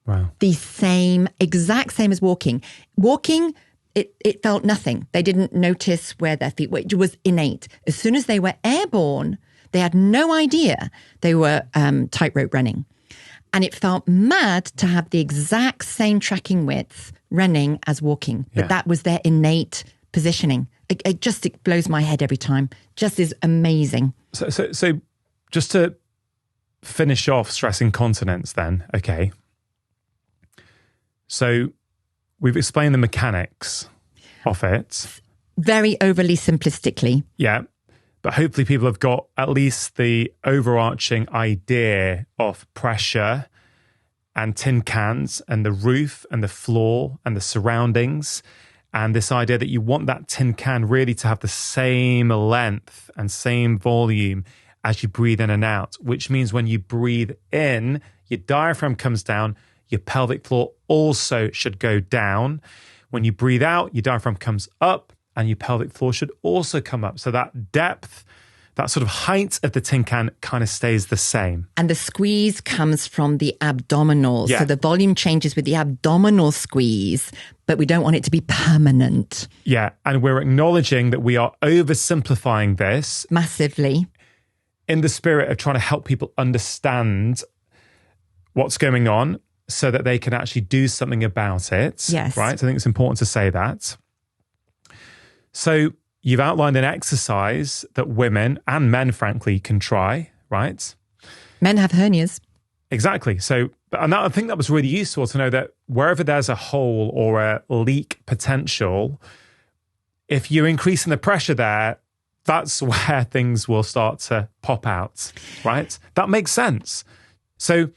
Wow. The same, exact same as walking. Walking, it felt nothing. They didn't notice where their feet were. It was innate. As soon as they were airborne, they had no idea they were tightrope running. And it felt mad to have the exact same tracking width running as walking. But that was their innate positioning. It just blows my head every time. Just is amazing. So just to finish off stress incontinence then, okay. So we've explained the mechanics of it. Very overly simplistically. Yeah. But hopefully people have got at least the overarching idea of pressure and tin cans and the roof and the floor and the surroundings, and this idea that you want that tin can really to have the same length and same volume as you breathe in and out, which means when you breathe in, your diaphragm comes down, your pelvic floor also should go down. When you breathe out, your diaphragm comes up and your pelvic floor should also come up. So that depth, that sort of height of the tin can kind of stays the same. And the squeeze comes from the abdominals. Yeah. So the volume changes with the abdominal squeeze, but we don't want it to be permanent. Yeah. And we're acknowledging that we are oversimplifying this. Massively. In the spirit of trying to help people understand what's going on so that they can actually do something about it. Yes. Right? So I think it's important to say that. So you've outlined an exercise that women and men, frankly, can try, right? Men have hernias. Exactly. So, and I think that was really useful to know that wherever there's a hole or a leak potential, if you're increasing the pressure there, that's where things will start to pop out, right? That makes sense. So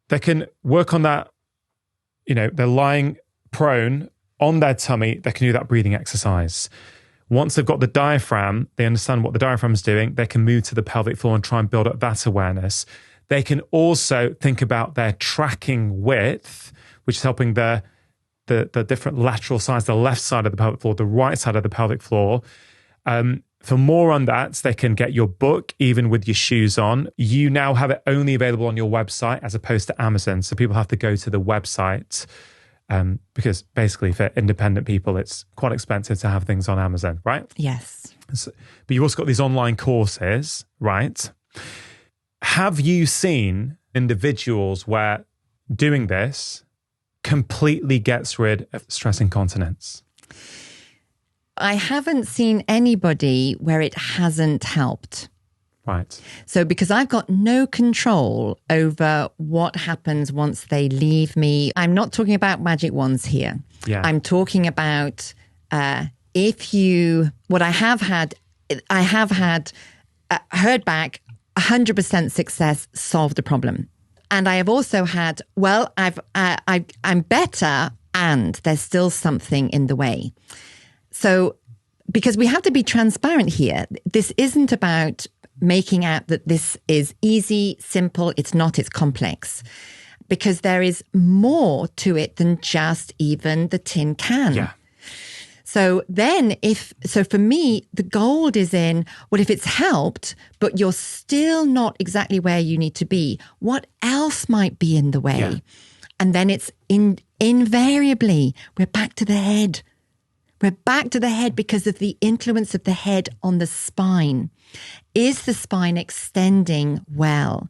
they can work on that, you know, they're lying prone on their tummy, they can do that breathing exercise. Once they've got the diaphragm, they understand what the diaphragm's doing, they can move to the pelvic floor and try and build up that awareness. They can also think about their tracking width, which is helping the different lateral sides, the left side of the pelvic floor, the right side of the pelvic floor. For more on that, they can get your book, Even With Your Shoes On. You now have it only available on your website as opposed to Amazon. So people have to go to the website. Because basically for independent people, it's quite expensive to have things on Amazon, right? Yes. So, but you've also got these online courses, right? Have you seen individuals where doing this completely gets rid of stress incontinence? I haven't seen anybody where it hasn't helped. Right. So because I've got no control over what happens once they leave me, I'm not talking about magic wands here. Yeah. I'm talking about what I have had heard back 100% success solved the problem. And I have also had, I'm better and there's still something in the way. So because we have to be transparent here, this isn't about making out that this is easy, simple. It's not, it's complex. Because there is more to it than just even the tin can. Yeah. So then for me, the gold is in, well, if it's helped, but you're still not exactly where you need to be, what else might be in the way? Yeah. And then it's invariably, we're back to the head. We're back to the head because of the influence of the head on the spine. Is the spine extending well?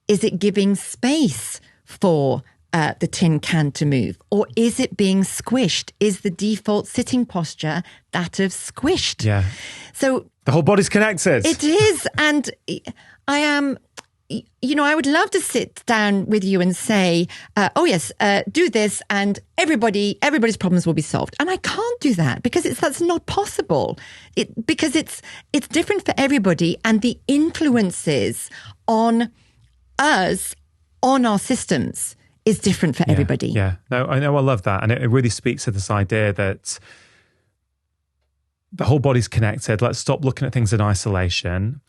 Is it giving space for the tin can to move? Or is it being squished? Is the default sitting posture that of squished? Yeah. So the whole body's connected. It is. And I am, I would love to sit down with you and say, oh yes, do this and everybody's problems will be solved. And I can't do that because that's not possible. Because it's different for everybody, and the influences on us, on our systems, is different for everybody. Yeah, no, I know, I love that. And it really speaks to this idea that the whole body's connected. Let's stop looking at things in isolation.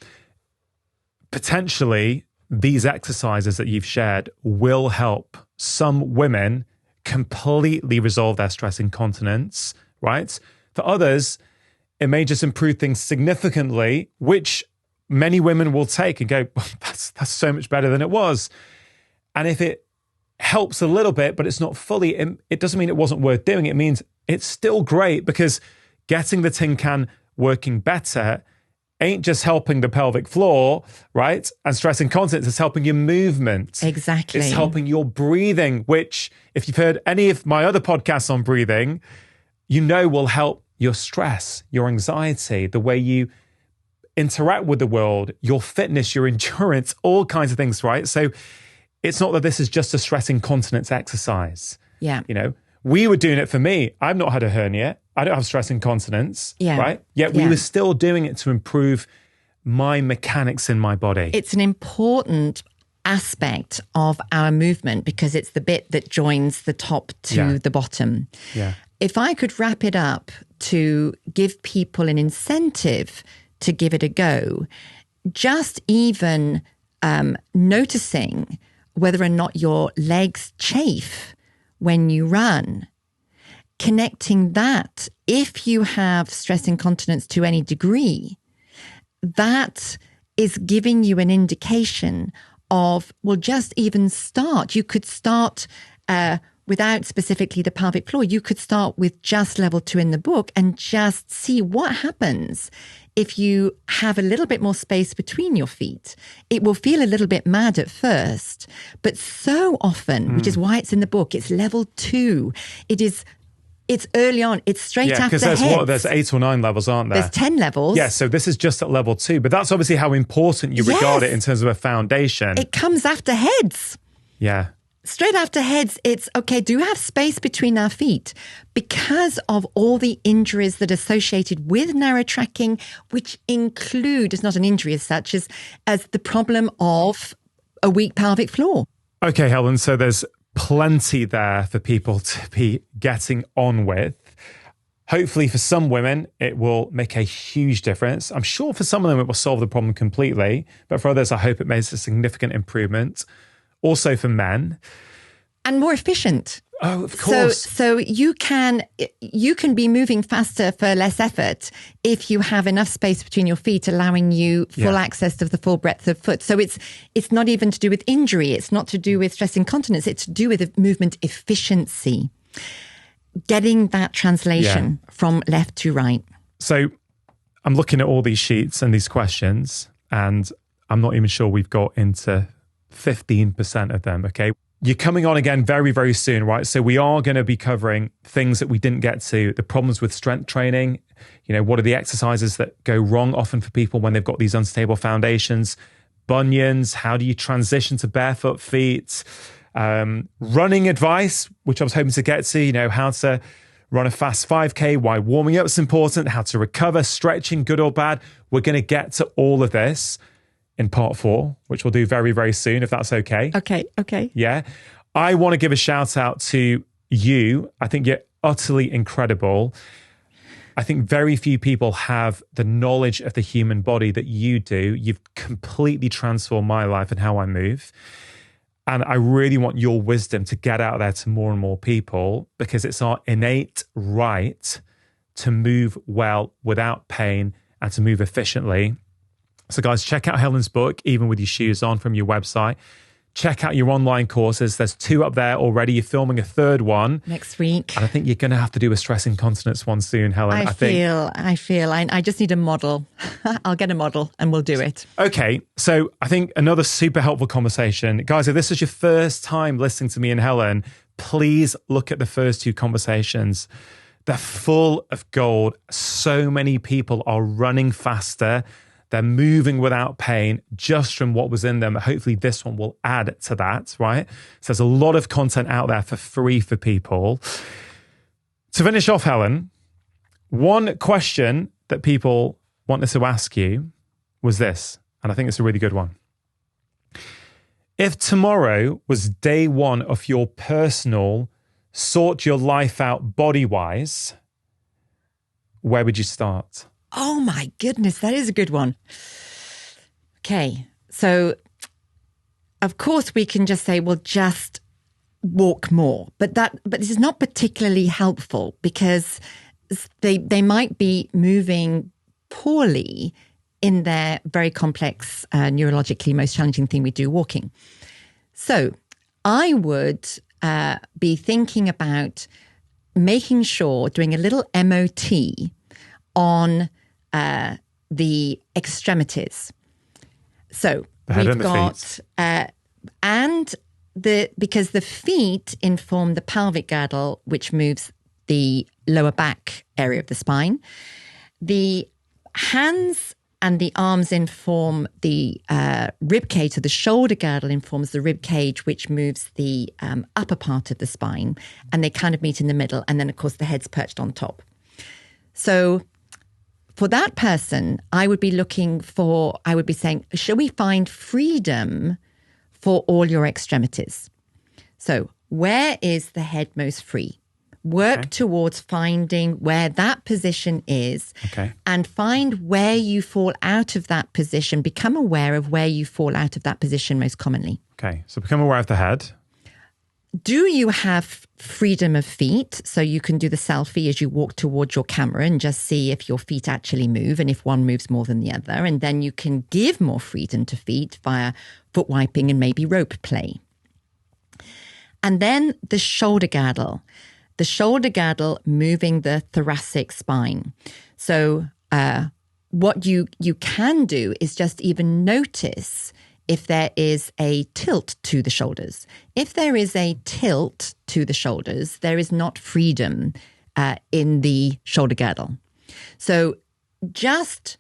Potentially, these exercises that you've shared will help some women completely resolve their stress incontinence, right? For others, it may just improve things significantly, which many women will take and go, that's so much better than it was. And if it helps a little bit, but it's not fully, it doesn't mean it wasn't worth doing. It means it's still great, because getting the tin can working better ain't just helping the pelvic floor, right? And stress incontinence is helping your movement. Exactly. It's helping your breathing, which, if you've heard any of my other podcasts on breathing, will help your stress, your anxiety, the way you interact with the world, your fitness, your endurance, all kinds of things, right? So it's not that this is just a stress incontinence exercise. Yeah. We were doing it for me. I've not had a hernia. I don't have stress incontinence, right? Yet we were still doing it to improve my mechanics in my body. It's an important aspect of our movement because it's the bit that joins the top to the bottom. Yeah. If I could wrap it up to give people an incentive to give it a go, just even noticing whether or not your legs chafe when you run, connecting that, if you have stress incontinence to any degree, that is giving you an indication of, well, just even start. You could start without specifically the pelvic floor. You could start with just level 2 in the book and just see what happens if you have a little bit more space between your feet. It will feel a little bit mad at first, but so often, which is why it's in the book, it's level 2. It's early on. It's straight after because heads. There's 8 or 9 levels, aren't there? There's 10 levels. Yeah, so this is just at level 2, but that's obviously how important you regard it in terms of a foundation. It comes after heads. Yeah. Straight after heads, it's, okay, do have space between our feet because of all the injuries that are associated with narrow tracking, which include, it's not an injury as such, as the problem of a weak pelvic floor. Okay, Helen, so there's plenty there for people to be getting on with. Hopefully for some women, it will make a huge difference. I'm sure for some of them, it will solve the problem completely. But for others, I hope it makes a significant improvement. Also for men. And more efficient. Oh, of course. So you can be moving faster for less effort if you have enough space between your feet, allowing you full access to the full breadth of foot. So it's not even to do with injury. It's not to do with stress incontinence. It's to do with movement efficiency. Getting that translation from left to right. So I'm looking at all these sheets and these questions, and I'm not even sure we've got into 15% of them, okay? You're coming on again very, very soon, right? So we are going to be covering things that we didn't get to, the problems with strength training, what are the exercises that go wrong often for people when they've got these unstable foundations, bunions, how do you transition to barefoot feet, running advice, which I was hoping to get to, how to run a fast 5K, why warming up is important, how to recover, stretching, good or bad. We're going to get to all of this in part 4, which we'll do very, very soon, if that's okay. Okay. Yeah. I want to give a shout out to you. I think you're utterly incredible. I think very few people have the knowledge of the human body that you do. You've completely transformed my life and how I move. And I really want your wisdom to get out there to more and more people, because it's our innate right to move well without pain and to move efficiently. So guys, check out Helen's book, Even With Your Shoes On, from your website. Check out your online courses. There's 2 up there already. You're filming a 3rd one next week. And I think you're going to have to do a stress incontinence one soon, Helen. I just need a model. I'll get a model and we'll do it. Okay. So I think another super helpful conversation. Guys, if this is your first time listening to me and Helen, please look at the first 2 conversations. They're full of gold. So many people are running faster. They're moving without pain just from what was in them. Hopefully this one will add to that, right? So there's a lot of content out there for free for people. To finish off, Helen, one question that people wanted to ask you was this, and I think it's a really good one. If tomorrow was day 1 of your personal sort your life out body-wise, where would you start? Oh my goodness, that is a good one. Okay, so of course we can just say, well, just walk more. But this is not particularly helpful, because they might be moving poorly in their very complex, neurologically most challenging thing we do, walking. So I would be thinking about making sure, doing a little MOT on the extremities. So we've got, because the feet inform the pelvic girdle, which moves the lower back area of the spine. The hands and the arms inform the rib cage, so the shoulder girdle informs the rib cage, which moves the upper part of the spine, and they kind of meet in the middle. And then, of course, the head's perched on top. So for that person, I would be saying, shall we find freedom for all your extremities? So where is the head most free? Work towards finding where that position is, and find where you fall out of that position. Become aware of where you fall out of that position most commonly. Okay, so become aware of the head. Do you have freedom of feet? So you can do the selfie as you walk towards your camera and just see if your feet actually move and if one moves more than the other. And then you can give more freedom to feet via foot wiping and maybe rope play. And then the shoulder girdle. The shoulder girdle moving the thoracic spine. So what you can do is just even notice if there is a tilt to the shoulders. If there is a tilt to the shoulders, there is not freedom in the shoulder girdle. So just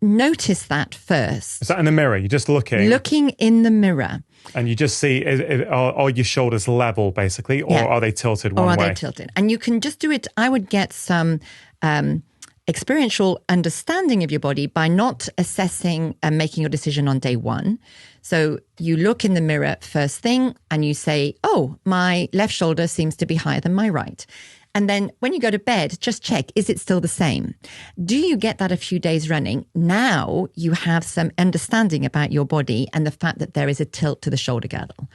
notice that first. Is that in the mirror? You're just looking? Looking in the mirror. And you just see, are your shoulders level, basically, or are they tilted one way? Or are they tilted? And you can just do it. I would get some experiential understanding of your body by not assessing and making your decision on day 1. So you look in the mirror first thing and you say, oh, my left shoulder seems to be higher than my right. And then when you go to bed, just check, is it still the same? Do you get that a few days running? Now you have some understanding about your body and the fact that there is a tilt to the shoulder girdle.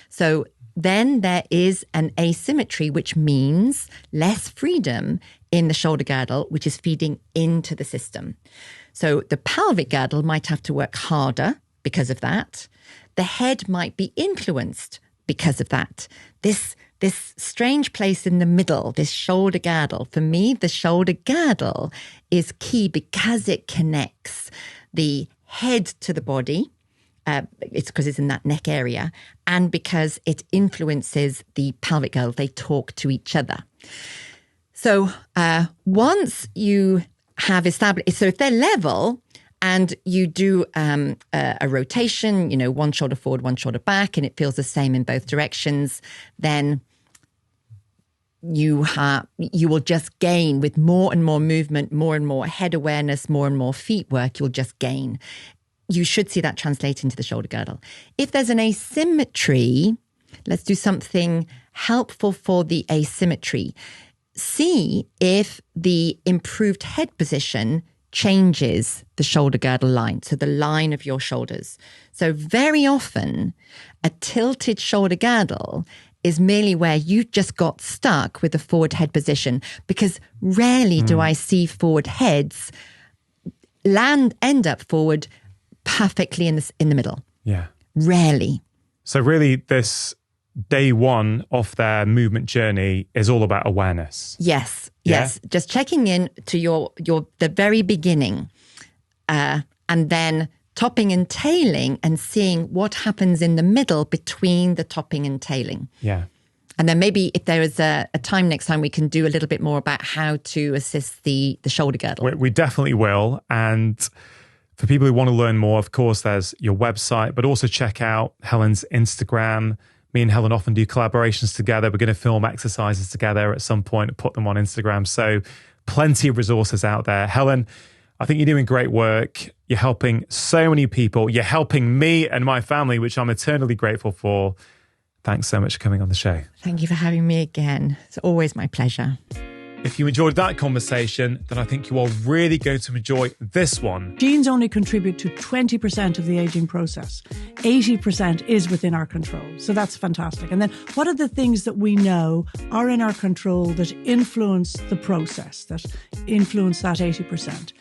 So then there is an asymmetry, which means less freedom in the shoulder girdle, which is feeding into the system. So the pelvic girdle might have to work harder because of that. The head might be influenced because of that. This strange place in the middle, this shoulder girdle, for me, the shoulder girdle is key because it connects the head to the body. It's because it's in that neck area, and because it influences the pelvic girdle. They talk to each other. So once you have established, so if they're level and you do a rotation, one shoulder forward, one shoulder back, and it feels the same in both directions, then you will just gain with more and more movement, more and more head awareness, more and more feet work. You'll just gain. You should see that translate into the shoulder girdle. If there's an asymmetry, let's do something helpful for the asymmetry. see if the improved head position changes the shoulder girdle line, so the line of your shoulders. So very often, a tilted shoulder girdle is merely where you just got stuck with the forward head position, because rarely do I see forward heads end up forward perfectly in the middle. Yeah. Rarely. So really, this day one of their movement journey is all about awareness. Yes. Yeah? Yes. Just checking in to the very beginning, and then topping and tailing and seeing what happens in the middle between the topping and tailing. Yeah. And then maybe if there is a time next time, we can do a little bit more about how to assist the shoulder girdle. We definitely will. And for people who want to learn more, of course, there's your website, but also check out Helen's Instagram. Me and Helen often do collaborations together. We're going to film exercises together at some point and put them on Instagram. So plenty of resources out there. Helen, I think you're doing great work. You're helping so many people. You're helping me and my family, which I'm eternally grateful for. Thanks so much for coming on the show. Thank you for having me again. It's always my pleasure. If you enjoyed that conversation, then I think you are really going to enjoy this one. Genes only contribute to 20% of the aging process. 80% is within our control. So that's fantastic. And then what are the things that we know are in our control that influence the process, that influence that 80%?